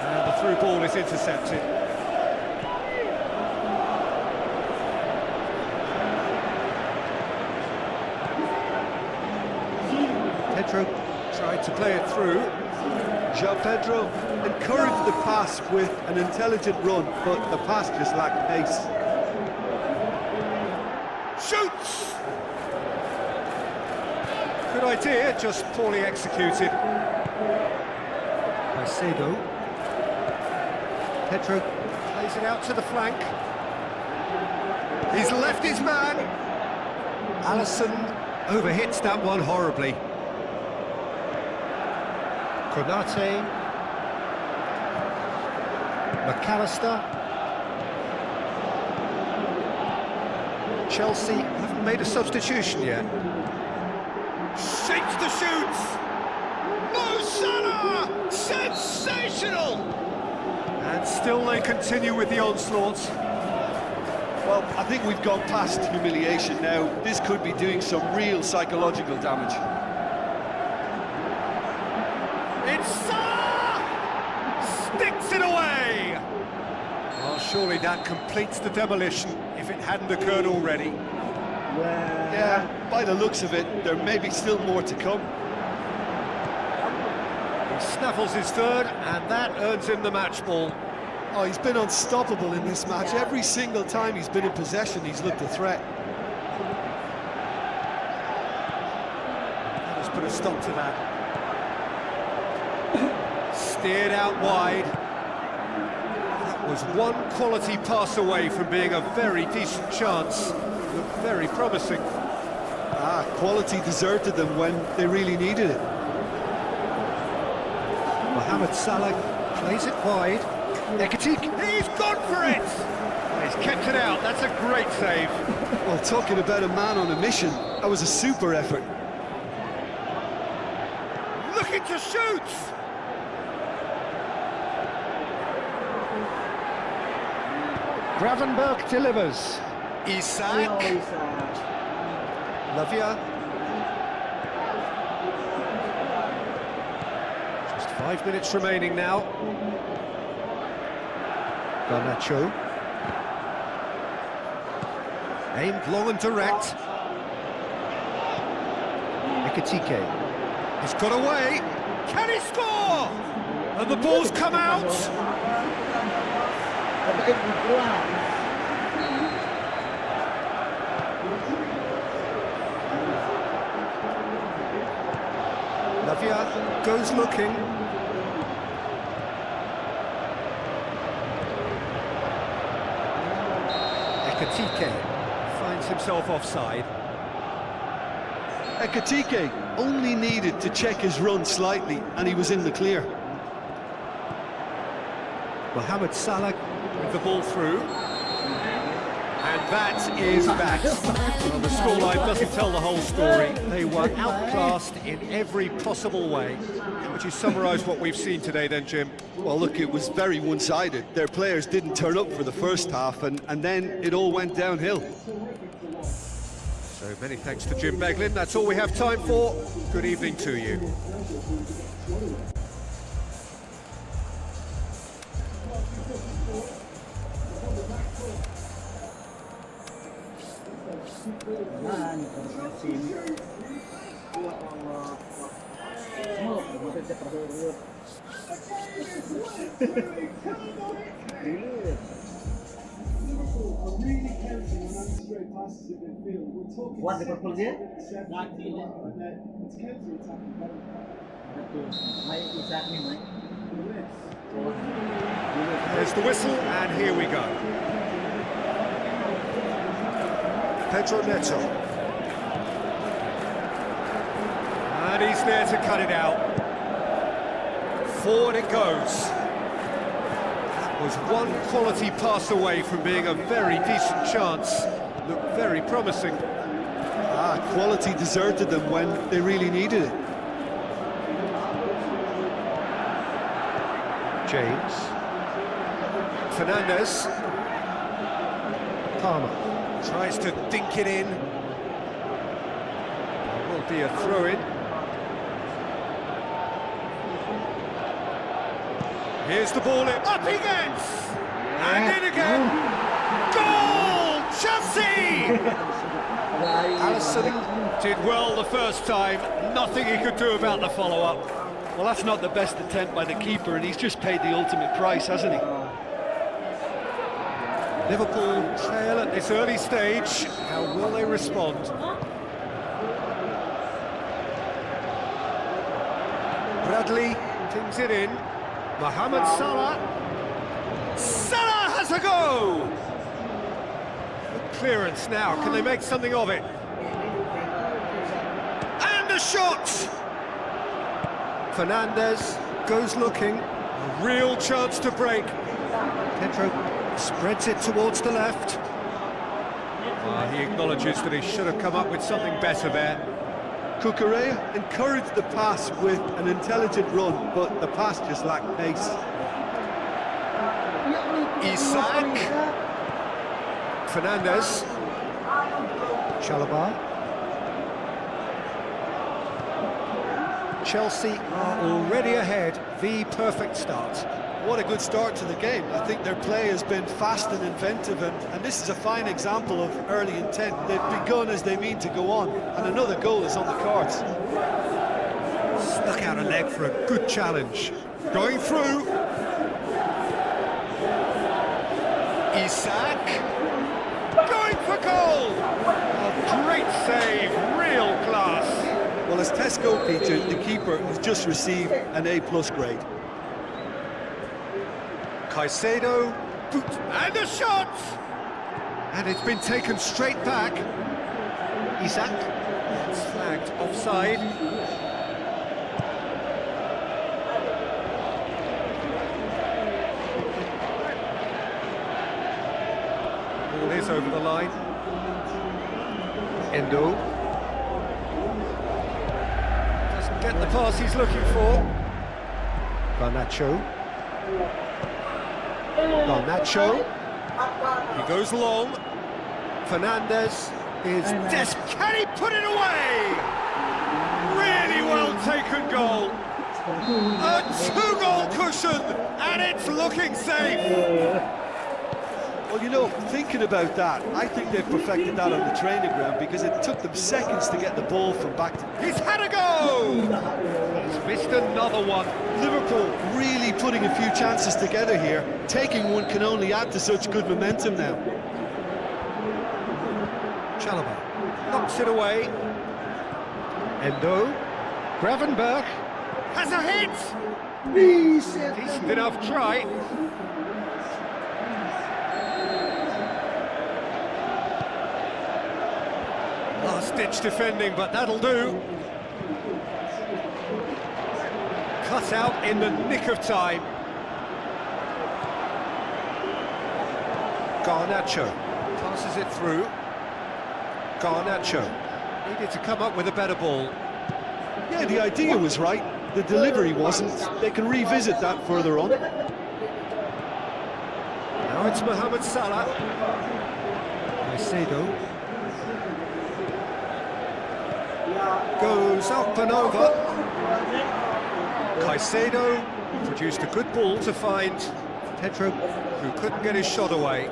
And the through ball is intercepted. Pedro tried to play it through. João Pedro encouraged the pass with an intelligent run, but the pass just lacked pace. Shoots! Good idea, just poorly executed. Caicedo. Pedro plays it out to the flank. He's left his man. Alisson overhits that one horribly. Konate. McAllister. Chelsea haven't made a substitution yet. Shapes the shoots! Mo Salah! Sensational! And still they continue with the onslaught. Well, I think we've gone past humiliation now. This could be doing some real psychological damage. It's Salah! Sticks it away! Well, surely that completes the demolition if it hadn't occurred already. Well, Yeah, by the looks of it, there may be still more to come. He snaffles his third, and that earns him the match ball. Oh, he's been unstoppable in this match. Every single time he's been in possession, he's looked a threat. Let's put a stop to that. Steered out wide. That was one quality pass away from being a very decent chance. Looked very promising. Quality deserted them when they really needed it. Mohamed Salah plays it wide. Ekitike, he's gone for it! He's kept it out, that's a great save. Well, talking about a man on a mission, that was a super effort. Looking to shoot! Gravenberg delivers. Isak. Lavia. Just 5 minutes remaining now. Garnacho. Aimed long and direct. Ekitike. He's got away. Can he score? And the ball's come out. Lavia goes looking. Ekitike finds himself offside. Ekitike only needed to check his run slightly, and he was in the clear. Mohamed Salah with the ball through. And that is that. Well, the scoreline doesn't tell the whole story. They were outclassed in every possible way. How would you summarise what we've seen today then, Jim? Well, look, it was very one-sided. Their players didn't turn up for the first half, and then it all went downhill. So many thanks to Jim Beglin. That's all we have time for. Good evening to you. Man, sini. Semua maganda pa rin. What Liverpool dia? Betul. Mai Isak ni mai. There's the whistle, and here we go. Pedro Neto. And he's there to cut it out. Forward it goes. That was one quality pass away from being a very decent chance. Looked very promising. Quality deserted them when they really needed it. James. Fernandez. Palmer. Tries to dink it in. There will be a throw-in. Here's the ball in. Up he gets! And in again! Goal! Chelsea! Alisson did well the first time. Nothing he could do about the follow-up. Well, that's not the best attempt by the keeper, and he's just paid the ultimate price, hasn't he? Liverpool trail at this early stage. How will they respond? Bradley pings it in. Mohamed Salah. Salah has a go! Good clearance now. Can they make something of it? And a shot! Fernandez goes looking. A real chance to break. Pedro spreads it towards the left. He acknowledges that he should have come up with something better there. Cucurella encouraged the pass with an intelligent run, but the pass just lacked pace. Isak. Fernandez. Chalobah. Chelsea are already ahead, the perfect start. What a good start to the game. I think their play has been fast and inventive, and this is a fine example of early intent. They've begun as they mean to go on, and another goal is on the cards. Stuck out a leg for a good challenge. Going through. Isak. Going for goal! A great save, real class. Well, as Tesco, Peter, the keeper has just received an A+ grade. Caicedo, boot, and a shot! And it's been taken straight back. Isak, it's flagged offside. Ball is over the line. Endo. Doesn't get the pass he's looking for. Garnacho. Garnacho. He goes long. Fernandez is desperate. Can he put it away? Really well taken goal. A 2-goal cushion, and it's looking safe. Well, you know, thinking about that, I think they've perfected that on the training ground because it took them seconds to get the ball from back to... He's had a go! He's missed another one. Liverpool really putting a few chances together here. Taking one can only add to such good momentum now. Chalobah knocks it away. Endo. Gravenberch has a hit! Decent enough try. Last-ditch defending, but that'll do. Cut out in the nick of time. Garnacho passes it through. Garnacho needed to come up with a better ball. Yeah, the idea was right. The delivery wasn't. They can revisit that further on. Now it's Mohamed Salah. Caicedo. Goes up and over. Caicedo produced a good ball to find Pedro, who couldn't get his shot away.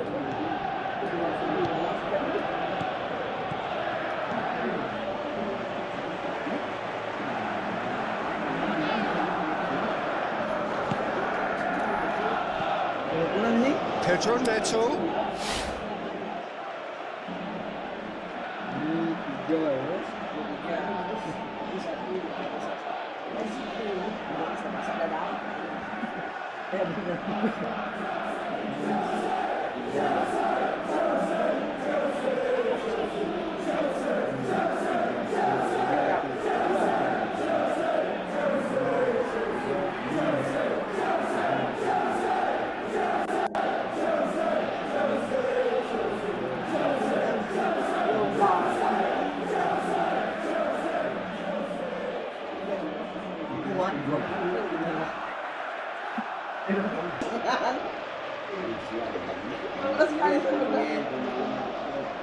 Pedro Neto.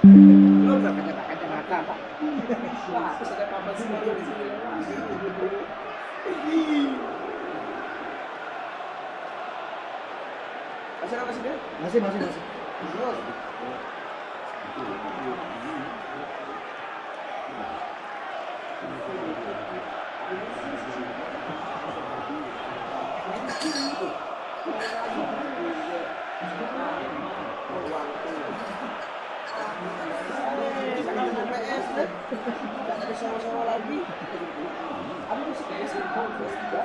Belum berangkat kacamata, Pak. Wah, terus ada papan sendiri di sini. Masih apa sih dia? Masih. Nggak ada sama-sama lagi. Aku masih PS juga.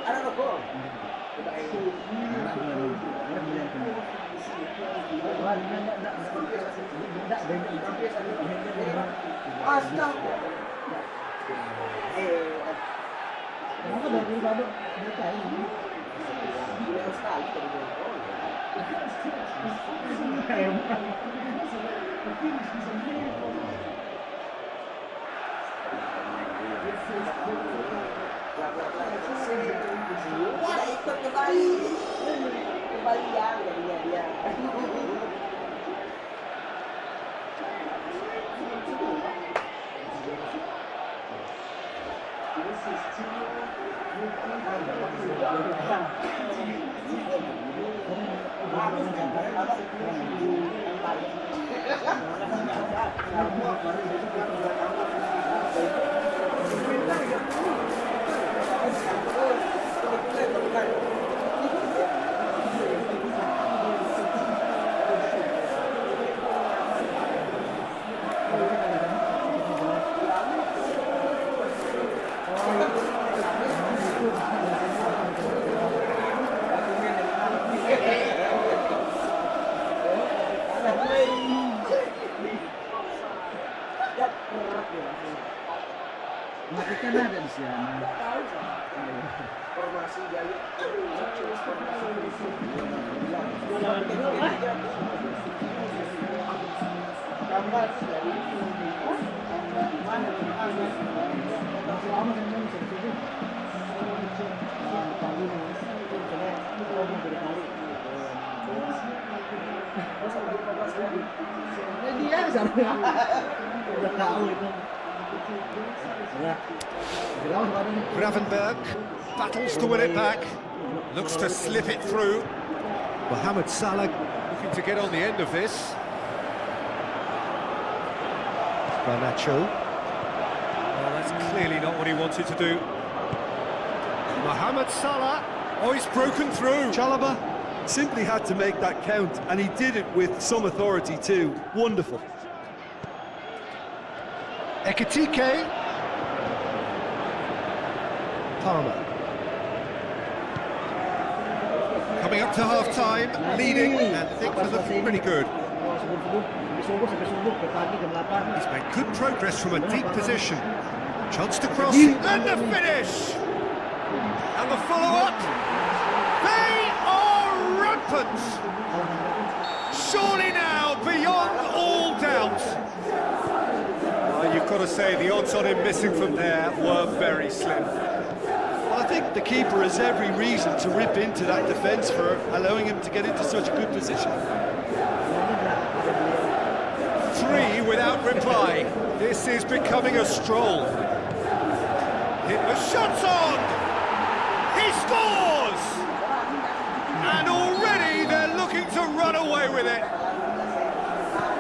Ano na po? Basta. Kenapa dari baru mereka ini? Wah, ikut kembali. Kembali ya, dia. Matikan ada di sana. Formasi gaya. Gambar dari Dia sama. Udah tahu itu. Gravenberg battles to win it back, looks to slip it through. Mohamed Salah looking to get on the end of this. Garnacho. Well, that's clearly not what he wanted to do. Mohamed Salah. Oh, he's broken through. Chalobah simply had to make that count, and he did it with some authority too. Wonderful. Ekitike. Palmer. Coming up to half-time, leading, and things are looking pretty good. He's made good progress from a deep position. Chance to cross, and the finish! And the follow-up. They are rampant! Surely now, beyond all doubt. Well, you've got to say, the odds on him missing from there were very slim. Well, I think the keeper has every reason to rip into that defence for allowing him to get into such a good position. 3 without reply. This is becoming a stroll. Hit the shot's on! He scores! And already they're looking to run away with it.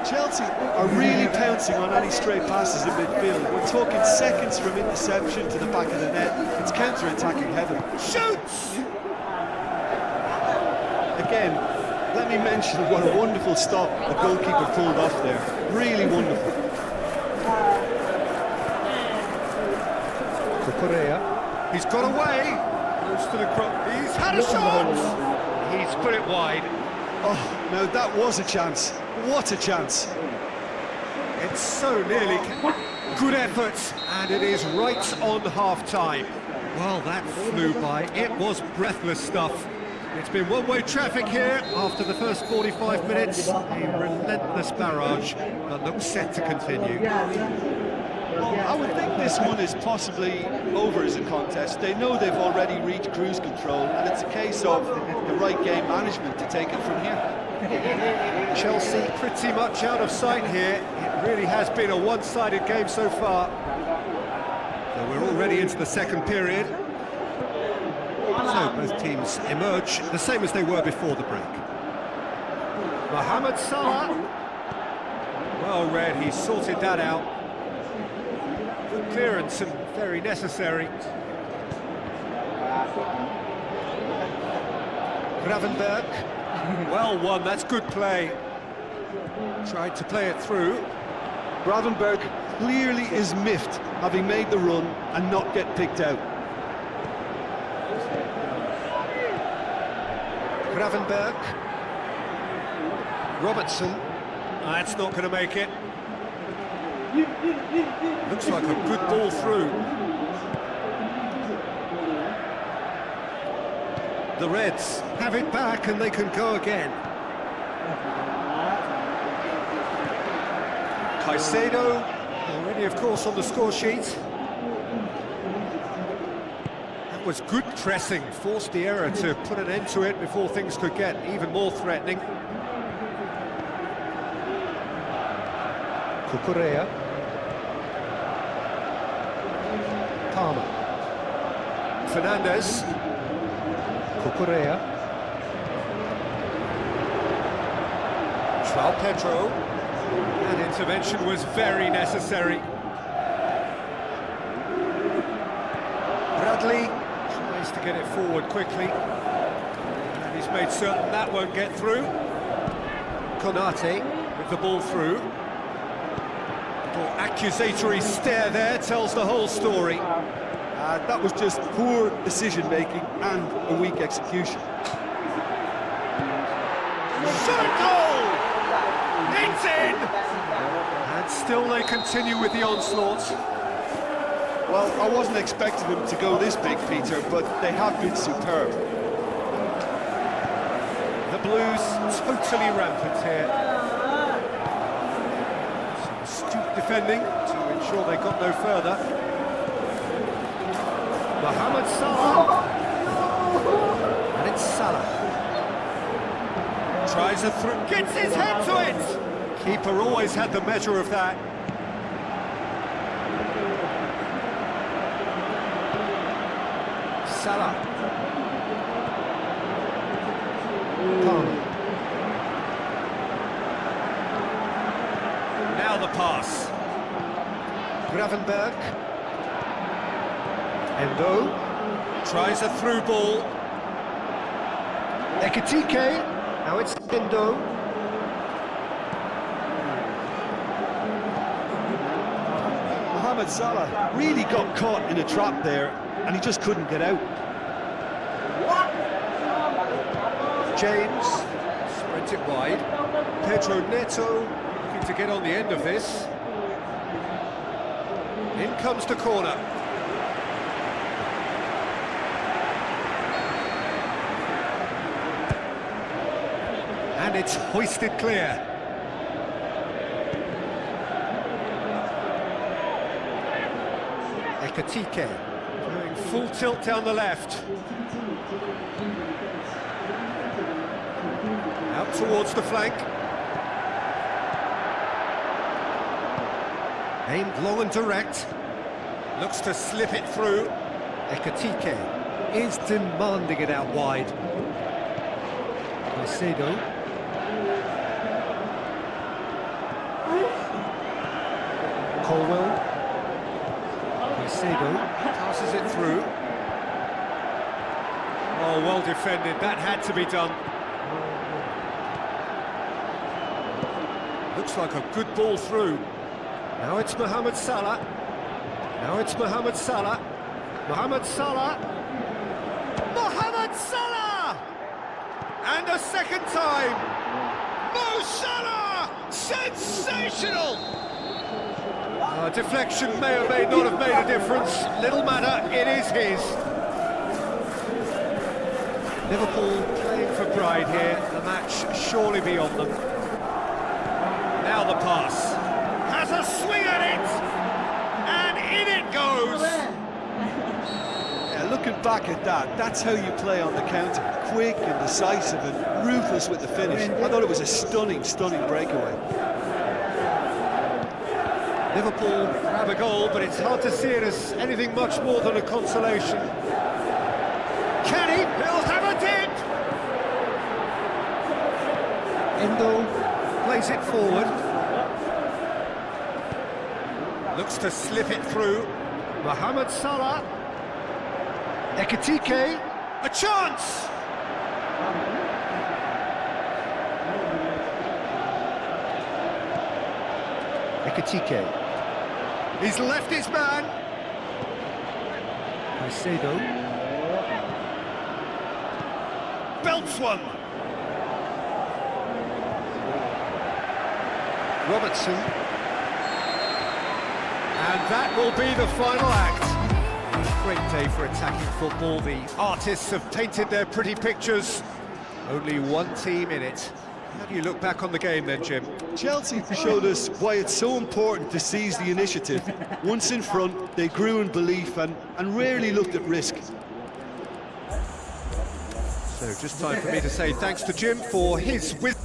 Chelsea are really pouncing on any stray passes in midfield. We're talking seconds from interception to the back of the net. It's counter-attacking heaven. Shoots! Again, let me mention what a wonderful stop the goalkeeper pulled off there. Really wonderful. Correa. He's got away. Close to the cross. He's had a shot! He's put it wide. Oh, no, that was a chance. What a chance. It's so nearly... Good effort, and it is right on half-time. Well, that flew by. It was breathless stuff. It's been one-way traffic here after the first 45 minutes. A relentless barrage that looks set to continue. Well, I would think this one is possibly over as a contest. They know they've already reached cruise control, and it's a case of the right game management to take it from here. Chelsea pretty much out of sight here. It really has been a one-sided game so far. So we're already into the second period. So both teams emerge the same as they were before the break. Mohamed Salah. Well read, he sorted that out. Good clearance and very necessary. Gravenberg, well won, that's good play. Tried to play it through. Gravenberg clearly is miffed, having made the run and not get picked out. Gravenberg. Robertson. That's not going to make it. Looks like a good ball through. The Reds have it back and they can go again. Caicedo, already of course on the score sheet. That was good pressing, forced the error to put an end to it before things could get even more threatening. Cucurella. Palmer. Fernandez. Cucurella. João Pedro. That intervention was very necessary. Bradley tries to get it forward quickly. And he's made certain that won't get through. Konate with the ball through. Little accusatory stare there tells the whole story. That was just poor decision-making and a weak execution. Shot a goal! It's in! And still they continue with the onslaught. Well, I wasn't expecting them to go this big, Peter, but they have been superb. The Blues totally rampant here. Some astute defending to ensure they got no further. Mohamed Salah. And it's Salah. Tries a through, gets his head to it! Keeper always had the measure of that. Salah. Palmer. Now the pass. Gravenberg. Endo. Tries a through ball. Ekitike. Now it's Endo. Mohamed Salah really got caught in a trap there, and he just couldn't get out. James spreads it wide. Pedro Neto looking to get on the end of this. In comes the corner. And it's hoisted clear. Ekitike going full tilt down the left. Out towards the flank. Aimed long and direct. Looks to slip it through. Ekitike is demanding it out wide. Caicedo. Colwell. Caicedo passes it through. Oh, well defended. That had to be done. Looks like a good ball through. Now it's Mohamed Salah. Now it's Mohamed Salah. Mohamed Salah. Mohamed Salah! And a second time. Mo Salah! Sensational! Deflection may or may not have made a difference. Little matter, it is his. Liverpool playing for pride here. The match surely beyond them. Now the pass. Has a swing at it! And in it goes! Yeah, looking back at that, that's how you play on the counter. Quick and decisive and ruthless with the finish. I thought it was a stunning, stunning breakaway. Liverpool grab a goal, but it's hard to see it as anything much more than a consolation. Can he? He'll have a dip! Endo plays it forward. Looks to slip it through. Mohamed Salah. Ekitike. A chance! Ekitike. He's left his man. Caicedo. Belts one. Robertson. And that will be the final act. Great day for attacking football. The artists have painted their pretty pictures. Only one team in it. How do you look back on the game then, Jim? Chelsea showed us why it's so important to seize the initiative. Once in front, they grew in belief and rarely looked at risk. So just time for me to say thanks to Jim for his wisdom.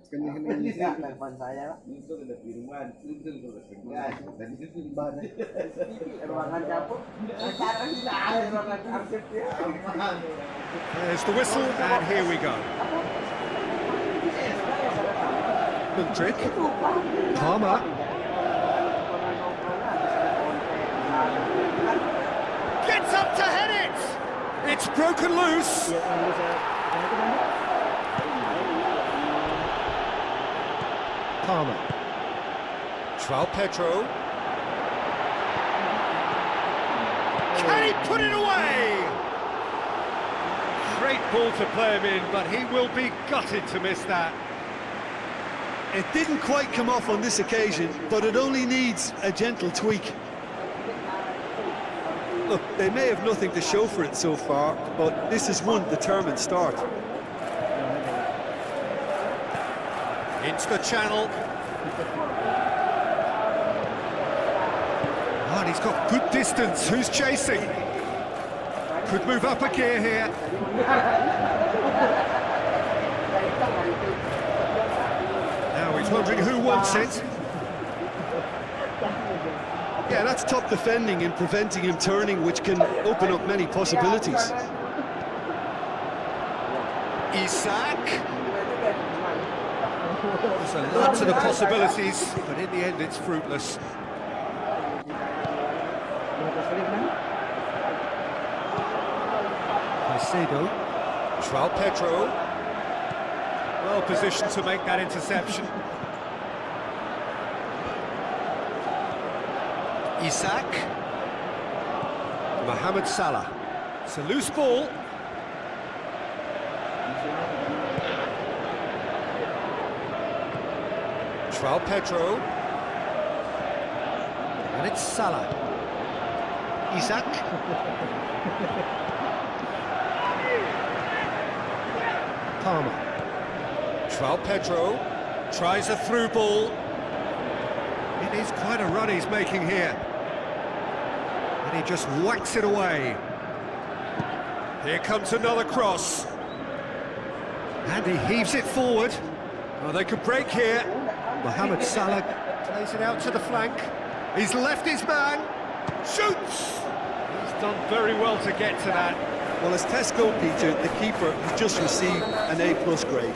Enggak, telepon saya, Pak. Itu udah firman, itu udah firman. Dan itu di mana? Ruangan dapur. Sekarang sudah ada ruangan arsip ya. There's the whistle, and here we go. Mudryk. Palmer. Gets up to head it! It's broken loose. Palmer. João Pedro. Can he put it away? Great ball to play him in, but he will be gutted to miss that. It didn't quite come off on this occasion, but it only needs a gentle tweak. Look, they may have nothing to show for it so far, but this is one determined start. Into the channel. Oh, and he's got good distance. Who's chasing? Could move up a gear here. Now he's wondering who wants it. Yeah, that's top defending and preventing him turning, which can open up many possibilities. Isak. There's a lot of the possibilities, but in the end it's fruitless. Caicedo. João Pedro. Well positioned to make that interception. Isak. Mohamed Salah. It's a loose ball. João Pedro. And it's Salah. Isak. Palmer. João Pedro tries a through ball. It is quite a run he's making here. And he just whacks it away. Here comes another cross. And he heaves it forward. Oh, they could break here. Mohamed Salah plays it out to the flank. He's left his man. Shoots! He's done very well to get to that. Well, as Tesco, Peter, the keeper, has just received an A+ grade.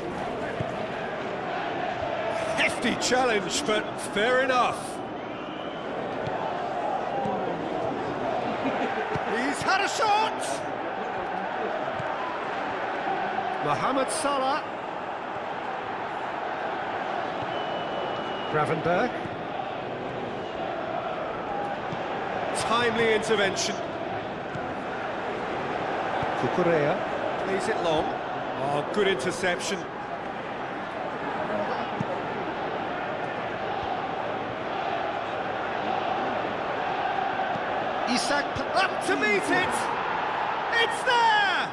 Hefty challenge, but fair enough. He's had a shot! Mohamed Salah. Gravenberg. Timely intervention. Cucurella plays it long. Oh, good interception. Isak up to meet it. It's there!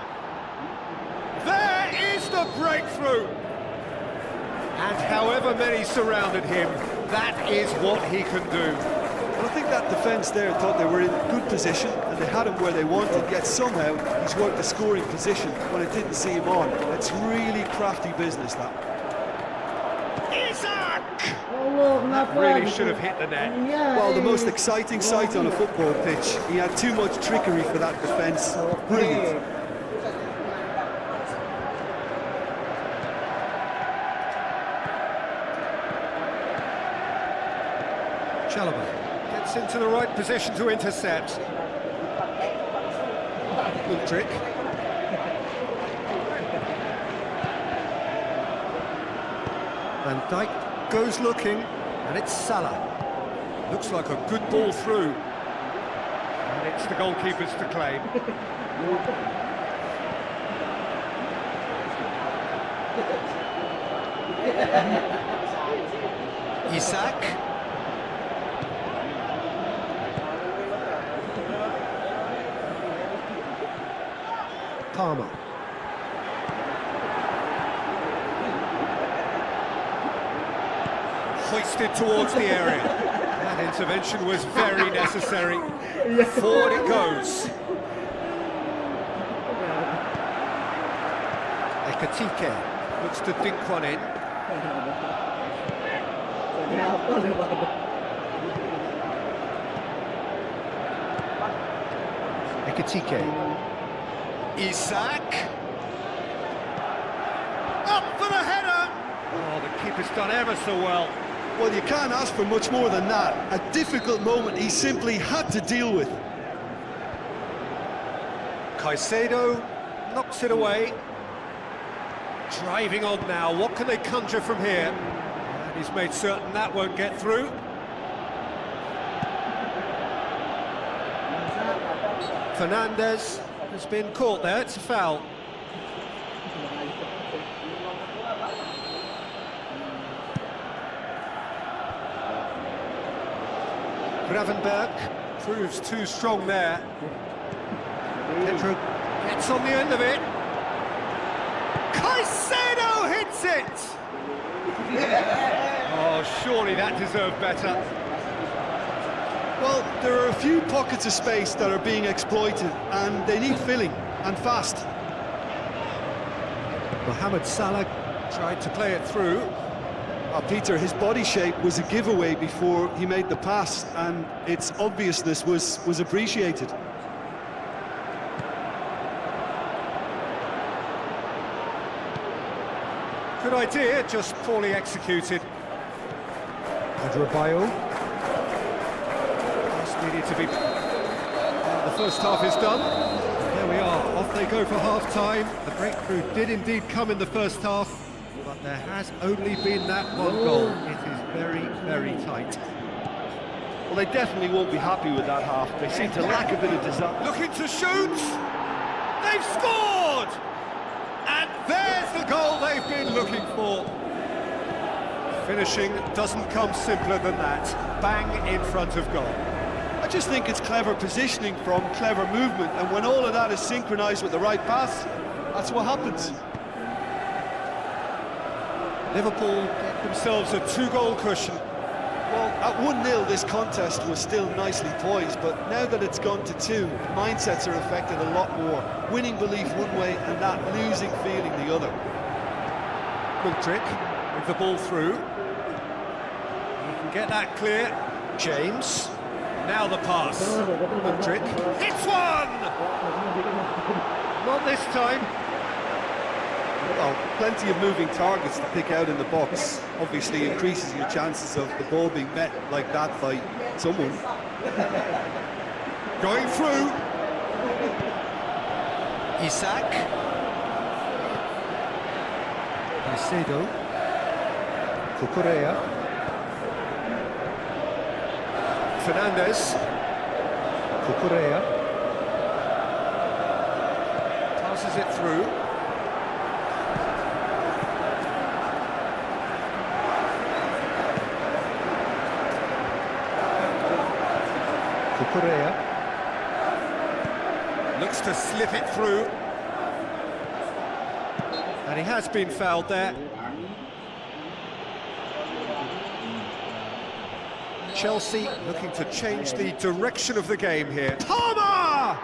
There is the breakthrough. And however many surrounded him, that is what he can do. Well, I think that defence there thought they were in good position and they had him where they wanted, yet somehow he's worked the scoring position when it didn't see him on. It's really crafty business, that. Isak! Allah, That kenapa? really should have hit the net. Well, the most exciting sight on a football pitch. He had too much trickery for that defence. Brilliant. Chalobah gets into the right position to intercept. Mudryk. Van Dijk goes looking, and it's Salah. Looks like a good ball through. And it's the goalkeeper's to claim. Isak. Palmer. Hoisted towards the area. That intervention was very necessary. Forward it goes. Ekatike looks to dink one in. Ekatike. Isak. Up for the header! Oh, the keeper's done ever so well. Well, you can't ask for much more than that. A difficult moment he simply had to deal with. Caicedo knocks it away. Driving on now, what can they conjure from here? And he's made certain that won't get through. Fernandes has been caught there, it's a foul. Gravenberg proves too strong there. Pedro gets on the end of it. Caicedo hits it! Oh, surely that deserved better. Well, there are a few pockets of space that are being exploited, and they need filling, and fast. Mohamed Salah tried to play it through. Peter, his body shape was a giveaway before he made the pass, and its obviousness was appreciated. Good idea, just poorly executed. Adrabayo. This needed to be... The first half is done. There we are, off they go for half-time. The breakthrough did indeed come in the first half, but there has only been that one goal. It is very, very tight. Well, they definitely won't be happy with that half. They seem to lack a bit of desire. Looking to shoot! They've scored! And there's the goal they've been looking for. Finishing doesn't come simpler than that. Bang in front of goal. I just think it's clever positioning from clever movement, and when all of that is synchronised with the right pass, that's what happens. Liverpool get themselves a 2-goal cushion. Well, at 1-0 this contest was still nicely poised, but now that it's gone to 2, mindsets are affected a lot more. Winning belief one way and that losing feeling the other. Mudryk with the ball through. He can get that clear. James. Now the pass. Mudryk hits one! Not this time. Well, plenty of moving targets to pick out in the box. Obviously increases your chances of the ball being met like that by someone. Going through. Isak. Caicedo. Cucurella. Fernandes. Cucurella. Passes it through. Cucurella. Looks to slip it through. And he has been fouled there. Chelsea looking to change the direction of the game here. Palmer!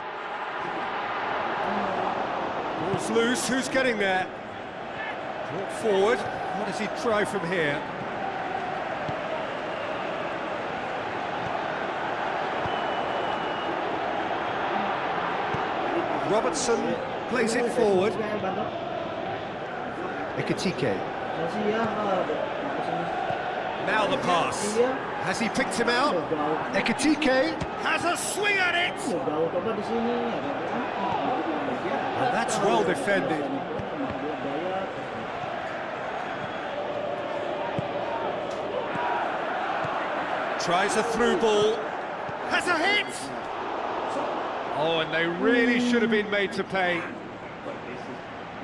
Ball's loose, who's getting there? Brought forward, what does he try from here? Robertson plays it forward. Ekatike. Now the pass. Iya. Has he picked him out? Jauh. Ekitike has a swing at it. Jauh coba di sini. And that's well defended. Tries a through ball. Has a hit. Oh, and they really should have been made to pay.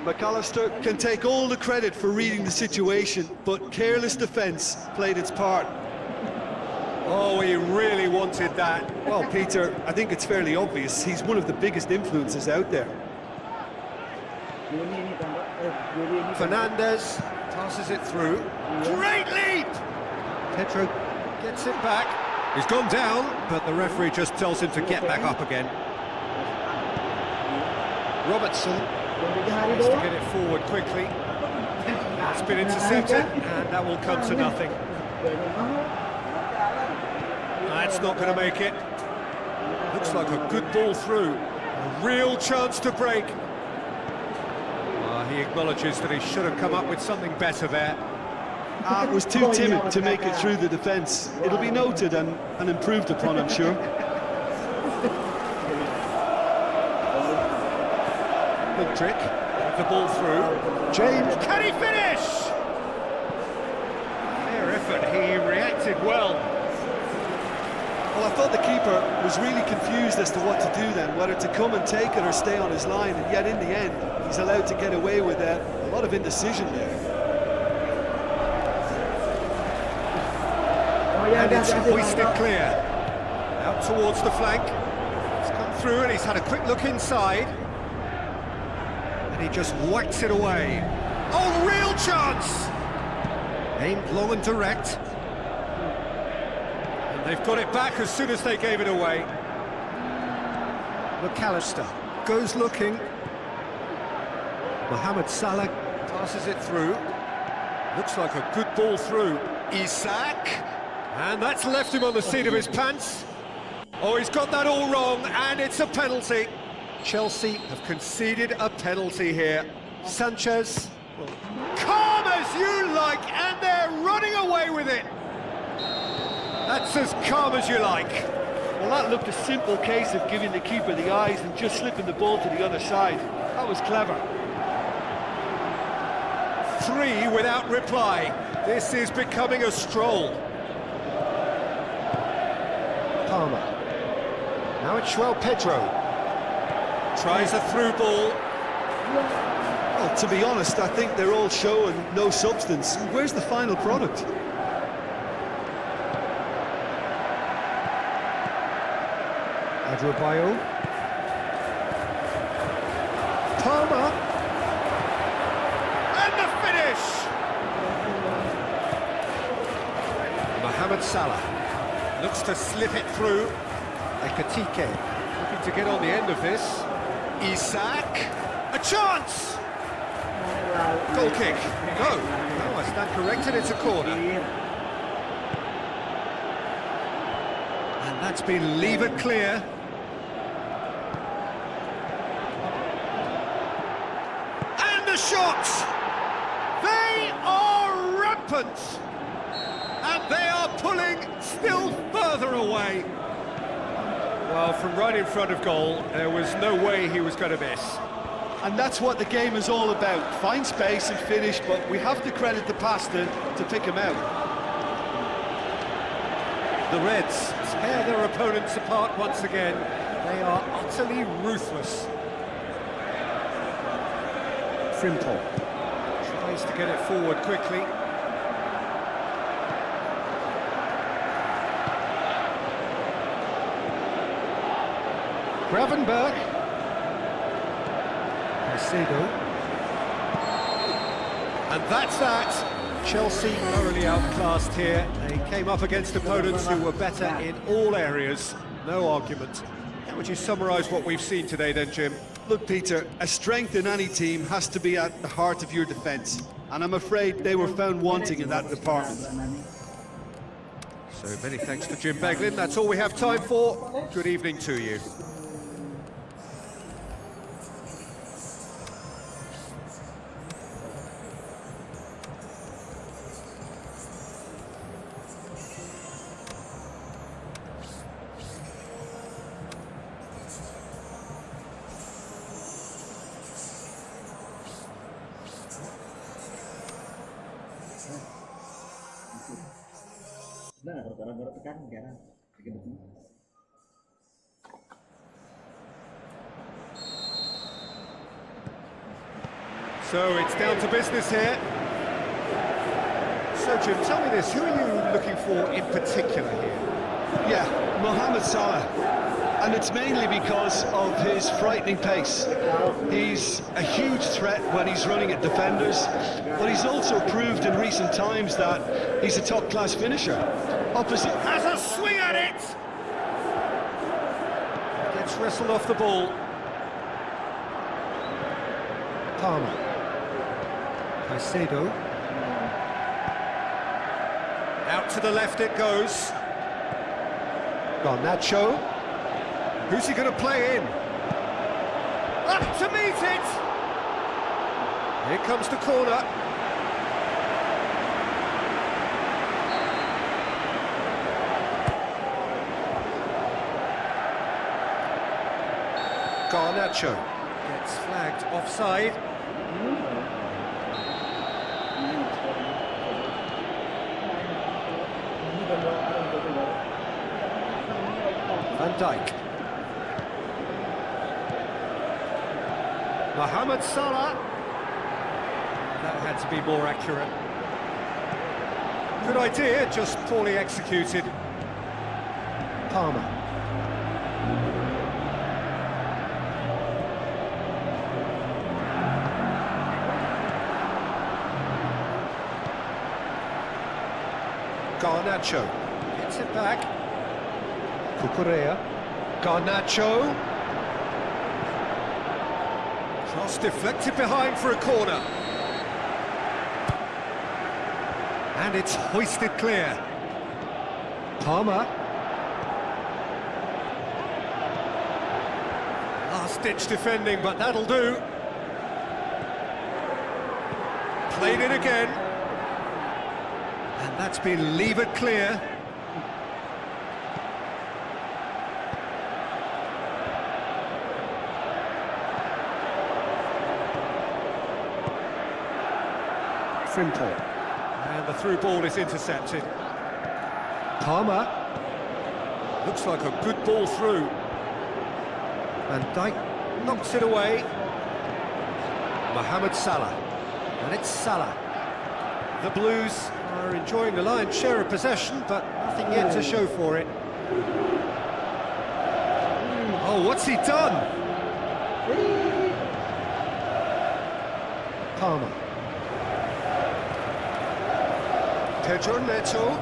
McAllister can take all the credit for reading the situation, but careless defence played its part. Oh, he really wanted that. Well, Peter, I think it's fairly obvious. He's one of the biggest influences out there. Fernandez passes it through. Great leap! Pedro gets it back. He's gone down, but the referee just tells him to get back up again. Robertson tries to get it forward quickly. It's been intercepted, and that will come to nothing. That's not going to make it. Looks like a good ball through. A real chance to break. He acknowledges that he should have come up with something better there. It was too timid to make it through the defence. It'll be noted and improved upon, I'm sure. Good trick. The ball through. James, can he finish? Fair effort. He reacted well. Well, I thought the keeper was really confused as to what to do then, whether to come and take it or stay on his line, and yet in the end, he's allowed to get away with a lot of indecision there. And it's hoisted clear. Out towards the flank. He's come through and he's had a quick look inside. And he just whacks it away. Oh, real chance! Aimed long and direct. And they've got it back as soon as they gave it away. McAllister goes looking. Mohamed Salah passes it through. Looks like a good ball through. Isak. And that's left him on the seat of his pants. Oh, he's got that all wrong, and it's a penalty. Chelsea have conceded a penalty here. Sanchez, well, calm as you like, and they're running away with it. That's as calm as you like. Well, that looked a simple case of giving the keeper the eyes and just slipping the ball to the other side. That was clever. 3 without reply. This is becoming a stroll. Palmer. Now it's João Pedro. Tries a through ball. Well, to be honest, I think they're all show and no substance. Where's the final product? Adebayo. Palmer. And the finish! Mohamed Salah looks to slip it through. Ekitike looking to get on the end of this. Isak. A chance! Goal kick. No, I stand corrected, it's a corner. And that's been levered clear. And the shots! They are rampant! And they are pulling still further away. Well, from right in front of goal, there was no way he was going to miss. And that's what the game is all about. Find space and finish, but we have to credit the passer to pick him out. The Reds tear their opponents apart once again. They are utterly ruthless. Frimpong tries to get it forward quickly. Gravenberg. Caicedo. And that's that. Chelsea thoroughly outclassed here. They came up against opponents who were better in all areas. No argument. How would you summarise what we've seen today then, Jim? Look, Peter, a strength in any team has to be at the heart of your defence. And I'm afraid they were found wanting in that department. So many thanks to Jim Beglin. That's all we have time for. Good evening to you. Senang nggak kalau orang tekan jarang. Bikin begini. So it's down to business here. So Jim, tell me this, who are you looking for in particular here? Yeah, Mohamed Salah. And it's mainly because of his frightening pace. He's a huge threat when he's running at defenders, but he's also proved in recent times that he's a top-class finisher. Opposite Has a swing at it! Gets wrestled off the ball. Palmer. Caicedo. Out to the left it goes. Garnacho. Who's he going to play in? Up to meet it! Here comes the corner. Garnacho gets flagged offside. Van Dijk. Mohamed Salah. That had to be more accurate. Good idea, just poorly executed. Palmer. Garnacho gets it back. Cucurella. Garnacho. Cross deflected behind for a corner. And it's hoisted clear. Palmer. Last-ditch defending, but that'll do. Played in again. And that's been levered clear. Frimpong. And the through ball is intercepted. Palmer. Looks like a good ball through. Van Dijk knocks it away. Mohamed Salah. And it's Salah. The Blues are enjoying the lion's share of possession, but nothing yet to show for it. Oh, what's he done? Palmer. Pedro Neto.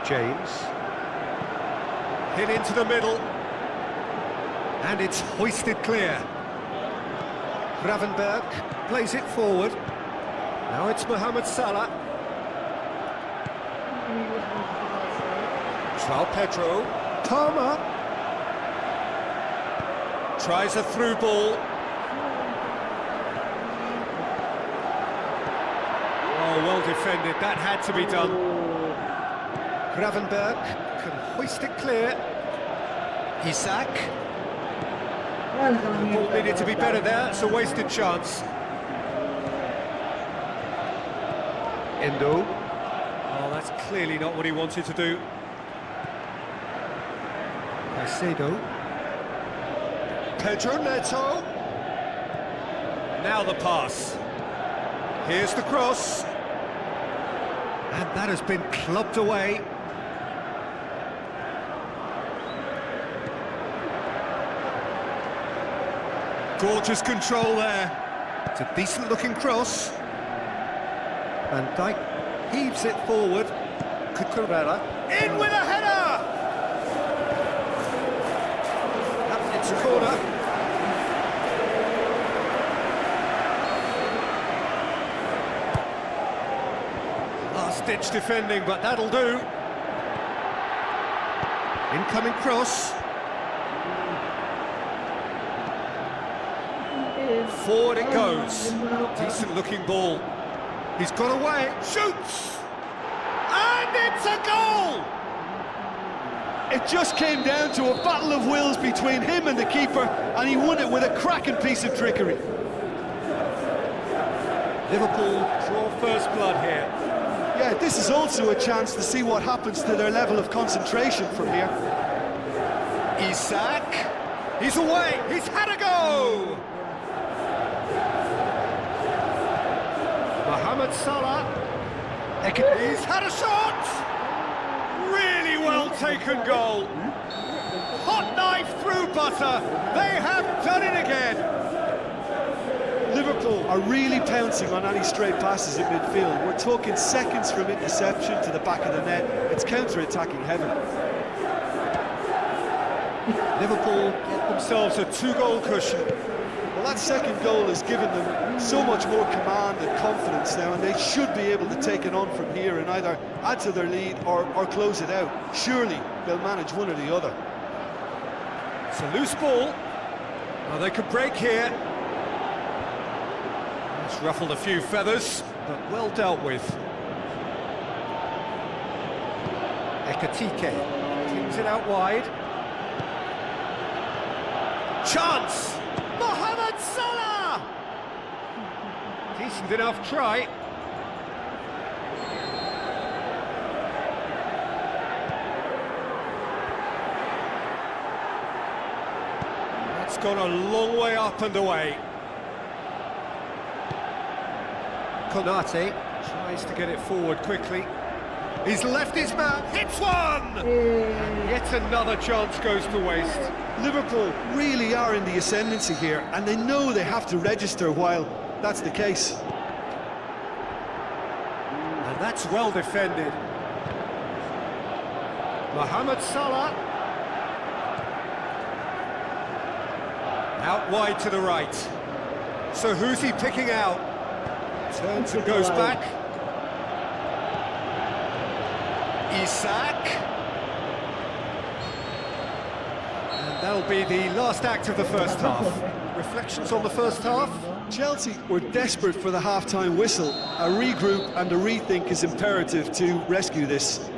James. Hit into the middle. And it's hoisted clear. Gravenberg plays it forward. Now it's Mohamed Salah. João Pedro. Palmer. Tries a through ball. Oh, well defended. That had to be done. Gravenberg can hoist it clear. Isak. The ball needed to be better there. It's a wasted chance. Endo. Oh, that's clearly not what he wanted to do. Caicedo. Pedro Neto. Now the pass. Here's the cross. And that has been clubbed away. Gorgeous control there. It's a decent-looking cross. Van Dijk heaves it forward. Cucurella in with a header! Up, it's a corner. Last-ditch defending, but that'll do. Incoming cross. Forward it goes. Decent looking ball. He's got away. Shoots! And it's a goal! It just came down to a battle of wills between him and the keeper, and he won it with a cracking piece of trickery. Liverpool draw first blood here. Yeah, this is also a chance to see what happens to their level of concentration from here. Isak, he's away, he's had a go! Mohamed Salah, he's had a shot! Really well taken goal. Hot knife through butter, they have done it again. Liverpool are really pouncing on any stray passes in midfield. We're talking seconds from interception to the back of the net. It's counter-attacking heaven. Liverpool get themselves a 2-goal cushion. Well, that second goal has given them so much more command and confidence now, and they should be able to take it on from here and either add to their lead or close it out. Surely they'll manage one or the other. It's a loose ball. Well, they could break here. It's ruffled a few feathers, but well dealt with. Ekatike cleans it out wide. Chance! Mohamed Salah! Decent enough try. That's gone a long way up and away. Konate tries to get it forward quickly. He's left his man, hits one! And yet another chance goes to waste. Liverpool really are in the ascendancy here, and they know they have to register while that's the case. And that's well defended. Mohamed Salah. Out wide to the right. So who's he picking out? Turns and goes back. Isak. And that'll be the last act of the first half. Reflections on the first half? Chelsea were desperate for the half-time whistle. A regroup and a rethink is imperative to rescue this.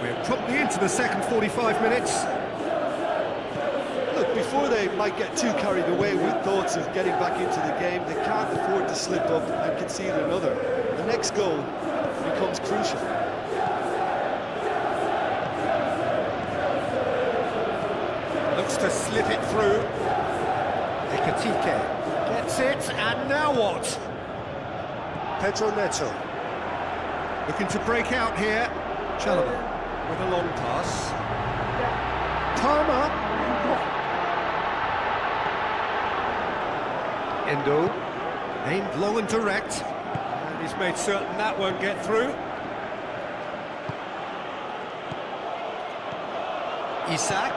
We're promptly into the second 45 minutes. Look, before they might get too carried away with thoughts of getting back into the game, they can't afford to slip up and concede another. The next goal becomes crucial. Looks to slip it through. Ekatike gets it, and now what? Pedro Neto looking to break out here. Chalobah with a long pass. Palmer. Endo aimed low and direct, and he's made certain that won't get through. Isak.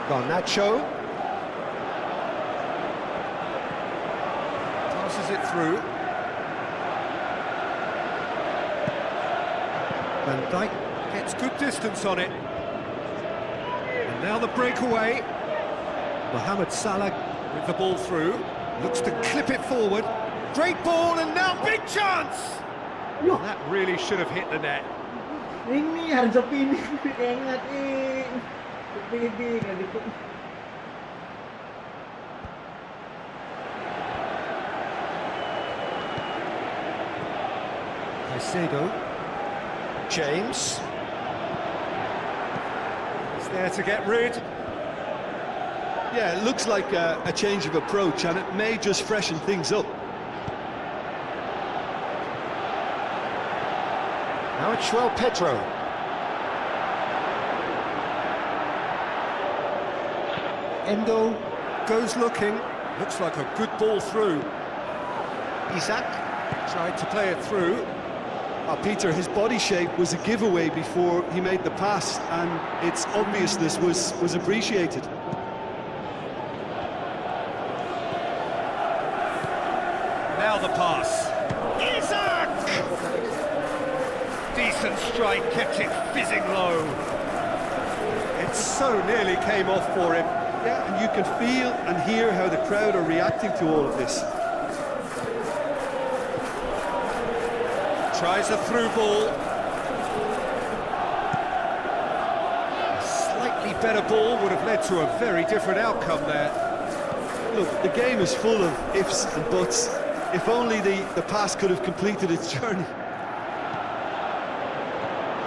Garnacho passes it through. Van Dijk gets good distance on it. And now the breakaway. Mohamed Salah with the ball through. Looks to clip it forward. Great ball, and now big chance! That really should have hit the net. Ini harus sepini, ingat sepini kan itu. Caicedo. James. He's there to get rid. Yeah, it looks like a change of approach, and it may just freshen things up. Now it's João Pedro. Endo goes looking. Looks like a good ball through. Isak tried to play it through. Peter, his body shape was a giveaway before he made the pass, and its obviousness was appreciated. Now the pass. Isak! Decent strike, kept it fizzing low. It so nearly came off for him. Yeah, and you can feel and hear how the crowd are reacting to all of this. Tries a through ball. Slightly better ball would have led to a very different outcome there. Look, the game is full of ifs and buts. If only the pass could have completed its journey.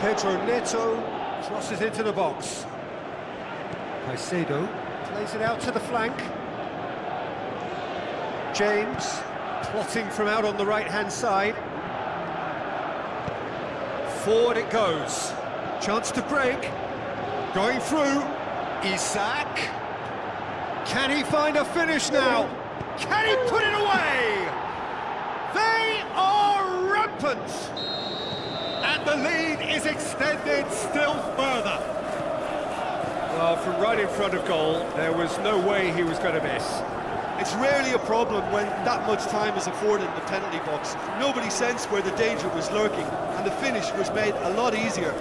Pedro Neto crosses into the box. Caicedo plays it out to the flank. James plotting from out on the right-hand side. Forward it goes. Chance to break. Going through. Isak. Can he find a finish now? Can he put it away? They are rampant. And the lead is extended still further. Well, from right in front of goal, there was no way he was going to miss. It's rarely a problem when that much time is afforded in the penalty box. Nobody sensed where the danger was lurking, and the finish was made a lot easier.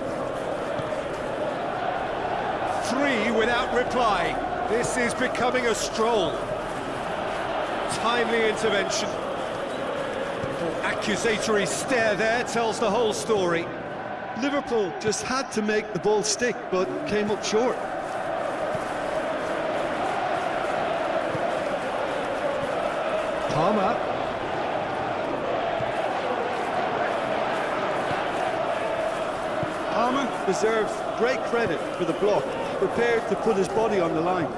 3 without reply. This is becoming a stroll. Timely intervention. Accusatory stare there tells the whole story. Liverpool just had to make the ball stick, but came up short. Palmer. Palmer deserves great credit for the block, prepared to put his body on the line.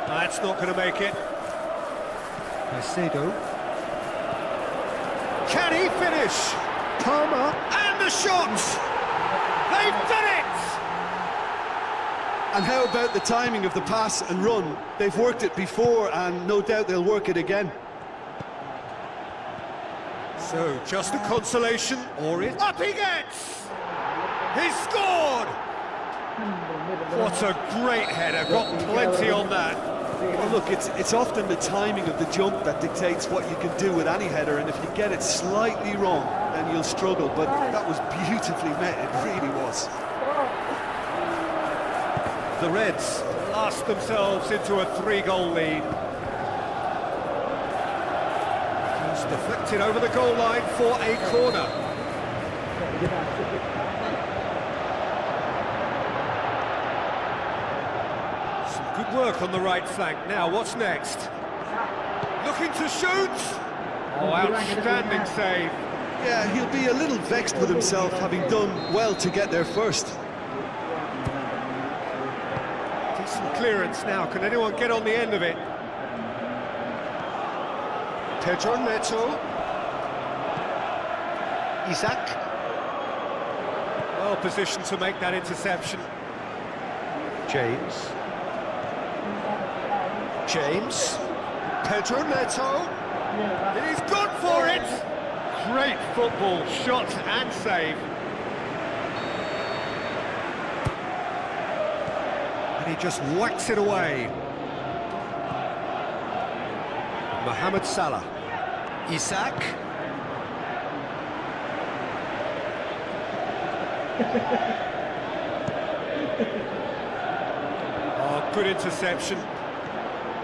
That's not going to make it. Caicedo. Can he finish? Palmer. And the shot! They've done it! And how about the timing of the pass and run? They've worked it before, and no doubt they'll work it again. So, just a consolation, or it... Up he gets! He scored! What a great header, got plenty on that. Well, look, it's often the timing of the jump that dictates what you can do with any header, and if you get it slightly wrong, then you'll struggle, but that was beautifully met, it really was. The Reds last themselves into a 3-goal lead. It's deflected over the goal line for a corner. Some good work on the right flank. Now, what's next? Looking to shoot! Oh, outstanding save. Yeah, he'll be a little vexed with himself, having done well to get there first. Decent clearance now. Can anyone get on the end of it? Pedro Neto. Isak. Well positioned to make that interception. James. James. Pedro Neto. He's gone for it! Great football, shot and save. And he just whacks it away. Mohamed Salah. Isak. Oh, good interception.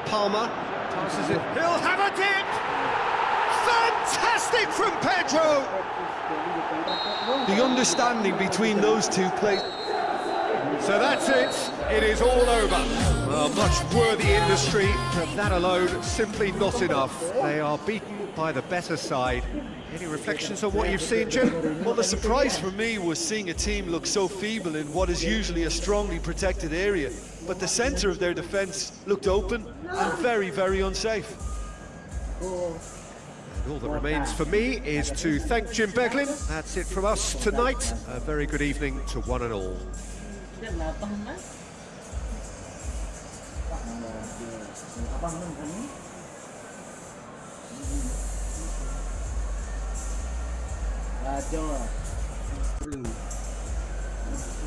Palmer passes it. He'll have a dip! Fantastic from Pedro! The understanding between those two plays. So that's it. It is all over. A much worthy industry, but that alone simply not enough. They are beaten by the better side. Any reflections on what you've seen, Jim? Well, the surprise for me was seeing a team look so feeble in what is usually a strongly protected area. But the centre of their defence looked open and very, very unsafe. And all that remains for me is to thank Jim Beglin. That's it from us tonight. A very good evening to one and all. Kacau.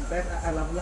Best alam lah.